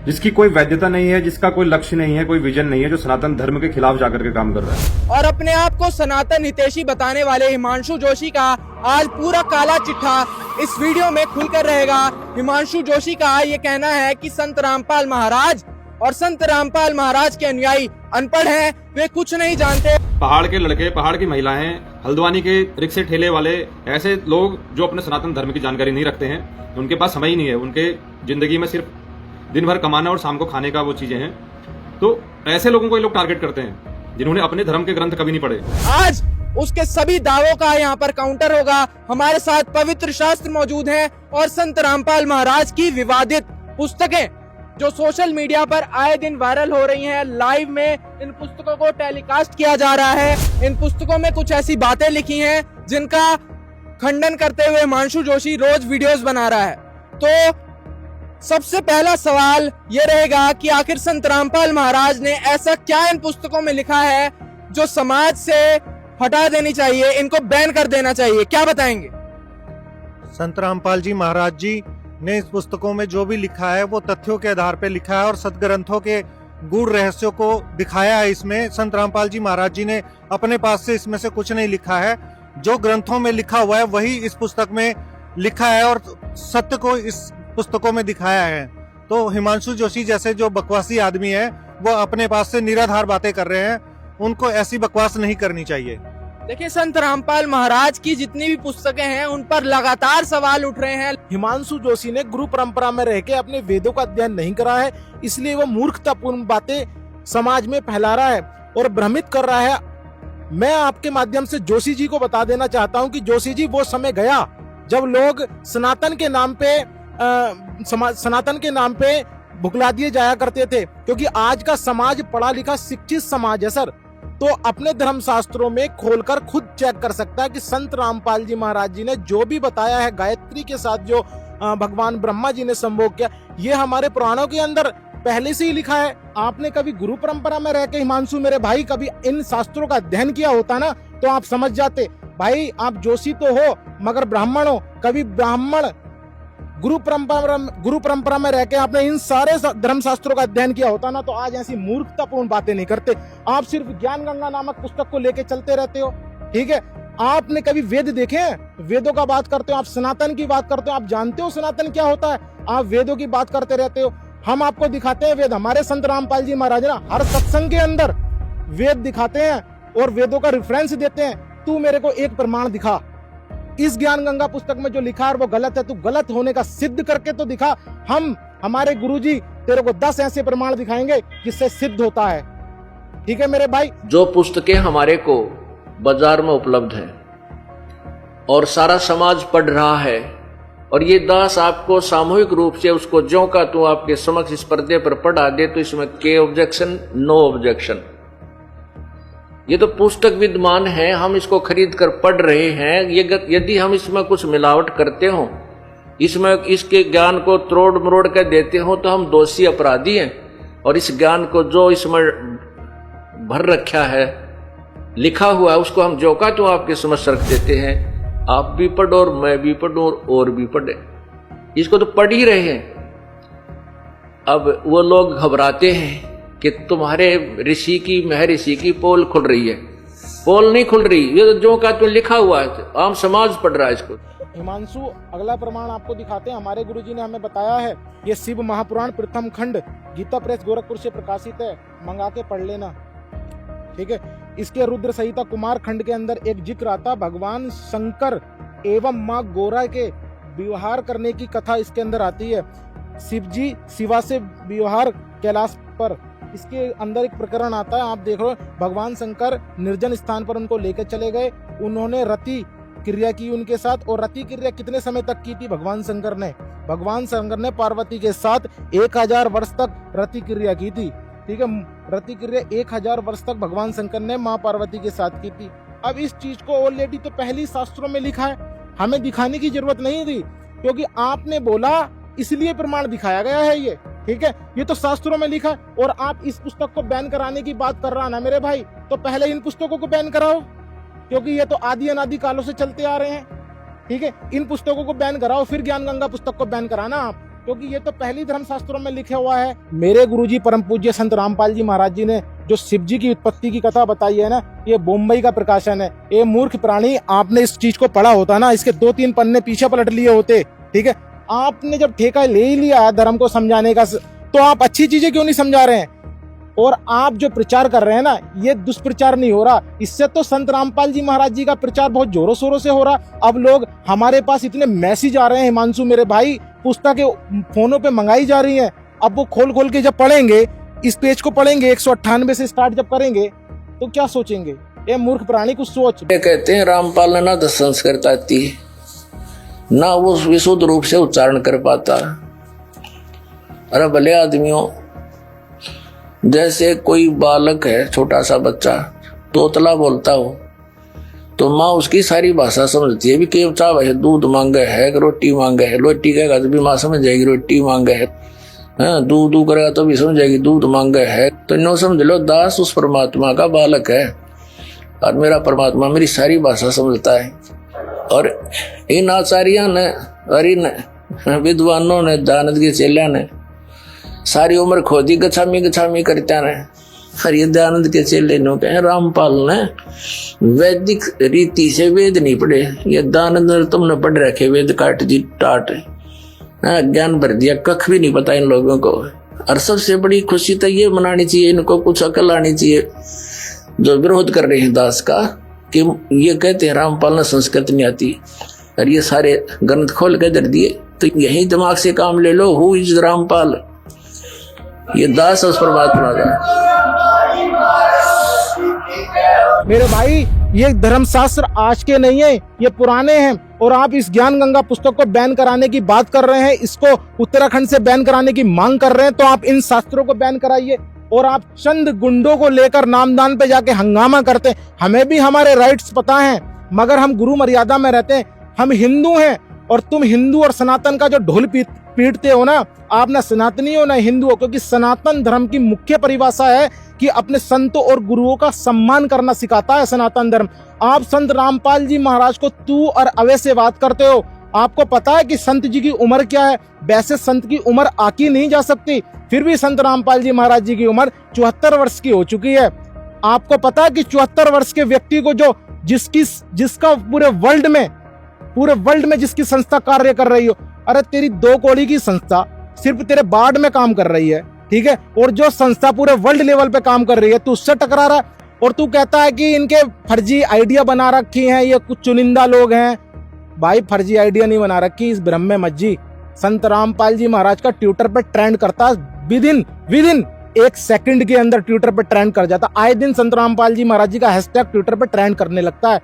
जिसकी कोई वैधता नहीं है, जिसका कोई लक्ष्य नहीं है, कोई विजन नहीं है, जो सनातन धर्म के खिलाफ जाकर के काम कर रहा है। और अपने आप को सनातन हितैषी बताने वाले हिमांशु जोशी का आज पूरा काला चिट्ठा इस वीडियो में खुलकर रहेगा। हिमांशु जोशी का ये कहना है कि संत रामपाल महाराज और संत रामपाल महाराज के अनुयायी अनपढ़ हैं, वे कुछ नहीं जानते। पहाड़ के लड़के, पहाड़ की महिलाएं, हल्द्वानी के रिक्शे ठेले वाले, ऐसे लोग जो अपने सनातन धर्म की जानकारी नहीं रखते हैं, उनके पास समय ही नहीं है, उनके जिंदगी में सिर्फ दिन भर कमाना और शाम को खाने का वो चीजें हैं। तो ऐसे लोगों को ये लोग टारगेट करते हैं जिन्होंने अपने धर्म के ग्रंथ कभी नहीं पढ़े। आज उसके सभी दावों का यहाँ पर काउंटर होगा। हमारे साथ पवित्र शास्त्र मौजूद हैं और संत रामपाल महाराज की विवादित पुस्तकें जो सोशल मीडिया पर आए दिन वायरल हो रही हैं। लाइव में इन पुस्तकों को टेलीकास्ट किया जा रहा है। इन पुस्तकों में कुछ ऐसी बातें लिखी हैं जिनका खंडन करते हुए हिमांशु जोशी रोज वीडियोस बना रहा है। तो सबसे पहला सवाल ये रहेगा कि आखिर संत रामपाल महाराज ने ऐसा क्या इन पुस्तकों में लिखा है जो समाज से हटा देनी चाहिए, इनको बैन कर देना चाहिए? क्या बताएंगे? संत रामपाल जी महाराज जी ने इस पुस्तकों में जो भी लिखा है वो तथ्यों के आधार पर लिखा है और सदग्रंथों के गूढ़ रहस्यों को दिखाया है। इसमें संत रामपाल जी महाराज जी ने अपने पास से इसमें से कुछ नहीं लिखा है। जो ग्रंथों में लिखा हुआ है वही इस पुस्तक में लिखा है और सत्य को इस पुस्तकों में दिखाया है। तो हिमांशु जोशी जैसे जो बकवासी आदमी है वो अपने पास से निराधार बातें कर रहे हैं, उनको ऐसी बकवास नहीं करनी चाहिए। देखिए, संत रामपाल महाराज की जितनी भी पुस्तकें हैं उन पर लगातार सवाल उठ रहे हैं। हिमांशु जोशी ने गुरु परंपरा में रह के अपने वेदों का अध्ययन नहीं करा है, इसलिए वो मूर्खतापूर्ण बातें समाज में फैला रहा है और भ्रमित कर रहा है। मैं आपके माध्यम से जोशी जी को बता देना चाहता हूँ कि जोशी जी, वो समय गया जब लोग सनातन के नाम पे भुगला दिए जाया करते थे, क्योंकि आज का समाज पढ़ा लिखा शिक्षित समाज है सर। तो अपने धर्म शास्त्रों में खोलकर खुद चेक कर सकता है कि संत रामपाल जी महाराज जी ने जो भी बताया है, गायत्री के साथ जो भगवान ब्रह्मा जी ने संभोग किया, ये हमारे पुराणों के अंदर पहले से ही लिखा है। आपने कभी गुरु परंपरा में रह के हिमांशु मेरे भाई कभी इन शास्त्रों का अध्ययन किया होता ना तो आप समझ जाते। भाई, आप जोशी तो हो मगर ब्राह्मण हो। कभी ब्राह्मण गुरु परंपरा में रह के आपने इन सारे धर्म शास्त्रों का अध्ययन किया होता ना, तो आज ऐसी मूर्खतापूर्ण बातें नहीं करते। आप सिर्फ ज्ञान गंगा नामक पुस्तक को लेके चलते रहते हो, ठीक है। आपने कभी वेद देखे हैं? वेदों का बात करते हो, आप सनातन की बात करते हो, आप जानते हो सनातन क्या होता है, आप वेदों की बात करते रहते हो। हम आपको दिखाते हैं वेद, हमारे संत रामपाल जी महाराज ना हर सत्संग के अंदर वेद दिखाते हैं और वेदों का रेफरेंस देते हैं। तू मेरे को एक प्रमाण दिखा, इस ज्ञान गंगा पुस्तक में जो लिखा है वो गलत है, तू गलत होने का सिद्ध करके तो दिखा। हम हमारे गुरुजी तेरे को 10 ऐसे प्रमाण दिखाएंगे जिससे सिद्ध होता है, ठीक है मेरे भाई। जो पुस्तकें हमारे को बाजार में उपलब्ध है और सारा समाज पढ़ रहा है, और ये दास आपको सामूहिक रूप से उसको ज्यों का त्यों आपके समक्ष इस पर्दे पर पढ़ा दे, तो इसमें के ऑब्जेक्शन, नो ऑब्जेक्शन। ये तो पुस्तक विद्यमान है, हम इसको खरीद कर पढ़ रहे हैं। ये यदि हम इसमें कुछ मिलावट करते हो, इसमें इसके ज्ञान को तोड़ मरोड़ कर देते हो, तो हम दोषी अपराधी हैं। और इस ज्ञान को जो इसमें भर रखा है, लिखा हुआ है, उसको हम जो का तो आपके समझ रख देते हैं। आप भी पढ़ो और मैं भी पढ़ूं और भी पढ़े, इसको तो पढ़ ही रहे हैं। अब वो लोग घबराते हैं कि तुम्हारे ऋषि की, महर्षि की पोल खुल रही है। पोल नहीं खुल रही, ये तो जो का तो लिखा हुआ है, आम समाज पढ़ रहा है इसको। हिमांशु, अगला प्रमाण आपको दिखाते हैं। हमारे गुरुजी ने हमें बताया है, ये शिव महापुराण प्रथम खंड गीता प्रेस गोरखपुर से प्रकाशित है, मंगा के पढ़ लेना, ठीक है। इसके रुद्र संहिता कुमार खंड के अंदर एक जिक्र आता, भगवान शंकर एवं माँ गोरा के विवाह करने की कथा इसके अंदर आती है। शिव जी शिवा से विवाह कैलाश पर, इसके अंदर एक प्रकरण आता है, आप देख रहे हो, भगवान शंकर निर्जन स्थान पर उनको लेकर चले गए, उन्होंने रति क्रिया की उनके साथ। और रति क्रिया कितने समय तक की थी भगवान शंकर ने? भगवान शंकर ने पार्वती के साथ 1000 वर्ष तक रति क्रिया की थी, ठीक है। रति क्रिया 1000 वर्ष तक भगवान शंकर ने माँ पार्वती के साथ की थी। अब इस चीज को ऑलरेडी तो पहले शास्त्रों में लिखा है, हमें दिखाने की जरूरत नहीं थी, क्योंकि आपने बोला इसलिए प्रमाण दिखाया गया है ये, ठीक है। ये तो शास्त्रों में लिखा है। और आप इस पुस्तक को बैन कराने की बात कर रहा ना मेरे भाई, तो पहले इन पुस्तकों को बैन कराओ, क्योंकि ये तो आदि अनादि कालों से चलते आ रहे हैं, ठीक है। इन पुस्तकों को बैन कराओ, फिर ज्ञान गंगा पुस्तक को बैन कराना आप, क्योंकि ये तो पहली धर्म शास्त्रों में लिखा हुआ है। मेरे गुरुजी परम पूज्य संत रामपाल जी महाराज जी ने जो शिव जी की उत्पत्ति की कथा बताई है ना, ये बम्बई का प्रकाशन है। ये मूर्ख प्राणी, आपने इस चीज को पढ़ा होता ना, इसके 2-3 पन्ने पीछे पलट लिए होते, ठीक है। आपने जब ठेका ले ही लिया है धर्म को समझाने का, तो आप अच्छी चीजें क्यों नहीं समझा रहे हैं? और आप जो प्रचार कर रहे हैं ना, ये दुष्प्रचार नहीं हो रहा, इससे तो संत रामपाल जी महाराज जी का प्रचार बहुत जोरों शोरों से हो रहा। अब लोग, हमारे पास इतने मैसेज आ रहे हैं हिमांशु मेरे भाई, पुस्तकें फोनों पे मंगाई जा रही हैं। अब वो खोल खोल के जब पढ़ेंगे, इस पेज को पढ़ेंगे, 198 से स्टार्ट जब करेंगे, तो क्या सोचेंगे? ये मूर्ख प्राणी कुछ सोच। कहते हैं रामपाल ने ना 10 संस्कृत आती, ना वो विशुद्ध रूप से उच्चारण कर पाता। अरे भले आदमियों, जैसे कोई बालक है, छोटा सा बच्चा तोतला बोलता हो, तो माँ उसकी सारी भाषा समझती है। भी केव चाव है, दूध मांगे है, रोटी मांगे है, रोटी कहेगा तो भी माँ समझ जाएगी रोटी मांगे है, दूध दू करेगा तो भी समझ जाएगी दूध मांगे है। तो नो समझ लो, दास उस परमात्मा का बालक है, और मेरा परमात्मा मेरी सारी भाषा समझता है। और इन आचार्यों ने और इन विद्वानों ने, दानद के चेलिया ने सारी उम्र खोदी गछामी गछामी करता रहे। और ये दयानंद के चेले नो कहे रामपाल ने वैदिक रीति से वेद नहीं पढ़े, ये दयानंद ने तुमने पढ़ रखे वेद काट दी टाट, ज्ञान भर दिया, कख भी नहीं पता इन लोगों को। और सबसे बड़ी खुशी तो ये मनानी चाहिए, इनको कुछ अकल आनी चाहिए जो विरोध कर रहे हैं दास का, कि ये कहते हैं रामपाल ने संस्कृत नहीं आती, और ये सारे ग्रंथ खोल के दर दिए। तो यही दिमाग से काम ले लो, हु इज रामपाल, ये दास उस परमात्मा का। मेरे भाई, ये धर्मशास्त्र आज के नहीं है, ये पुराने हैं। और आप इस ज्ञान गंगा पुस्तक को बैन कराने की बात कर रहे हैं, इसको उत्तराखंड से बैन कराने की मांग कर रहे हैं, तो आप इन शास्त्रों को बैन कराइए। और आप चंद गुंडों को लेकर नामदान पे जाके हंगामा करते हैं। हमें भी हमारे राइट्स पता हैं, मगर हम गुरु मर्यादा में रहते हैं, हम हिंदू हैं। और तुम हिंदू और सनातन का जो ढोल पीटते हो ना, आप ना सनातनी हो ना हिंदू हो, क्योंकि सनातन धर्म की मुख्य परिभाषा है कि अपने संतों और गुरुओं का सम्मान करना सिखाता है सनातन धर्म। आप संत रामपाल जी महाराज को तू और अवे से बात करते हो, आपको पता है कि संत जी की उम्र क्या है? वैसे संत की उम्र आकी नहीं जा सकती, फिर भी संत रामपाल जी महाराज जी की उम्र 74 वर्ष की हो चुकी है। आपको पता है कि 74 वर्ष के व्यक्ति को जो जिसका पूरे वर्ल्ड में जिसकी संस्था कार्य कर रही हो, अरे तेरी 2 कौड़ी की संस्था सिर्फ तेरे वार्ड में काम कर रही है, ठीक है, और जो संस्था पूरे वर्ल्ड लेवल पे काम कर रही है तू उससे टकरा रहा है और तू कहता है कि इनके फर्जी आइडिया बना रखी हैं, ये कुछ चुनिंदा लोग हैं। भाई फर्जी आइडिया नहीं बना रखी, इस भ्रम में मत जी। संत रामपाल जी महाराज का ट्विटर पे ट्रेंड करता विदिन 1 सेकंड के अंदर ट्विटर पे ट्रेंड कर जाता। आए दिन संत रामपाल जी महाराज जी का हैशटैग ट्विटर पे ट्रेंड करने लगता है,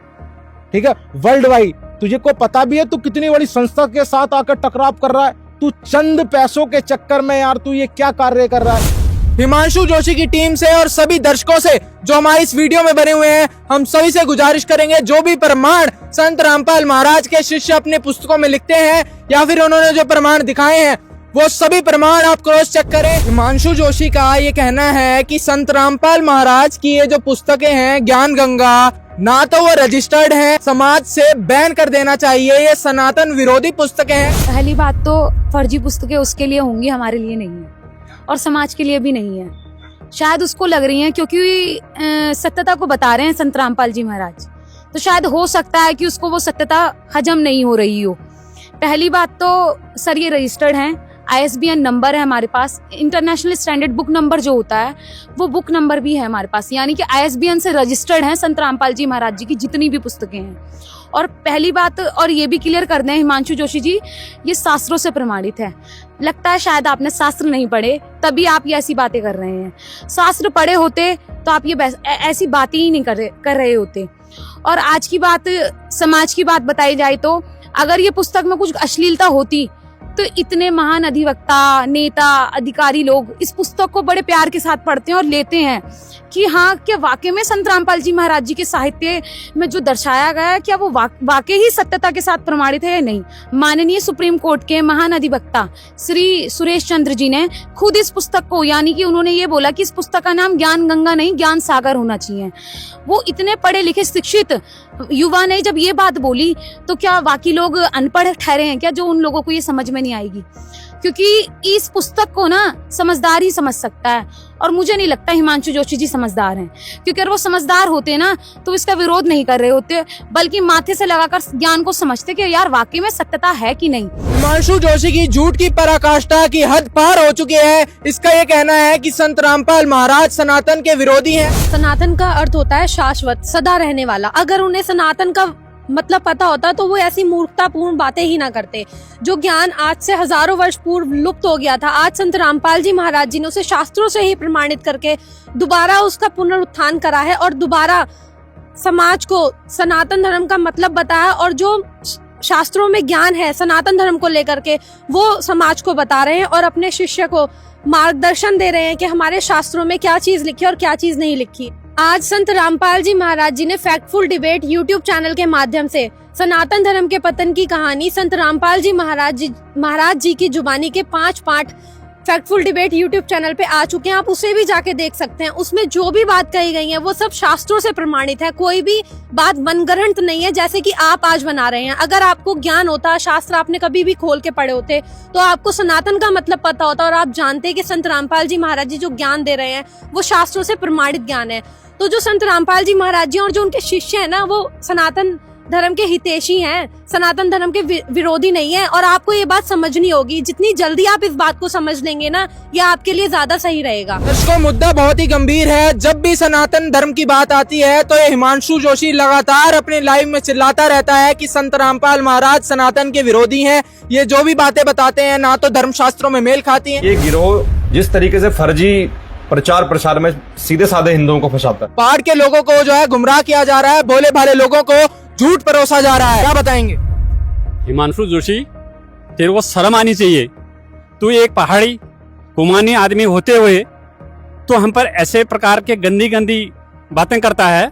ठीक है, वर्ल्ड वाइड। तुझे को पता भी है तू कितनी बड़ी संस्था के साथ आकर टकराव कर रहा है? तू चंद पैसों के चक्कर में यार तू ये क्या कार्य कर रहा है? हिमांशु जोशी की टीम से और सभी दर्शकों से जो हमारे इस वीडियो में बने हुए हैं, हम सभी से गुजारिश करेंगे जो भी प्रमाण संत रामपाल महाराज के शिष्य अपने पुस्तकों में लिखते हैं या फिर उन्होंने जो प्रमाण दिखाए हैं वो सभी प्रमाण आप क्रॉस चेक करें। हिमांशु जोशी का ये कहना है कि संत रामपाल महाराज की ये जो पुस्तकें हैं ज्ञान गंगा, ना तो वो रजिस्टर्ड हैं, समाज से बैन कर देना चाहिए, ये सनातन विरोधी पुस्तकें हैं। पहली बात तो फर्जी पुस्तकें उसके लिए होंगी, हमारे लिए नहीं है और समाज के लिए भी नहीं है। शायद उसको लग रही हैं क्योंकि सत्यता को बता रहे हैं संत रामपाल जी महाराज, तो शायद हो सकता है कि उसको वो सत्यता हजम नहीं हो रही हो। पहली बात तो सर ये रजिस्टर्ड हैं, ISBN नंबर है हमारे पास, इंटरनेशनल स्टैंडर्ड बुक नंबर जो होता है वो बुक नंबर भी है हमारे पास, यानी कि ISBN से रजिस्टर्ड हैं संत रामपाल जी महाराज जी की जितनी भी पुस्तकें हैं। और पहली बात और ये भी क्लियर कर दें हिमांशु जोशी जी, ये शास्त्रों से प्रमाणित है। लगता है शायद आपने शास्त्र नहीं पढ़े तभी आप ये ऐसी बातें कर रहे हैं। शास्त्र पढ़े होते तो आप ये ऐसी बातें ही नहीं कर रहे होते। और आज की बात, समाज की बात बताई जाए तो अगर ये पुस्तक में कुछ अश्लीलता होती तो इतने महान अधिवक्ता, नेता, अधिकारी लोग इस पुस्तक को बड़े प्यार के साथ पढ़ते हैं और लेते हैं कि हाँ, क्या वाकई में संत रामपाल जी महाराज जी के साहित्य में जो दर्शाया गया है क्या वो वाकई ही सत्यता के साथ प्रमाणित है या नहीं। माननीय सुप्रीम कोर्ट के महान अधिवक्ता श्री सुरेश चंद्र जी ने खुद इस पुस्तक को, यानी कि उन्होंने ये बोला कि इस पुस्तक का नाम ज्ञान गंगा नहीं ज्ञान सागर होना चाहिए। वो इतने पढ़े लिखे शिक्षित युवा ने जब ये बात बोली तो क्या बाकी लोग अनपढ़ ठहरे हैं क्या, जो उन लोगों को ये समझ में नहीं आएगी? क्योंकि इस पुस्तक को ना समझदार ही समझ सकता है और मुझे नहीं लगता हिमांशु जोशी जी समझदार हैं, क्योंकि अगर वो समझदार होते ना तो इसका विरोध नहीं कर रहे होते, बल्कि माथे से लगाकर ज्ञान को समझते कि यार वाकई में सत्यता है कि नहीं। हिमांशु जोशी की झूठ की पराकाष्ठा की हद पार हो चुकी है। इसका ये कहना है कि संत रामपाल महाराज सनातन के विरोधी हैं। सनातन का अर्थ होता है शाश्वत, सदा रहने वाला। अगर उन्हें सनातन का मतलब पता होता तो वो ऐसी मूर्खतापूर्ण बातें ही ना करते। जो ज्ञान आज से हजारों वर्ष पूर्व लुप्त हो गया था, आज संत रामपाल जी महाराज जी ने उसे शास्त्रों से ही प्रमाणित करके दोबारा उसका पुनरुत्थान करा है और दोबारा समाज को सनातन धर्म का मतलब बताया। और जो शास्त्रों में ज्ञान है सनातन धर्म को लेकर के वो समाज को बता रहे हैं और अपने शिष्य को मार्गदर्शन दे रहे हैं कि हमारे शास्त्रों में क्या चीज लिखी और क्या चीज नहीं लिखी। आज संत रामपाल जी महाराज जी ने फैक्टफुल डिबेट यूट्यूब चैनल के माध्यम से सनातन धर्म के पतन की कहानी संत रामपाल जी महाराज जी की जुबानी के 5 part factful debate YouTube channel पे आ चुके हैं। आप उसे भी जाके देख सकते हैं। उसमें जो भी बात कही गई है वो सब शास्त्रों से प्रमाणित है, कोई भी बात मनगढ़ंत नहीं है जैसे कि आप आज बना रहे हैं। अगर आपको ज्ञान होता, शास्त्र आपने कभी भी खोल के पढ़े होते तो आपको सनातन का मतलब पता होता और आप जानते कि संत रामपाल जी महाराज जी जो ज्ञान दे रहे हैं वो शास्त्रों से प्रमाणित ज्ञान है। तो जो संत रामपाल जी महाराज जी और जो उनके शिष्य हैं ना, वो सनातन धर्म के हितैषी हैं, सनातन धर्म के विरोधी नहीं है। और आपको ये बात समझनी होगी, जितनी जल्दी आप इस बात को समझ लेंगे ना, ये आपके लिए ज्यादा सही रहेगा। दर्शकों, मुद्दा बहुत ही गंभीर है। जब भी सनातन धर्म की बात आती है तो ये हिमांशु जोशी लगातार अपने लाइव में चिल्लाता रहता है कि संत रामपाल महाराज सनातन के विरोधी हैं। ये जो भी बातें बताते हैं ना तो धर्म शास्त्रों में मेल खाती है। ये गिरोह जिस तरीके से फर्जी प्रचार प्रसार में सीधे साधे हिंदुओं को फंसाता है, पहाड़ के लोगों को जो है गुमराह किया जा रहा है, भोले भाले लोगों को झूठ परोसा जा रहा है, क्या बताएंगे? हिमांशु जोशी, तेरे को शर्म आनी चाहिए। तू एक पहाड़ी कुमानी आदमी होते हुए तो हम पर ऐसे प्रकार के गंदी गंदी बातें करता है।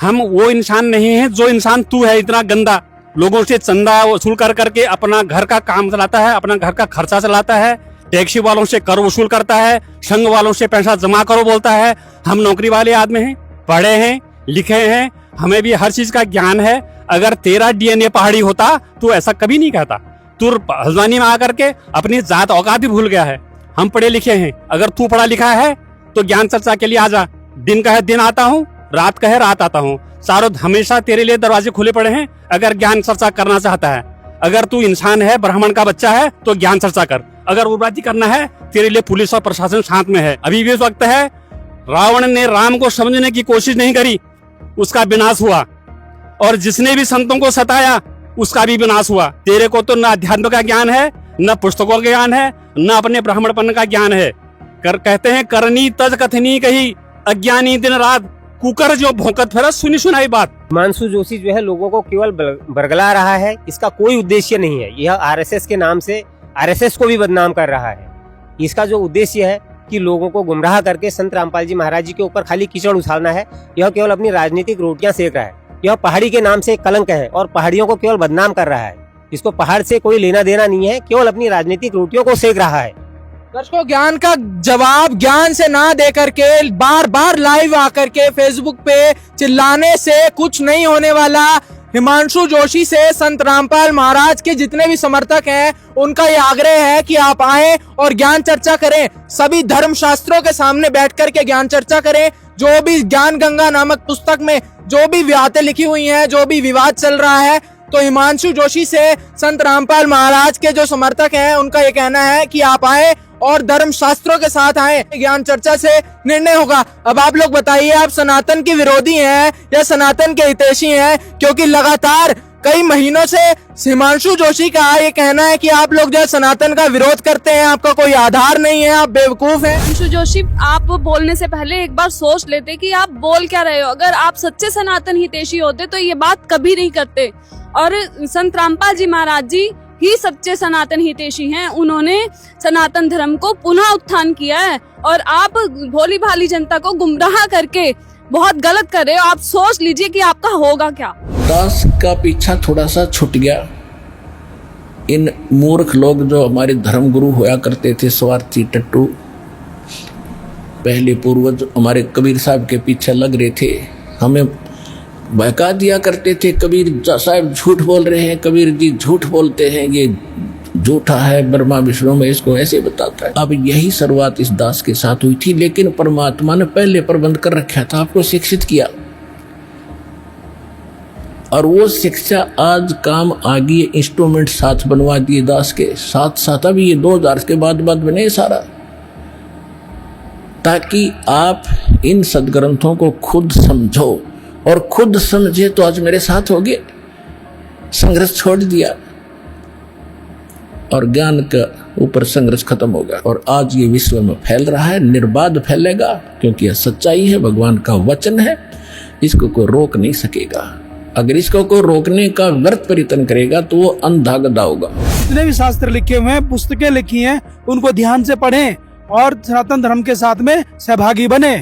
हम वो इंसान नहीं है जो इंसान तू है, इतना गंदा। लोगों से चंदा वसूल कर करके अपना घर का काम चलाता है, अपना घर का खर्चा चलाता है, टैक्सी वालों से कर वसूल करता है, संघ वालों से पैसा जमा करो बोलता है। हम नौकरी वाले आदमी हैं, पढ़े हैं, लिखे हैं, हमें भी हर चीज का ज्ञान है। अगर तेरा डीएनए पहाड़ी होता तो ऐसा कभी नहीं कहता। तू हल्द्वानी में आकर के अपनी जात औकात भी भूल गया है। हम पढ़े लिखे हैं, अगर तू पढ़ा लिखा है तो ज्ञान चर्चा के लिए आजा। दिन का है दिन आता हूँ, रात का है रात आता हूँ, चारों हमेशा तेरे लिए दरवाजे खुले पड़े हैं अगर ज्ञान चर्चा करना चाहता है। अगर तू इंसान है, ब्राह्मण का बच्चा है तो ज्ञान चर्चा कर। अगर उग्रवादी करना है तेरे लिए पुलिस और प्रशासन साथ में है। अभी भी वक्त है। रावण ने राम को समझने की कोशिश नहीं करी, उसका विनाश हुआ, और जिसने भी संतों को सताया उसका भी विनाश हुआ। तेरे को तो न अध्यात्म का ज्ञान है, न पुस्तकों का ज्ञान है, न अपने ब्राह्मणपन का ज्ञान है। कहते हैं करनी तज कथनी कही, अज्ञानी दिन रात कुकर जो भौंकत फिरा सुनी सुनाई बात। हिमांशु जोशी जो है लोगों को केवल बरगला रहा है, इसका कोई उद्देश्य नहीं है। यह आरएसएस के नाम से आरएसएस को भी बदनाम कर रहा है। इसका जो उद्देश्य है कि लोगों को गुमराह करके संत रामपाल जी महाराज जी के ऊपर खाली कीचड़ उछालना है, यह केवल अपनी राजनीतिक रोटियां सेक रहा है। यह पहाड़ी के नाम से एक कलंक है और पहाड़ियों को केवल बदनाम कर रहा है। इसको पहाड़ से कोई लेना देना नहीं है, केवल अपनी राजनीतिक रोटियों को सेक रहा है। दर्शकों, ज्ञान का जवाब ज्ञान से ना दे करके बार बार लाइव आकर के फेसबुक पे चिल्लाने से कुछ नहीं होने वाला। हिमांशु जोशी से संत रामपाल महाराज के जितने भी समर्थक हैं उनका ये आग्रह है कि आप आएं और ज्ञान चर्चा करें। सभी धर्म शास्त्रों के सामने बैठ करके ज्ञान चर्चा करें। जो भी ज्ञान गंगा नामक पुस्तक में जो भी बातें लिखी हुई हैं, जो भी विवाद चल रहा है, तो हिमांशु जोशी से संत रामपाल महाराज के जो समर्थक हैं उनका ये कहना है कि आप आए और धर्म शास्त्रों के साथ आए। ज्ञान चर्चा से निर्णय होगा। अब आप लोग बताइए, आप सनातन के विरोधी हैं या सनातन के हितैषी हैं? क्योंकि लगातार कई महीनों से हिमांशु जोशी का ये कहना है कि आप लोग जो है सनातन का विरोध करते हैं, आपका कोई आधार नहीं है, आप बेवकूफ हैं। हिमांशु जोशी, आप बोलने से पहले एक बार सोच लेते कि आप बोल क्या रहे हो। अगर आप सच्चे सनातन हितैषी होते तो ये बात कभी नहीं करते। और संत रामपाल जी महाराज जी ही सच्चे सनातन हितैषी हैं। उन्होंने सनातन धर्म को पुनः उत्थान किया है और आप भोली भाली जनता को गुमराह करके बहुत गलत कर रहे हो। आप सोच लीजिए कि आपका होगा क्या। दास का पीछा थोड़ा सा छूट गया। इन मूर्ख लोग जो हमारे धर्म गुरु होया करते थे, स्वार्थी टट्टू, पहले पूर्वज हमारे कबीर साहब के पीछे लग रहे थे, हमें बहका दिया करते थे। कबीर साहब झूठ बोल रहे हैं, कबीर जी झूठ बोलते हैं, ये झूठा है, ब्रह्मा विष्णु में इसको ऐसे बताता है। अब यही शुरुआत इस दास के साथ हुई थी, लेकिन परमात्मा ने पहले प्रबंध कर रखा था, आपको शिक्षित किया और वो शिक्षा आज काम आ गई। इंस्ट्रूमेंट साथ बनवा दिए दास के साथ साथ। अभी ये 2000 के बाद बने सारा, ताकि आप इन सदग्रंथों को खुद समझो और खुद समझे तो आज मेरे साथ होगे। संघर्ष छोड़ दिया और ज्ञान का ऊपर संघर्ष खत्म होगा और आज ये विश्व में फैल रहा है, निर्बाध फैलेगा, क्योंकि यह सच्चाई है, भगवान का वचन है, इसको कोई रोक नहीं सकेगा। अगर इसको कोई रोकने का व्यर्थ प्रयत्न करेगा तो वो अंधा गधा होगा। जितने भी शास्त्र लिखे हुए हैं, पुस्तकें लिखी हैं, उनको ध्यान से पढ़ें और सनातन धर्म के साथ में सहभागी बने।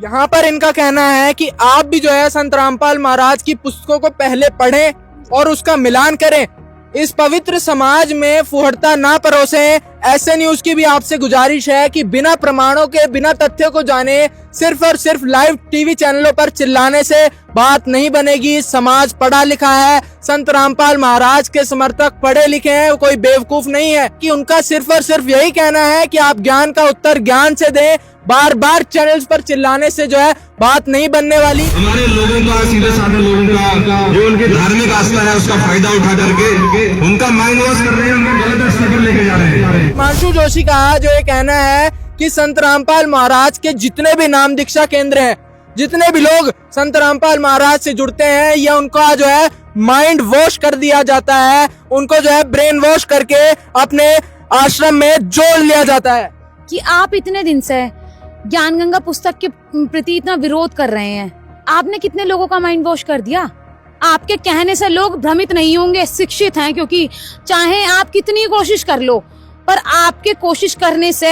यहाँ पर इनका कहना है कि आप भी जो है संत रामपाल महाराज की पुस्तकों को पहले पढ़ें और उसका मिलान करें। इस पवित्र समाज में फुहड़ता ना परोसें। ऐसे न्यूज की भी आपसे गुजारिश है कि बिना प्रमाणों के, बिना तथ्यों को जाने सिर्फ और सिर्फ लाइव टीवी चैनलों पर चिल्लाने से बात नहीं बनेगी। समाज पढ़ा लिखा है, संत रामपाल महाराज के समर्थक पढ़े लिखे हैं, कोई बेवकूफ नहीं है कि उनका सिर्फ और सिर्फ यही कहना है कि आप ज्ञान का उत्तर ज्ञान से दें। बार बार चैनल्स पर चिल्लाने से जो है बात नहीं बनने वाली। हमारे लोगों का, सीधे साधे लोगों का जो उनकी धार्मिक आस्था है उसका फायदा उठा करके उनका माइंड वॉश कर रहे हैं, उनका गलत रास्ते पर लेके जा रहे हैं। हिमांशु जोशी का जो ये कहना है कि संत रामपाल महाराज के जितने भी नाम दीक्षा केंद्र हैं, जितने भी लोग संत रामपाल महाराज से जुड़ते हैं, या उनका जो है माइंड वॉश कर दिया जाता है, उनको जो है ब्रेन वॉश करके अपने आश्रम में जोड़ लिया जाता है। कि आप इतने दिन से ज्ञान गंगा पुस्तक के प्रति इतना विरोध कर रहे हैं, आपने कितने लोगों का माइंड वॉश कर दिया? आपके कहने से लोग भ्रमित नहीं होंगे, शिक्षित हैं, क्योंकि चाहे आप कितनी कोशिश कर लो पर आपके कोशिश करने से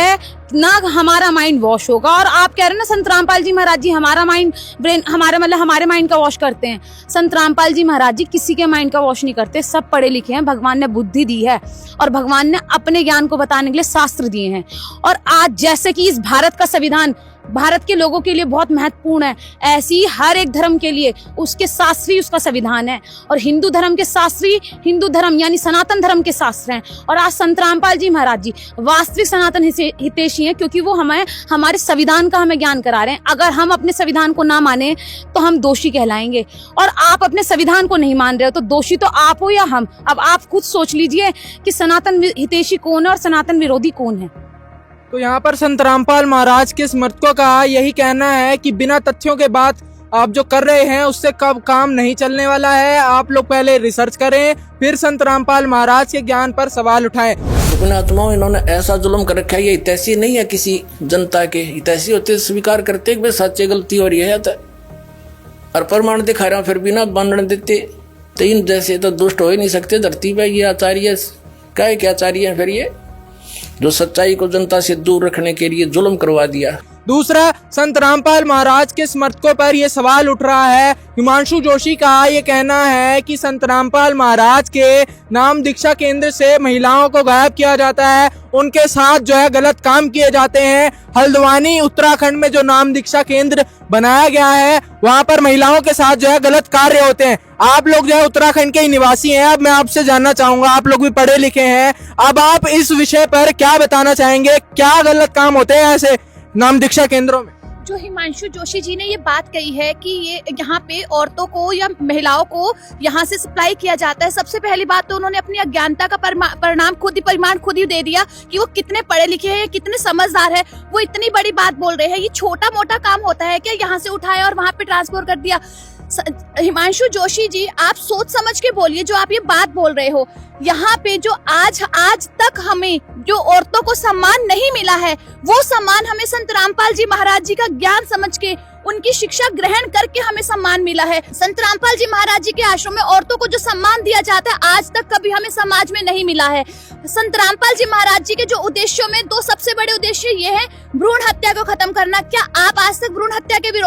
ना हमारा माइंड वॉश होगा। और आप कह रहे हैं ना संत रामपाल जी महाराज जी हमारा माइंड ब्रेन हमारे माइंड का वॉश करते हैं। संत रामपाल जी महाराज जी किसी के माइंड का वॉश नहीं करते, सब पढ़े लिखे हैं, भगवान ने बुद्धि दी है और भगवान ने अपने ज्ञान को बताने के लिए शास्त्र दिए हैं। और आज जैसे कि इस भारत का संविधान भारत के लोगों के लिए बहुत महत्वपूर्ण है, ऐसी ही हर एक धर्म के लिए उसके शास्त्री उसका संविधान है। और हिंदू धर्म के शास्त्री हिंदू धर्म यानी सनातन धर्म के शास्त्र हैं। और आज संत रामपाल जी महाराज जी वास्तविक सनातन हितैषी हैं, क्योंकि वो हमें हमारे संविधान का हमें ज्ञान करा रहे हैं। अगर हम अपने संविधान को ना माने तो हम दोषी कहलाएंगे, और आप अपने संविधान को नहीं मान रहे हो तो दोषी तो आप हो या हम। अब आप खुद सोच लीजिए कि सनातन हितैषी कौन है और सनातन विरोधी कौन है। तो यहाँ पर संत रामपाल महाराज के समर्थकों का यही कहना है कि बिना तथ्यों के बात आप जो कर रहे हैं उससे कब काम नहीं चलने वाला है। आप लोग पहले रिसर्च करें, फिर संत रामपाल महाराज के ज्ञान पर सवाल उठाएं। अपने आत्माओं इन्होंने ऐसा जुल्म कर रखा है, ये हितैषी नहीं है किसी जनता के। हितैषी होते स्वीकार करते कि सच्चे गलती हो रही है और प्रमाण दिखा रहा हूं, फिर भी ना मानने देते। तो इन जैसे तो दुष्ट हो ही नहीं सकते धरती पे। ये आचार्य क्या आचार्य है फिर, ये जो सच्चाई को जनता से दूर रखने के लिए जुल्म करवा दिया। दूसरा, संत रामपाल महाराज के समर्थकों पर यह सवाल उठ रहा है। हिमांशु जोशी का ये कहना है कि संत रामपाल महाराज के नाम दीक्षा केंद्र से महिलाओं को गायब किया जाता है, उनके साथ जो है गलत काम किए जाते हैं। हल्द्वानी उत्तराखंड में जो नाम दीक्षा केंद्र बनाया गया है वहां पर महिलाओं के साथ जो है गलत कार्य होते हैं। आप लोग जो है उत्तराखंड के ही निवासी हैं। अब मैं आपसे जानना चाहूंगा, आप लोग भी पढ़े लिखे हैं, अब आप इस विषय पर क्या बताना चाहेंगे? क्या गलत काम होते हैं ऐसे नाम दीक्षा केंद्रों में? जो हिमांशु जोशी जी ने ये बात कही है कि ये यहाँ पे औरतों को या महिलाओं को यहाँ से सप्लाई किया जाता है, सबसे पहली बात तो उन्होंने अपनी अज्ञानता का परिमाण खुद ही दे दिया कि वो कितने पढ़े लिखे हैं, कितने समझदार है। वो इतनी बड़ी बात बोल रहे हैं, ये छोटा मोटा काम होता है क्या? यहाँ से उठाया और वहां पे ट्रांसफर कर दिया। हिमांशु जोशी जी, आप सोच समझ के बोलिए जो आप ये बात बोल रहे हो। यहाँ पे जो आज तक हमें जो औरतों को सम्मान नहीं मिला है, वो सम्मान हमें संत रामपाल जी महाराज जी का ज्ञान समझ के, उनकी शिक्षा ग्रहण करके हमें सम्मान मिला है। संत रामपाल जी महाराज जी के आश्रम में औरतों को जो सम्मान दिया जाता है आज तक कभी हमें समाज में नहीं मिला है। संत रामपाल जी महाराज जी के जो उद्देश्यों में दो सबसे बड़े उद्देश्य ये है, भ्रूण हत्या को खत्म करना। क्या आप आज तक भ्रूण हत्या के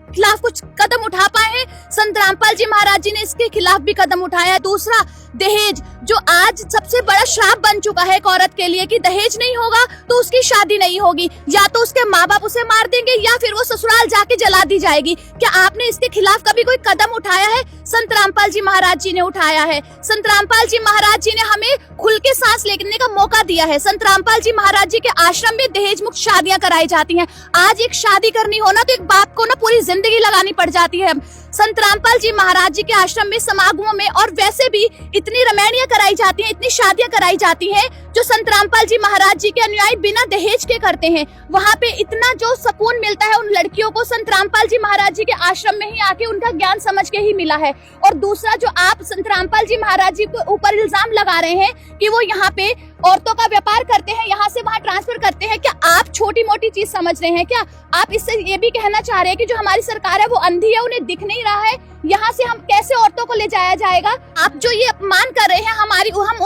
खिलाफ कुछ कदम उठा पाए हैं? संत रामपाल जी महाराज जी ने इसके खिलाफ भी कदम उठाया है। दूसरा, दहेज, जो आज सबसे बड़ा श्राप बन चुका है एक औरत के लिए कि दहेज नहीं होगा तो उसकी शादी नहीं होगी, या तो उसके माँ बाप उसे मार देंगे या फिर वो ससुराल जाके जला दी जाएगी। क्या आपने इसके खिलाफ कभी कोई कदम उठाया है? संत रामपाल जी महाराज जी ने उठाया है। संत रामपाल जी महाराज जी ने हमें खुल के सांस लेने का मौका दिया है। संत रामपाल जी महाराज जी के आश्रम में दहेज मुक्त शादियां कराई जाती हैं। आज एक शादी करनी हो ना तो एक बाप को ना पूरी जिंदगी लगानी पड़ जाती है। संत रामपाल जी महाराज जी के आश्रम में समागमों में और वैसे भी इतनी रमैनियां कराई जाती हैं, इतनी शादियां कराई जाती हैं जो संत रामपाल जी महाराज जी के अनुयायी बिना दहेज के करते हैं। वहाँ पे इतना जो सुकून मिलता है उन लड़कियों को संत रामपाल जी महाराज जी के आश्रम में ही आके उनका ज्ञान समझ के ही मिला है। और दूसरा, जो आप संत रामपाल जी महाराज जी को ऊपर इल्जाम लगा रहे हैं कि वो यहाँ पे औरतों का व्यापार करते हैं, यहाँ से वहाँ ट्रांसफर करते हैं, क्या आप छोटी मोटी चीज समझ रहे हैं? क्या आप इससे ये भी कहना चाह रहे हैं कि जो हमारी सरकार है वो अंधी है, उन्हें दिख नहीं रहा है यहाँ से हम कैसे औरतों को ले जाया जाएगा? आप जो ये अपमान कर रहे हैं हम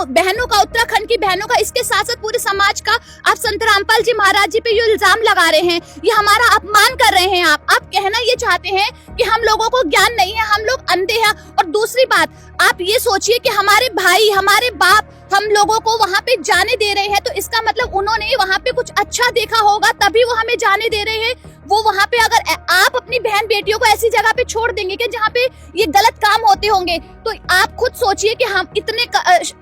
बहनों का, उत्तराखंड की बहनों का, इसके साथ साथ पूरे समाज का आप संत रामपाल जी महाराज जी पे ये इल्जाम लगा रहे हैं, ये हमारा अपमान कर रहे हैं। आप कहना ये चाहते हैं कि हम लोगों को ज्ञान नहीं है, हम लोग अंधे हैं। और दूसरी बात, आप ये सोचिए कि हमारे भाई, हमारे बाप हम लोगों को वहाँ पे जाने दे रहे हैं तो इसका मतलब उन्होंने वहाँ पे कुछ अच्छा देखा होगा तभी वो हमें जाने दे रहे हैं। वो वहाँ पे अगर आप अपनी बहन बेटियों को ऐसी जगह पे छोड़ देंगे कि जहाँ पे ये गलत काम होते होंगे, तो आप खुद सोचिए कि हम इतने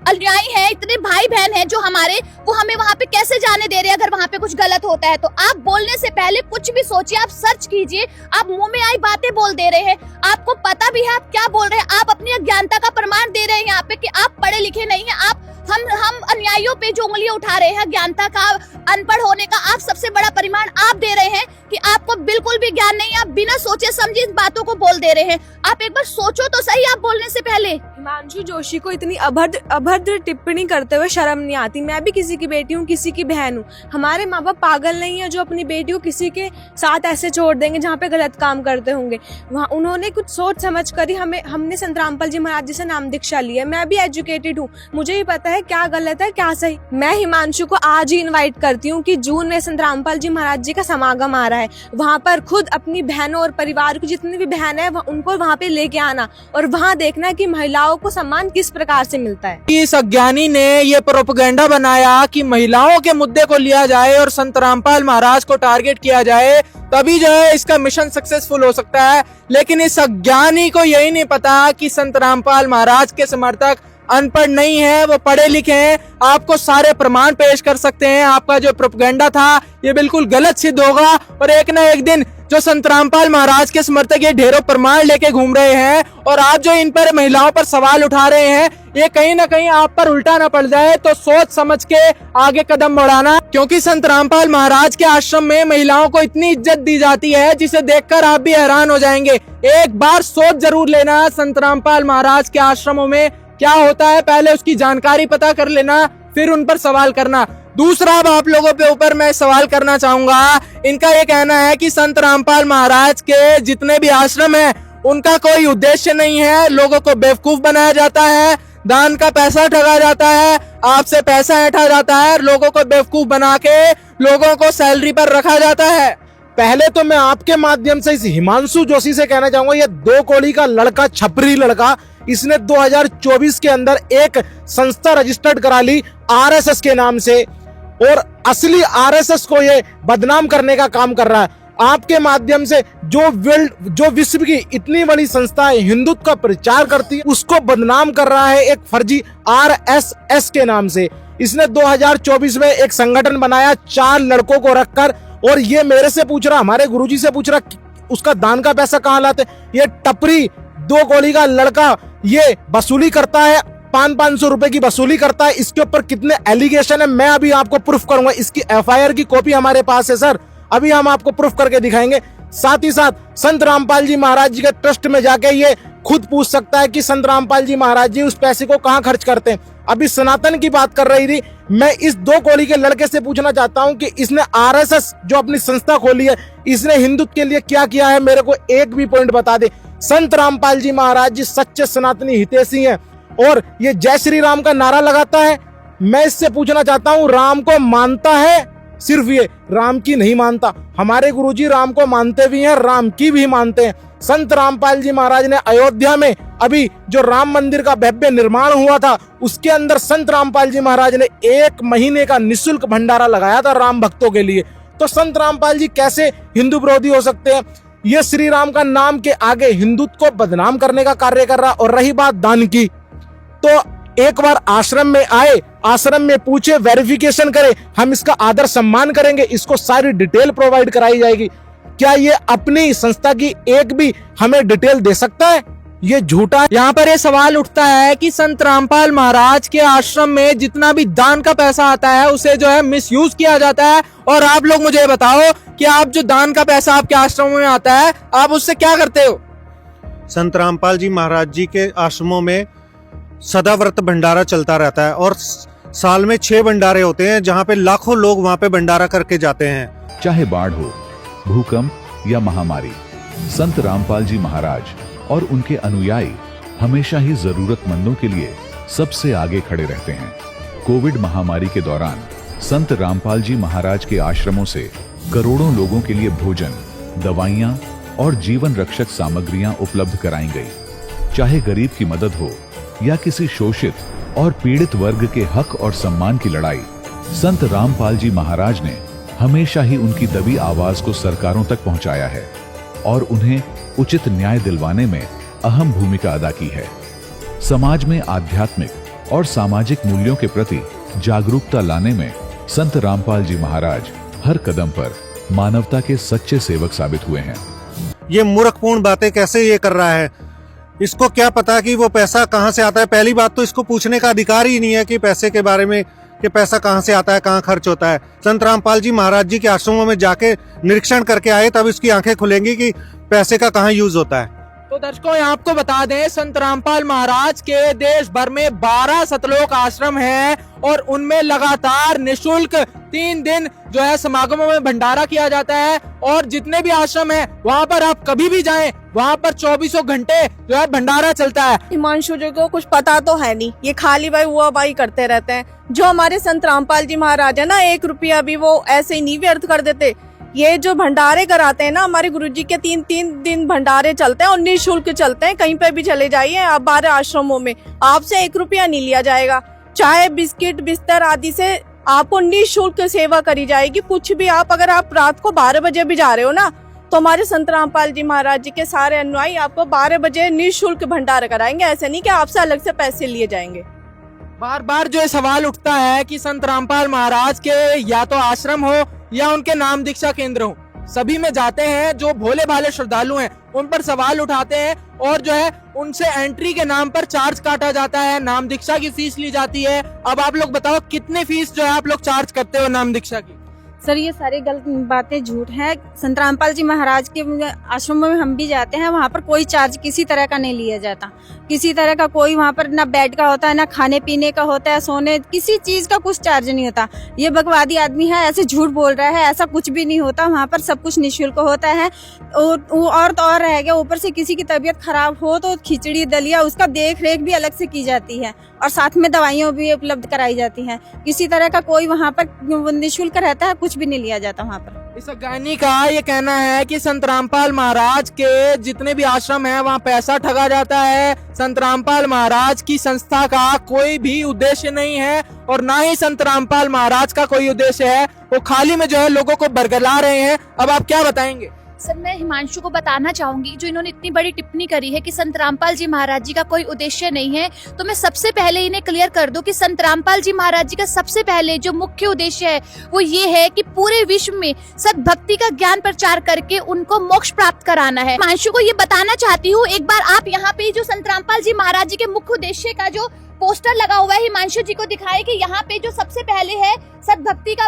अनुयायी हैं, इतने भाई बहन हैं जो हमारे, वो हमें वहाँ पे कैसे जाने दे रहे हैं अगर वहाँ पे कुछ गलत होता है। तो आप बोलने से पहले कुछ भी सोचिए, आप सर्च कीजिए। आप मुंह में आई बातें बोल दे रहे हैं, आपको पता भी है आप क्या बोल रहे हैं। आप अपनी अज्ञानता का प्रमाण दे रहे हैं यहाँ पे कि आप पढ़े लिखे नहीं है। आप हम अनुयायियों पे जो उंगलियां उठा रहे हैं ज्ञानता का, अनपढ़ होने का, आप सबसे बड़ा परिमाण आप दे रहे हैं कि आपको बिल्कुल भी ज्ञान नहीं है। आप बिना सोचे समझे इन बातों को बोल दे रहे हैं। आप एक बार सोचो तो सही आप बोलने से पहले। हिमांशु जोशी को इतनी अभद्र टिप्पणी करते हुए शर्म नहीं आती? मैं भी किसी की बेटी हूँ, किसी की बहन हूँ। हमारे माँ बाप पागल नहीं है जो अपनी बेटी को किसी के साथ ऐसे छोड़ देंगे जहाँ पे गलत काम करते होंगे। वहाँ उन्होंने कुछ सोच समझ कर ही हमने संत रामपाल जी महाराज जी से नाम दीक्षा ली है। मैं भी एजुकेटेड हूँ, मुझे ही पता है क्या गलत है क्या सही। मैं हिमांशु को आज ही इन्वाइट करती हूँ कि जून में संत रामपाल जी महाराज जी का समागम आ रहा है, वहाँ पर खुद अपनी बहनों और परिवार की जितनी भी बहन है उनको वहाँ पे लेके आना और वहाँ देखना कि महिलाओं को सम्मान किस प्रकार से मिलता है। इस अज्ञानी ने ये प्रोपेगेंडा बनाया कि महिलाओं के मुद्दे को लिया जाए और संत रामपाल महाराज को टारगेट किया जाए तभी जो है इसका मिशन सक्सेसफुल हो सकता है। लेकिन इस अज्ञानी को यही नहीं पता कि संत रामपाल महाराज के समर्थक अनपढ़ नहीं है, वो पढ़े लिखे हैं, आपको सारे प्रमाण पेश कर सकते हैं। आपका जो प्रोपेगेंडा था ये बिल्कुल गलत सिद्ध होगा और एक ना एक दिन जो संत रामपाल महाराज के समर्थक ये ढेरों प्रमाण लेके घूम रहे हैं और आप जो इन पर महिलाओं पर सवाल उठा रहे हैं ये कहीं ना कहीं आप पर उल्टा ना पड़ जाए, तो सोच समझ के आगे कदम बढ़ाना, क्योंकि संत रामपाल महाराज के आश्रम में महिलाओं को इतनी इज्जत दी जाती है जिसे देखकर आप भी हैरान हो जाएंगे। एक बार सोच जरूर लेना संत रामपाल महाराज के आश्रमों में क्या होता है, पहले उसकी जानकारी पता कर लेना, फिर उन पर सवाल करना। दूसरा अब आप लोगों पे ऊपर मैं सवाल करना चाहूंगा। इनका ये कहना है कि संत रामपाल महाराज के जितने भी आश्रम हैं उनका कोई उद्देश्य नहीं है, लोगों को बेवकूफ बनाया जाता है, दान का पैसा ठगा जाता है, आपसे पैसा ऐंठा जाता है, लोगों को बेवकूफ बना के लोगों को सैलरी पर रखा जाता है। पहले तो मैं आपके माध्यम से इस हिमांशु जोशी से कहना चाहूंगा, ये 2 कौड़ी का लड़का, छपरी लड़का, इसने 2024 के अंदर एक संस्था रजिस्टर्ड करा ली आरएसएस के नाम से और असली आरएसएस को ये बदनाम करने का काम कर रहा है। आपके माध्यम से जो विश्व की इतनी बड़ी संस्था है हिंदुत्व का प्रचार करती है उसको बदनाम कर रहा है एक फर्जी आरएसएस के नाम से। इसने 2024 में एक संगठन बनाया 4 लड़कों को रखकर और ये मेरे से पूछ रहा, हमारे गुरुजी से पूछ रहा उसका दान का पैसा कहाँ लाते। ये टपरी 2 कौड़ी का लड़का ये वसूली करता है, 500 रुपए की वसूली करता है। इसके ऊपर कितने एलिगेशन है मैं अभी आपको प्रूफ करूंगा। इसकी एफआईआर की कॉपी हमारे पास है सर, अभी हम आपको प्रूफ करके दिखाएंगे। साथ ही साथ संत रामपाल जी महाराज जी के ट्रस्ट में जाके ये खुद पूछ सकता है कि संत रामपाल जी महाराज जी उस पैसे को कहाँ खर्च करते हैं। अभी सनातन की बात कर रही थी, मैं इस 2 कौड़ी के लड़के से पूछना चाहता हूं कि इसने आरएसएस जो अपनी संस्था खोली है इसने हिंदुत्व के लिए क्या किया है, मेरे को एक भी पॉइंट बता दे। संत रामपाल जी महाराज जी सच्चे सनातनी हितैषी हैं और ये जय श्री राम का नारा लगाता है। मैं इससे पूछना चाहता हूं राम को मानता है, सिर्फ ये राम की नहीं मानता। हमारे गुरुजी राम को मानते भी हैं, राम की भी मानते हैं। संत रामपाल जी महाराज ने अयोध्या में अभी जो राम मंदिर का भव्य निर्माण हुआ था उसके अंदर संत रामपाल जी महाराज ने 1 महीने का निःशुल्क भंडारा लगाया था राम भक्तों के लिए। तो संत रामपाल जी कैसे हिंदू विरोधी हो सकते हैं। ये श्री राम का नाम के आगे हिंदुत्व को बदनाम करने का कार्य कर रहा। और रही बात दान की, तो एक बार आश्रम में आए, आश्रम में पूछे, वेरिफिकेशन करे, हम इसका आदर सम्मान करेंगे, इसको सारी डिटेल प्रोवाइड कराई जाएगी। क्या ये अपनी संस्था की एक भी हमें डिटेल दे सकता है? ये झूठा है। यहाँ पर ये सवाल उठता है कि संत रामपाल महाराज के आश्रम में जितना भी दान का पैसा आता है उसे जो है मिसयूज किया जाता है। और आप लोग मुझे बताओ कि आप जो दान का पैसा आपके आश्रमों में आता है आप उससे क्या करते हो? संत रामपाल जी महाराज जी के आश्रमों में सदाव्रत भंडारा चलता रहता है और साल में 6 भंडारे होते हैं जहाँ पे लाखों लोग वहाँ पे भंडारा करके जाते हैं। चाहे बाढ़ हो, भूकंप या महामारी, संत रामपाल जी महाराज और उनके अनुयायी हमेशा ही जरूरतमंदों के लिए सबसे आगे खड़े रहते हैं। कोविड महामारी के दौरान संत रामपाल जी महाराज के आश्रमों से करोड़ों लोगों के लिए भोजन, दवाइयां और जीवन रक्षक सामग्रियां उपलब्ध कराई गई। चाहे गरीब की मदद हो या किसी शोषित और पीड़ित वर्ग के हक और सम्मान की लड़ाई, संत रामपाल जी महाराज ने हमेशा ही उनकी दबी आवाज को सरकारों तक पहुंचाया है और उन्हें उचित न्याय दिलवाने में अहम भूमिका अदा की है। समाज में आध्यात्मिक और सामाजिक मूल्यों के प्रति जागरूकता लाने में संत रामपाल जी महाराज हर कदम पर मानवता के सच्चे सेवक साबित हुए हैं। ये मूर्खपूर्ण बातें कैसे ये कर रहा है, इसको क्या पता कि वो पैसा कहाँ से आता है। पहली बात तो इसको पूछने का अधिकार ही नहीं है कि पैसे के बारे में, कि पैसा कहाँ से आता है, कहाँ खर्च होता है। संत रामपाल जी महाराज जी के आश्रमों में जाके निरीक्षण करके आए तब इसकी आंखें खुलेंगी कि पैसे का कहाँ यूज होता है। तो दर्शकों यहाँ आपको बता दें संत रामपाल महाराज के देश भर में 12 सतलोक आश्रम हैं और उनमें लगातार निःशुल्क 3 दिन जो है समागमों में भंडारा किया जाता है। और जितने भी आश्रम हैं वहाँ पर आप कभी भी जाएं, वहाँ पर 24 घंटे जो है भंडारा चलता है। हिमांशु जी को कुछ पता तो है नहीं, ये खाली भाई हुआ भाई करते रहते हैं। जो हमारे संत रामपाल जी महाराज है ना, 1 रुपया भी वो ऐसे ही नहीं व्यर्थ कर देते। ये जो भंडारे कराते हैं ना, हमारे गुरुजी के 3 दिन भंडारे चलते हैं और निःशुल्क चलते हैं। कहीं पे भी चले जाइए आप 12 आश्रमों में, आपसे 1 रुपया नहीं लिया जाएगा। चाय बिस्किट बिस्तर आदि से आपको निःशुल्क सेवा करी जाएगी। कुछ भी आप, अगर आप रात को 12 बजे भी जा रहे हो ना, तो हमारे संत रामपाल जी महाराज जी के सारे अनुयायी आपको 12 बजे निःशुल्क भंडारा कराएंगे। ऐसे नहीं कि आपसे अलग से पैसे लिए जाएंगे। बार बार जो ये सवाल उठता है कि संत रामपाल महाराज के या तो आश्रम हो या उनके नाम दीक्षा केंद्र हो, सभी में जाते हैं जो भोले भाले श्रद्धालु हैं उन पर सवाल उठाते हैं और जो है उनसे एंट्री के नाम पर चार्ज काटा जाता है, नाम दीक्षा की फीस ली जाती है। अब आप लोग बताओ कितने फीस जो है आप लोग चार्ज करते हो नाम दीक्षा की? सर ये सारी गलत बातें झूठ है। संत रामपाल जी महाराज के आश्रम में हम भी जाते हैं, वहाँ पर कोई चार्ज किसी तरह का नहीं लिया जाता। किसी तरह का कोई वहाँ पर ना बेड का होता है, ना खाने पीने का होता है, सोने किसी चीज का कुछ चार्ज नहीं होता। ये बकवादी आदमी है, ऐसे झूठ बोल रहा है, ऐसा कुछ भी नहीं होता। वहाँ पर सब कुछ निःशुल्क होता है। और तो और रह गया, ऊपर से किसी की तबीयत खराब हो तो खिचड़ी दलिया उसका देख रेख भी अलग से की जाती है और साथ में दवाइयाँ भी उपलब्ध कराई जाती हैं। किसी तरह का कोई वहाँ पर निःशुल्क रहता है, कुछ भी नहीं लिया जाता वहाँ पर। इस अज्ञानी का ये कहना है कि संत रामपाल महाराज के जितने भी आश्रम हैं वहाँ पैसा ठगा जाता है। संत रामपाल महाराज की संस्था का कोई भी उद्देश्य नहीं है और ना ही संत रामपाल महाराज का कोई उद्देश्य है। वो खाली में जो है लोगों को बरगला रहे हैं। अब आप क्या बताएंगे? सर मैं हिमांशु को बताना चाहूंगी, जो इन्होंने इतनी बड़ी टिप्पणी करी है कि संत रामपाल जी महाराज जी का कोई उद्देश्य नहीं है, तो मैं सबसे पहले इन्हें क्लियर कर दूं कि संत रामपाल जी महाराज जी का सबसे पहले जो मुख्य उद्देश्य है वो ये है कि पूरे विश्व में सद्भक्ति का ज्ञान प्रचार करके उनको मोक्ष प्राप्त कराना है। हिमांशु को ये बताना चाहती हूँ, एक बार आप यहाँ पे जो संत रामपाल जी महाराज जी के मुख्य उद्देश्य का जो पोस्टर लगा हुआ है हिमांशु जी को दिखाए कि यहाँ पे जो सबसे पहले है सद्भक्ति का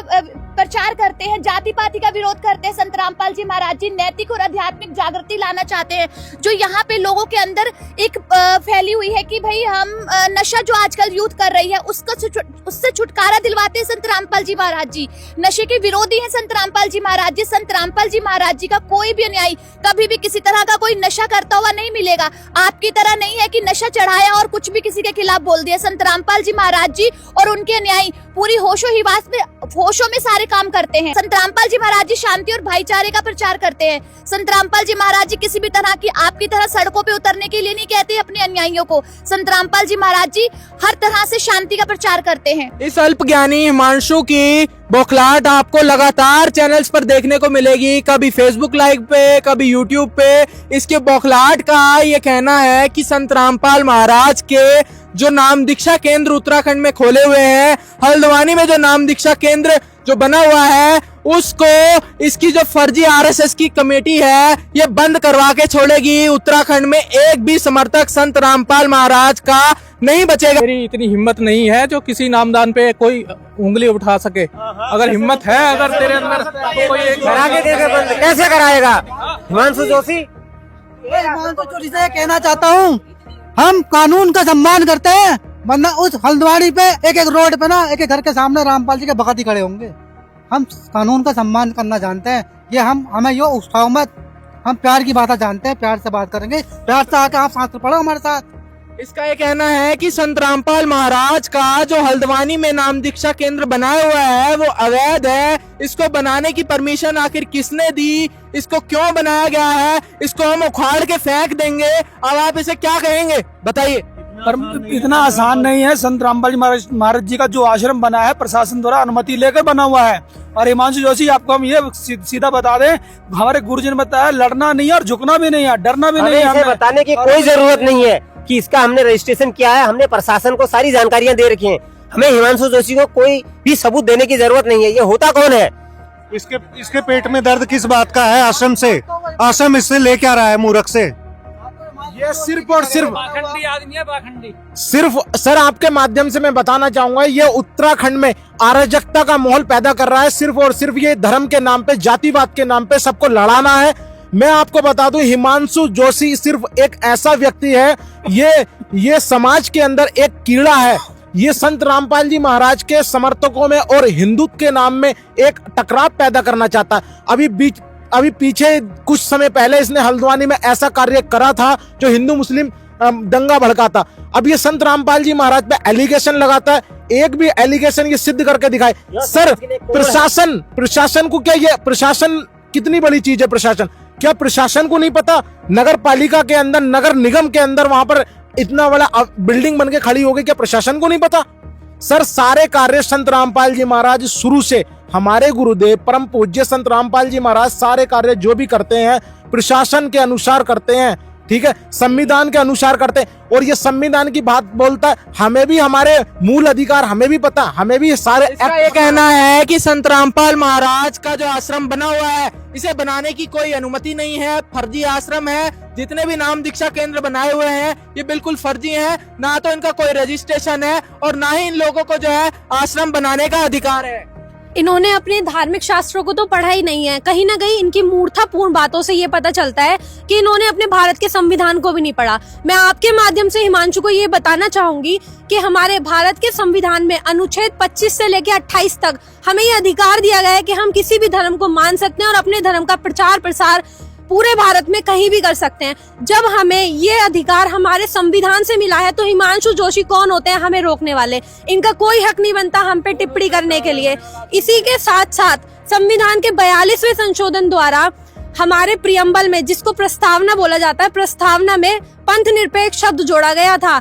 प्रचार करते हैं, जाति पाति का विरोध करते हैं। संत रामपाल जी महाराज जी नैतिक और आध्यात्मिक जागृति लाना चाहते हैं। जो यहाँ पे लोगों के अंदर एक फैली हुई है कि भाई हम नशा जो आजकल यूथ कर रही है उससे छुटकारा दिलवाते हैं संत रामपाल जी महाराज जी। नशे के विरोधी हैं संत रामपाल जी महाराज जी। संत रामपाल जी महाराज जी का कोई भी अनुयायी कभी भी किसी तरह का कोई नशा करता हुआ नहीं मिलेगा। आपकी तरह नहीं है कि नशा चढ़ाया और कुछ भी किसी के खिलाफ बोल दिया। संत रामपाल जी महाराज जी और उनके अनुयायी पूरी होशों में सारे काम करते हैं। संत रामपाल जी महाराज जी शांति और भाईचारे का प्रचार करते हैं। संत रामपाल जी महाराज जी किसी भी तरह की आपकी तरह सड़कों पे उतरने के लिए नहीं कहते अपने अनुयायियों को। संत रामपाल जी महाराज जी हर तरह से शांति का प्रचार करते हैं। इस अल्पज्ञानी हिमांशु की बौखलाहट आपको लगातार चैनल्स पर देखने को मिलेगी, कभी फेसबुक लाइव पे, कभी यूट्यूब पे। इसके बौखलाहट का ये कहना है कि संत रामपाल महाराज के जो नाम दीक्षा केंद्र उत्तराखंड में खोले हुए हैं, हल्द्वानी में जो नाम दीक्षा केंद्र जो बना हुआ है उसको इसकी जो फर्जी आरएसएस की कमेटी है ये बंद करवा के छोड़ेगी। उत्तराखंड में एक भी समर्थक संत रामपाल महाराज का नहीं बचेगा। मेरी इतनी हिम्मत नहीं है जो किसी नामदान पे कोई उंगली उठा सके। अगर हिम्मत है, अगर तेरे अंदर तो कोई करा के देगा बंद, कैसे कराएगा? हिमांशु जोशी से कहना चाहता हूँ, हम कानून का सम्मान करते हैं, वरना उस हल्द्वानी पे एक एक रोड पे ना एक एक घर के सामने रामपाल जी के भगत ही खड़े होंगे। हम कानून का सम्मान करना जानते हैं। ये हमें यो उठाओ मत, हम प्यार की बात जानते हैं, प्यार से बात करेंगे, प्यार से आके आप साथ पढ़ो हमारे साथ। इसका ये कहना है कि संत रामपाल महाराज का जो हल्द्वानी में नाम दीक्षा केंद्र बनाया हुआ है वो अवैध है। इसको बनाने की परमिशन आखिर किसने दी, इसको क्यों बनाया गया है, इसको हम उखाड़ के फेंक देंगे। अब आप इसे क्या कहेंगे बताइए? पर इतना आसान नहीं है। संत रामपाल जी महाराज जी का जो आश्रम बना है प्रशासन द्वारा अनुमति लेकर बना हुआ है। और हिमांशु जोशी आपको हम ये सीधा बता दें, हमारे गुरुजी ने बताया लड़ना नहीं है और झुकना भी नहीं है, डरना भी नहीं है। हमें बताने की कोई जरूरत नहीं है कि इसका हमने रजिस्ट्रेशन किया है। हमने प्रशासन को सारी जानकारियां दे रखी हैं। हमें हिमांशु जोशी को कोई भी सबूत देने की जरूरत नहीं है। ये होता कौन है? इसके पेट में दर्द किस बात का है? आश्रम से, आश्रम इससे ले क्या रहा है मूर्ख से? ये सिर्फ और सिर्फ पाखंडी आदमी है, पाखंडी। सिर्फ सर आपके माध्यम से मैं बताना चाहूंगा, ये उत्तराखंड में अराजकता का माहौल पैदा कर रहा है। सिर्फ और सिर्फ ये धर्म के नाम पे, जातिवाद के नाम पे सबको लड़ाना है। मैं आपको बता दूं, हिमांशु जोशी सिर्फ एक ऐसा व्यक्ति है, ये समाज के अंदर एक कीड़ा है। ये संत रामपाल जी महाराज के समर्थकों में और हिंदुत्व के नाम में एक टकराव पैदा करना चाहता है। अभी पीछे कुछ समय पहले इसने हल्द्वानी में ऐसा कार्य करा था जो हिंदू मुस्लिम दंगा भड़का था। अब ये संत रामपाल जी महाराज पे एलिगेशन लगाता है। एक भी एलिगेशन ये सिद्ध करके दिखाए। सर प्रशासन को क्या, ये प्रशासन कितनी बड़ी चीज है? प्रशासन क्या प्रशासन को नहीं पता? नगर पालिका के अंदर, नगर निगम के अंदर वहां पर इतना बड़ा बिल्डिंग बनके खड़ी हो गई, क्या प्रशासन को नहीं पता? सर सारे कार्य संत रामपाल जी महाराज शुरू से हमारे गुरुदेव परम पूज्य संत रामपाल जी महाराज सारे कार्य जो भी करते हैं प्रशासन के अनुसार करते हैं, ठीक है, संविधान के अनुसार करते हैं। और ये संविधान की बात बोलता है, हमें भी हमारे मूल अधिकार हमें भी पता, हमें भी सारे ये कहना है कि संत रामपाल महाराज का जो आश्रम बना हुआ है इसे बनाने की कोई अनुमति नहीं है, फर्जी आश्रम है। जितने भी नाम दीक्षा केंद्र बनाए हुए हैं ये बिल्कुल फर्जी हैं, ना तो इनका कोई रजिस्ट्रेशन है और ना ही इन लोगों को जो है आश्रम बनाने का अधिकार है। इन्होंने अपने धार्मिक शास्त्रों को तो पढ़ा ही नहीं है। कहीं ना कहीं इनकी मूर्खतापूर्ण बातों से ये पता चलता है कि इन्होंने अपने भारत के संविधान को भी नहीं पढ़ा। मैं आपके माध्यम से हिमांशु को ये बताना चाहूंगी कि हमारे भारत के संविधान में अनुच्छेद 25 से लेकर 28 तक हमें ये अधिकार दिया गया है कि हम किसी भी धर्म को मान सकते हैं और अपने धर्म का प्रचार प्रसार पूरे भारत में कहीं भी कर सकते हैं। जब हमें ये अधिकार हमारे संविधान से मिला है तो हिमांशु जोशी कौन होते हैं हमें रोकने वाले? इनका कोई हक नहीं बनता हम पे टिप्पणी करने के लिए। इसी के साथ साथ संविधान के 42वें संशोधन द्वारा हमारे प्रियम्बल में, जिसको प्रस्तावना बोला जाता है, प्रस्तावना में पंथ निरपेक्ष शब्द जोड़ा गया था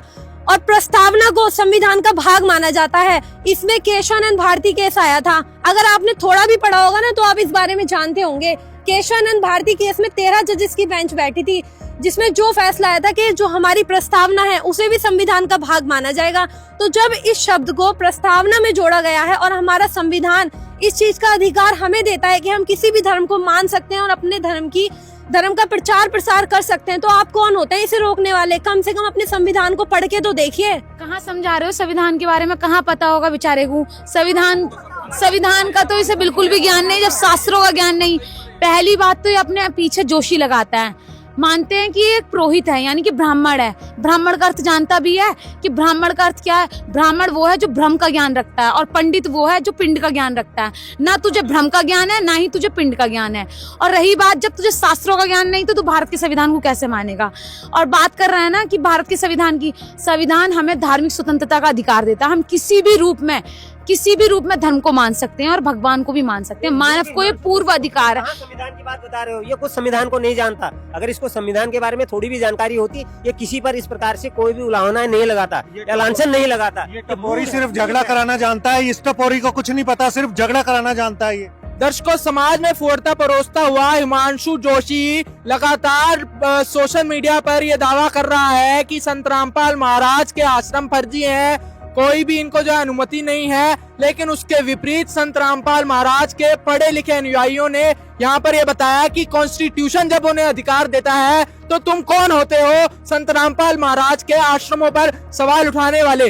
और प्रस्तावना को संविधान का भाग माना जाता है। इसमें केशवानंद भारती केस आया था। अगर आपने थोड़ा भी पढ़ा होगा ना तो आप इस बारे में जानते होंगे। केशवानंद भारती केस में 13 जजेस की बेंच बैठी थी, जिसमें जो फैसला आया था कि जो हमारी प्रस्तावना है उसे भी संविधान का भाग माना जाएगा। तो जब इस शब्द को प्रस्तावना में जोड़ा गया है और हमारा संविधान इस चीज का अधिकार हमें देता है कि हम किसी भी धर्म को मान सकते हैं और अपने धर्म का प्रचार प्रसार कर सकते हैं, तो आप कौन होते हैं इसे रोकने वाले? कम से कम अपने संविधान को पढ़ के तो देखिए। कहाँ समझा रहे हो संविधान के बारे में, कहाँ पता होगा बेचारे को संविधान का तो इसे बिल्कुल भी ज्ञान नहीं, जब शास्त्रों का ज्ञान नहीं। पहली बात तो ये अपने पीछे जोशी लगाता है, मानते हैं कि ये एक पुरोहित है यानी कि ब्राह्मण है। ब्राह्मण का अर्थ जानता भी है कि ब्राह्मण का अर्थ क्या है? ब्राह्मण वो है जो ब्रह्म का ज्ञान रखता है और पंडित वो है जो पिंड का ज्ञान रखता है। ना तुझे ब्रह्म का ज्ञान है ना ही तुझे पिंड का ज्ञान है। और रही बात, जब तुझे शास्त्रों का ज्ञान नहीं तो तू भारत के संविधान को कैसे मानेगा? और बात कर रहा है ना कि भारत के संविधान की, संविधान हमें धार्मिक स्वतंत्रता का अधिकार देता है। हम किसी भी रूप में धर्म को मान सकते हैं और भगवान को भी मान सकते हैं। मानव को ये पूर्व अधिकार है। संविधान की बात बता रहे हो, ये कुछ संविधान को नहीं जानता। अगर इसको संविधान के बारे में थोड़ी भी जानकारी होती, ये किसी पर इस प्रकार से कोई भी उलाहना नहीं लगाता या लांछन नहीं लगाता। ये टपोरी सिर्फ झगड़ा कराना जानता है, इस टपोरी को कुछ नहीं पता, सिर्फ झगड़ा कराना जानता है। ये दर्शकों, समाज में फूटता परोसता हुआ हिमांशु जोशी लगातार सोशल मीडिया पर यह दावा कर रहा है कि संत रामपाल महाराज के आश्रम फर्जी हैं, कोई भी इनको जो अनुमति नहीं है। लेकिन उसके विपरीत संत रामपाल महाराज के पढ़े लिखे अनुयायियों ने यहाँ पर यह बताया कि कॉन्स्टिट्यूशन जब उन्हें अधिकार देता है तो तुम कौन होते हो संत रामपाल महाराज के आश्रमों पर सवाल उठाने वाले?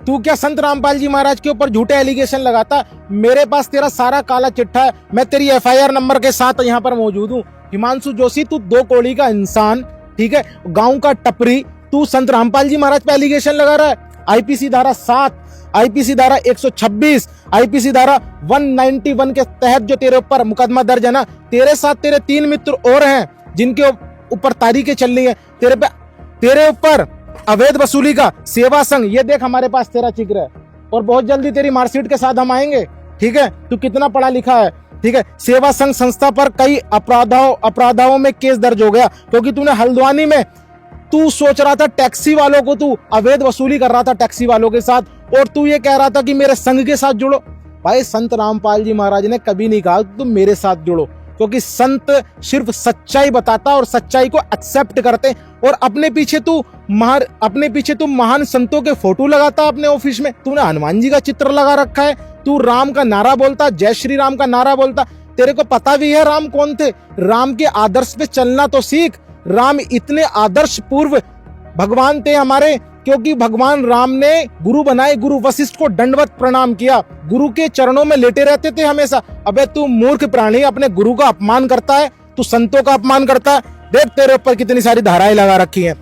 तू क्या संत रामपाल जी महाराज के ऊपर झूठे एलिगेशन लगाता? मेरे पास तेरा सारा काला चिट्ठा है, मैं तेरी FIR नंबर के साथ यहाँ पर मौजूद हूँ। हिमांशु जोशी, तू 2 कौड़ी का इंसान, ठीक है, गांव का टपरी, तू संत रामपाल जी महाराज पे एलिगेशन लगा रहा है। IPC धारा 7, IPC धारा 126, IPC धारा 191 के तहत जो तेरे ऊपर मुकदमा दर्ज है ना, तेरे साथ तेरे 3 मित्र और हैं जिनके ऊपर तारीखें चल रही है तेरे ऊपर अवैध वसूली का सेवा संघ। ये देख हमारे पास तेरा चित्र है और बहुत जल्दी तेरी मार्कशीट के साथ हम आएंगे, ठीक है। तू कितना पढ़ा लिखा है, ठीक है। सेवा संघ संस्था पर कई अपराधों में केस दर्ज हो गया क्योंकि तूने हल्द्वानी में तू सोच रहा था टैक्सी वालों को, तू अवैध वसूली कर रहा था टैक्सी वालों के साथ, और तू ये कह रहा था कि मेरे संघ के साथ जुड़ो। भाई, संत रामपाल जी महाराज ने कभी नहीं कहा तुम मेरे साथ जुड़ो, क्योंकि संत सिर्फ सच्चाई बताता और सच्चाई को एक्सेप्ट करते। और अपने पीछे तू महान संतों के फोटो लगाता अपने ऑफिस में। तूने हनुमान जी का चित्र लगा रखा है, तू राम का नारा बोलता, जय श्री राम का नारा बोलता। तेरे को पता भी है राम कौन थे? राम के आदर्श पे चलना तो सीख। राम इतने आदर्श पूर्व भगवान थे हमारे, क्योंकि भगवान राम ने गुरु बनाए, गुरु वशिष्ठ को दंडवत प्रणाम किया, गुरु के चरणों में लेटे रहते थे हमेशा। अबे तू मूर्ख प्राणी, अपने गुरु का अपमान करता है, तू संतों का अपमान करता है। देख तेरे ऊपर कितनी सारी धाराएं लगा रखी हैं।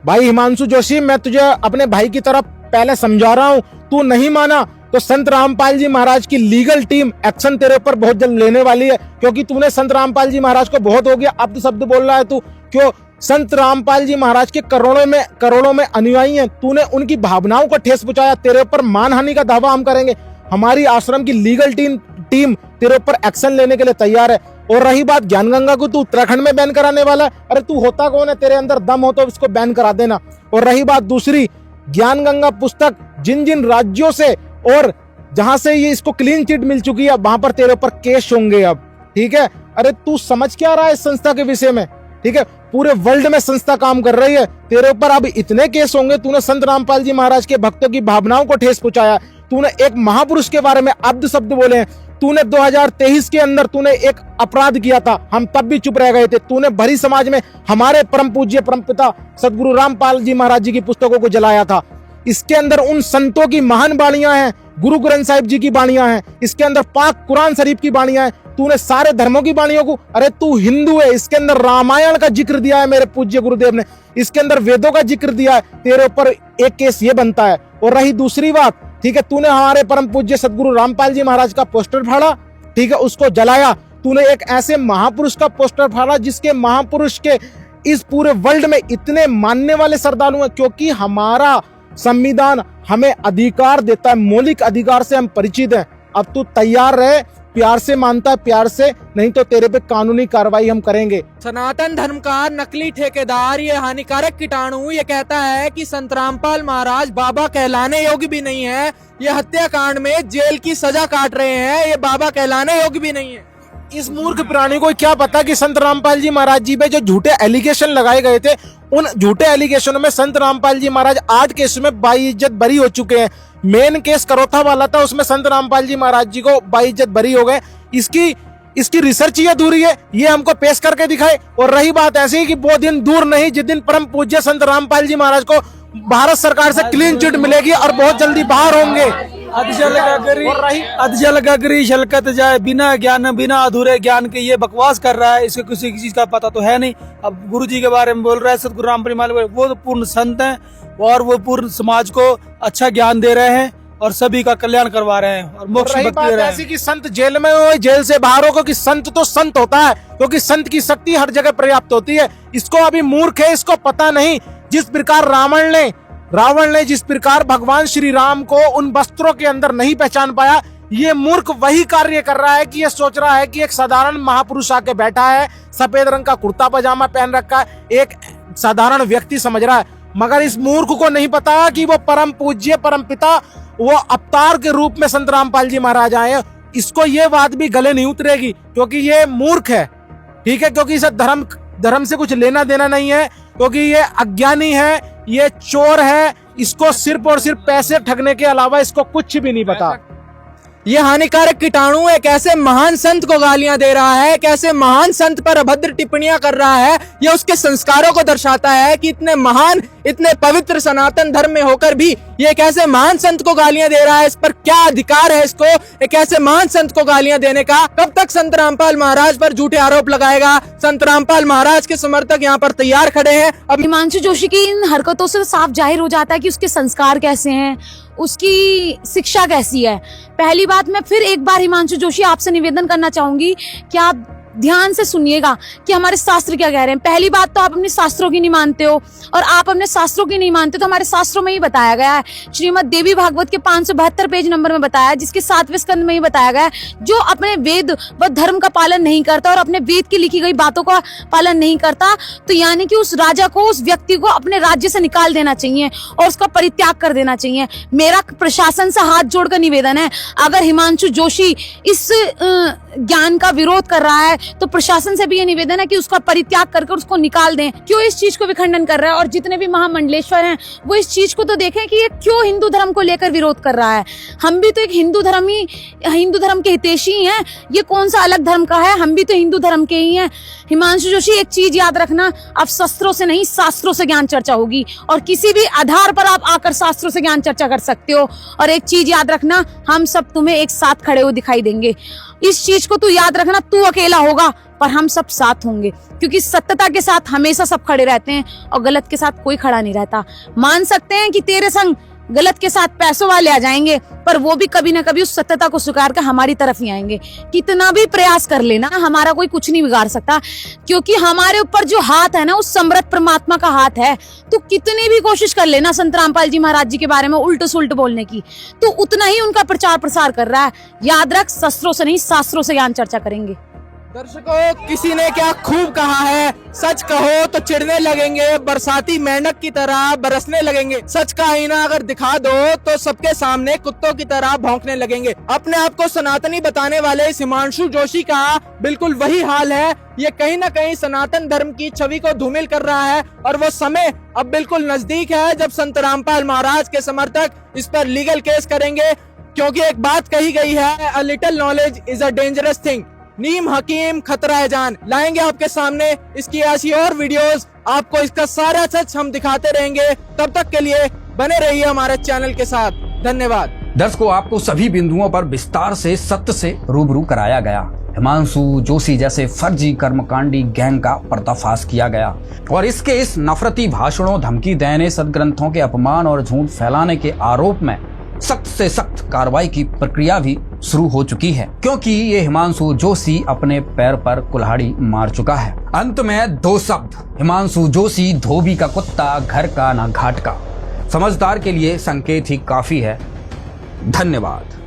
भाई हिमांशु जोशी, मैं तुझे अपने भाई की तरफ पहले समझा रहा हूँ, तू नहीं माना तो संत रामपाल जी महाराज की लीगल टीम एक्शन तेरे ऊपर बहुत जल्द लेने वाली है, क्योंकि तूने संत रामपाल जी महाराज को बहुत हो गया अब तो शब्द बोल रहा है तू। क्यों? संत रामपाल जी महाराज के करोड़ों में अनुयायी हैं, तूने उनकी भावनाओं को ठेस पहुंचाया। तेरे ऊपर मानहानि का दावा हम करेंगे। हमारी आश्रम की लीगल टीम तेरे ऊपर एक्शन लेने के लिए तैयार है। और रही बात ज्ञानगंगा को, तू उत्तराखंड में बैन कराने वाला है। अरे तू होता कौन है? तेरे अंदर दम हो तो इसको बैन करा देना। और रही बात दूसरी, ज्ञानगंगा पुस्तक जिन राज्यों से और जहां से ये इसको क्लीन चिट मिल चुकी है, वहां पर तेरे ऊपर केस होंगे अब, ठीक है। अरे तू समझ क्या रहा है इस संस्था के विषय में, ठीक है। पूरे वर्ल्ड में संस्था काम कर रही है, तेरे ऊपर अब इतने केस होंगे। तूने संत रामपाल जी महाराज के भक्तों की भावनाओं को ठेस पहुंचाया, तूने एक महापुरुष के बारे में अब्द शब्द बोले हैं, तूने 2023 के अंदर तूने एक अपराध किया था, हम तब भी चुप रह गए थे। तूने भरी समाज में हमारे परम पूज्य परम पिता सदगुरु रामपाल जी महाराज जी की पुस्तकों को जलाया था। इसके अंदर उन संतों की महान बाणियां हैं, गुरु ग्रंथ साहिब जी की बाणियां हैं, इसके अंदर पाक कुरान शरीफ की बाणियां हैं। तूने सारे धर्मों की बाणियों को, अरे तू हिंदू है, इसके अंदर रामायण का जिक्र दिया है मेरे पूज्य गुरुदेव ने, इसके अंदर वेदों का जिक्र दिया है, तेरे ऊपर एक केस ये बनता है। और रही दूसरी बात, ठीक है, तूने हमारे परम पूज्य सदगुरु रामपाल जी महाराज का पोस्टर फाड़ा, ठीक है, उसको जलाया। तूने एक ऐसे महापुरुष का पोस्टर फाड़ा जिसके महापुरुष के इस पूरे वर्ल्ड में इतने मानने वाले श्रद्धालु हैं, क्योंकि हमारा संविधान हमें अधिकार देता है, मौलिक अधिकार से हम परिचित हैं। अब तू तैयार रहे, प्यार से मानता है प्यार से, नहीं तो तेरे पे कानूनी कार्रवाई हम करेंगे। सनातन धर्म का नकली ठेकेदार, ये हानिकारक कीटाणु, ये कहता है कि संत रामपाल महाराज बाबा कहलाने योग्य भी नहीं है, ये हत्याकांड में जेल की सजा काट रहे हैं, ये बाबा कहलाने योग्य भी नहीं है। इस मूर्ख प्राणी को क्या पता कि संत रामपाल जी महाराज जी पे जो झूठे एलिगेशन लगाए गए थे, उन झूठे एलिगेशनों में संत रामपाल जी महाराज 8 केस में बाइज्जत बरी हो चुके हैं। मेन केस करोथा वाला था, उसमें संत रामपाल जी महाराज जी को बाइज्जत बरी हो गए। इसकी रिसर्च ही अधूरी है, ये हमको पेश करके दिखाए। और रही बात ऐसी कि वो दिन दूर नहीं जिस दिन परम पूज्य संत रामपाल जी महाराज को भारत सरकार से क्लीन चिट मिलेगी और बहुत जल्दी बाहर होंगे। अधजल गगरी छलकत जाए, बिना ज्ञान बिना अधूरे ज्ञान के ये बकवास कर रहा है, इसको किसी चीज का पता तो है नहीं। अब गुरु जी के बारे में बोल रहा है, सतगुरु रामपाल महाराज, वो तो पूर्ण संत हैं और वो पूर्ण समाज को अच्छा ज्ञान दे रहे हैं और सभी का कल्याण करवा रहे हैं और मोक्ष दे रहे हैं। ऐसी कि संत जेल में हो, जेल से बाहर हो, क्योंकि संत तो संत होता है, क्योंकि संत की शक्ति हर जगह पर्याप्त होती है। इसको अभी मूर्ख है, इसको पता नहीं। जिस प्रकार रावण ने जिस प्रकार भगवान श्री राम को उन वस्त्रों के अंदर नहीं पहचान पाया, ये मूर्ख वही कार्य कर रहा है कि ये सोच रहा है कि एक साधारण महापुरुष आके बैठा है, सफेद रंग का कुर्ता पजामा पहन रखा है, एक साधारण व्यक्ति समझ रहा है। मगर इस मूर्ख को नहीं पता कि वो परम पूज्य परम पिता, वो अवतार के रूप में संत रामपाल जी महाराज आए हैं। इसको ये बात भी गले नहीं उतरेगी, क्योंकि ये मूर्ख है, ठीक है, क्योंकि इसे धर्म से कुछ लेना देना नहीं है, क्योंकि ये अज्ञानी है, ये चोर है, इसको सिर्फ और सिर्फ पैसे ठगने के अलावा इसको कुछ भी नहीं पता। ये हानिकारक कीटाणु है, कैसे महान संत को गालियां दे रहा है, कैसे महान संत पर अभद्र टिप्पणियां कर रहा है। ये उसके संस्कारों को दर्शाता है कि इतने महान, इतने पवित्र सनातन धर्म में होकर भी ये कैसे महान संत को गालियां दे रहा है। इस पर क्या अधिकार है इसको, ये कैसे महान संत को गालियां देने का। कब तक संत रामपाल महाराज पर झूठे आरोप लगाएगा। संत रामपाल महाराज के समर्थक यहाँ पर तैयार खड़े हैं। अब हिमांशु जोशी की इन हरकतों से साफ जाहिर हो जाता है कि उसके संस्कार कैसे हैं, उसकी शिक्षा कैसी है। पहली बात, मैं फिर एक बार हिमांशु जोशी आपसे निवेदन करना चाहूंगी कि आप ध्यान से सुनिएगा कि हमारे शास्त्र क्या कह रहे हैं। पहली बात तो आप अपने शास्त्रों की नहीं मानते हो, और आप अपने शास्त्रों की नहीं मानते तो हमारे शास्त्रों में ही बताया गया है, श्रीमद् देवी भागवत के 572 पेज नंबर में बताया है, जिसके 7वें स्कंद में ही बताया गया है, जो अपने वेद व धर्म का पालन नहीं करता और अपने वेद की लिखी गई बातों का पालन नहीं करता, तो यानी कि उस राजा को, उस व्यक्ति को अपने राज्य से निकाल देना चाहिए और उसका परित्याग कर देना चाहिए। मेरा प्रशासन से हाथ जोड़कर निवेदन है, अगर हिमांशु जोशी इस ज्ञान का विरोध कर रहा है तो प्रशासन से भी ये निवेदन है कि उसका परित्याग करके उसको निकाल दें। क्यों इस चीज को विखंडन कर रहा है, और जितने भी महामंडलेश्वर हैं वो इस चीज को तो देखें कि ये क्यों हिंदू धर्म को लेकर विरोध कर रहा है। हम भी तो एक हिंदू धर्म के हितैषी हैं, ये कौन सा अलग धर्म का है, हम भी तो हिंदू धर्म के ही हैं। हिमांशु जोशी, एक चीज याद रखना, अब शस्त्रों से नहीं शास्त्रों से ज्ञान चर्चा होगी, और किसी भी आधार पर आप आकर शास्त्रों से ज्ञान चर्चा कर सकते हो। और एक चीज याद रखना, हम सब तुम्हें एक साथ खड़े हुए दिखाई देंगे। इस चीज को तू याद रखना, तू अकेला होगा पर हम सब साथ होंगे, क्योंकि सत्यता के साथ हमेशा सब खड़े रहते हैं और गलत के साथ कोई खड़ा नहीं रहता। मान सकते हैं कि तेरे संग गलत के साथ पैसों वाले आ जाएंगे, पर वो भी कभी ना कभी उस सत्यता को स्वीकार कर हमारी तरफ ही आएंगे। कितना भी प्रयास कर लेना, हमारा कोई कुछ नहीं बिगाड़ सकता, क्योंकि हमारे ऊपर जो हाथ है ना, उस समृद्ध परमात्मा का हाथ है। तो कितनी भी कोशिश कर लेना संत रामपाल जी महाराज जी के बारे में उल्ट सुल्ट बोलने की, तो उतना ही उनका प्रचार प्रसार कर रहा है। याद रख, शस्त्रों से नहीं शास्त्रों से ज्ञान चर्चा करेंगे। दर्शकों, किसी ने क्या खूब कहा है, सच कहो तो चिढ़ने लगेंगे, बरसाती मेंढक की तरह बरसने लगेंगे। सच का आईना अगर दिखा दो तो सबके सामने कुत्तों की तरह भौंकने लगेंगे। अपने आप को सनातनी बताने वाले इस हिमांशु जोशी का बिल्कुल वही हाल है। ये कहीं ना कहीं सनातन धर्म की छवि को धूमिल कर रहा है और वो समय अब बिल्कुल नजदीक है जब संत रामपाल महाराज के समर्थक इस पर लीगल केस करेंगे, क्योंकि एक बात कही गई है, a little knowledge is a dangerous thing. नीम हकीम खतरा है जान। लाएंगे आपके सामने इसकी ऐसी और वीडियोस, आपको इसका सारा सच हम दिखाते रहेंगे। तब तक के लिए बने रहिए हमारे चैनल के साथ। धन्यवाद। दर्शकों, आपको सभी बिंदुओं पर विस्तार से सत्य से रूबरू कराया गया। हिमांशु जोशी जैसे फर्जी कर्मकांडी गैंग का पर्दाफाश किया गया और इसके इस नफरती भाषणों, धमकी देने, सदग्रंथों के अपमान और झूठ फैलाने के आरोप में सख्त से सख्त कार्रवाई की प्रक्रिया भी शुरू हो चुकी है, क्योंकि ये हिमांशु जोशी अपने पैर पर कुल्हाड़ी मार चुका है। अंत में दो शब्द, हिमांशु जोशी धोबी का कुत्ता, घर का ना घाट का। समझदार के लिए संकेत ही काफी है। धन्यवाद।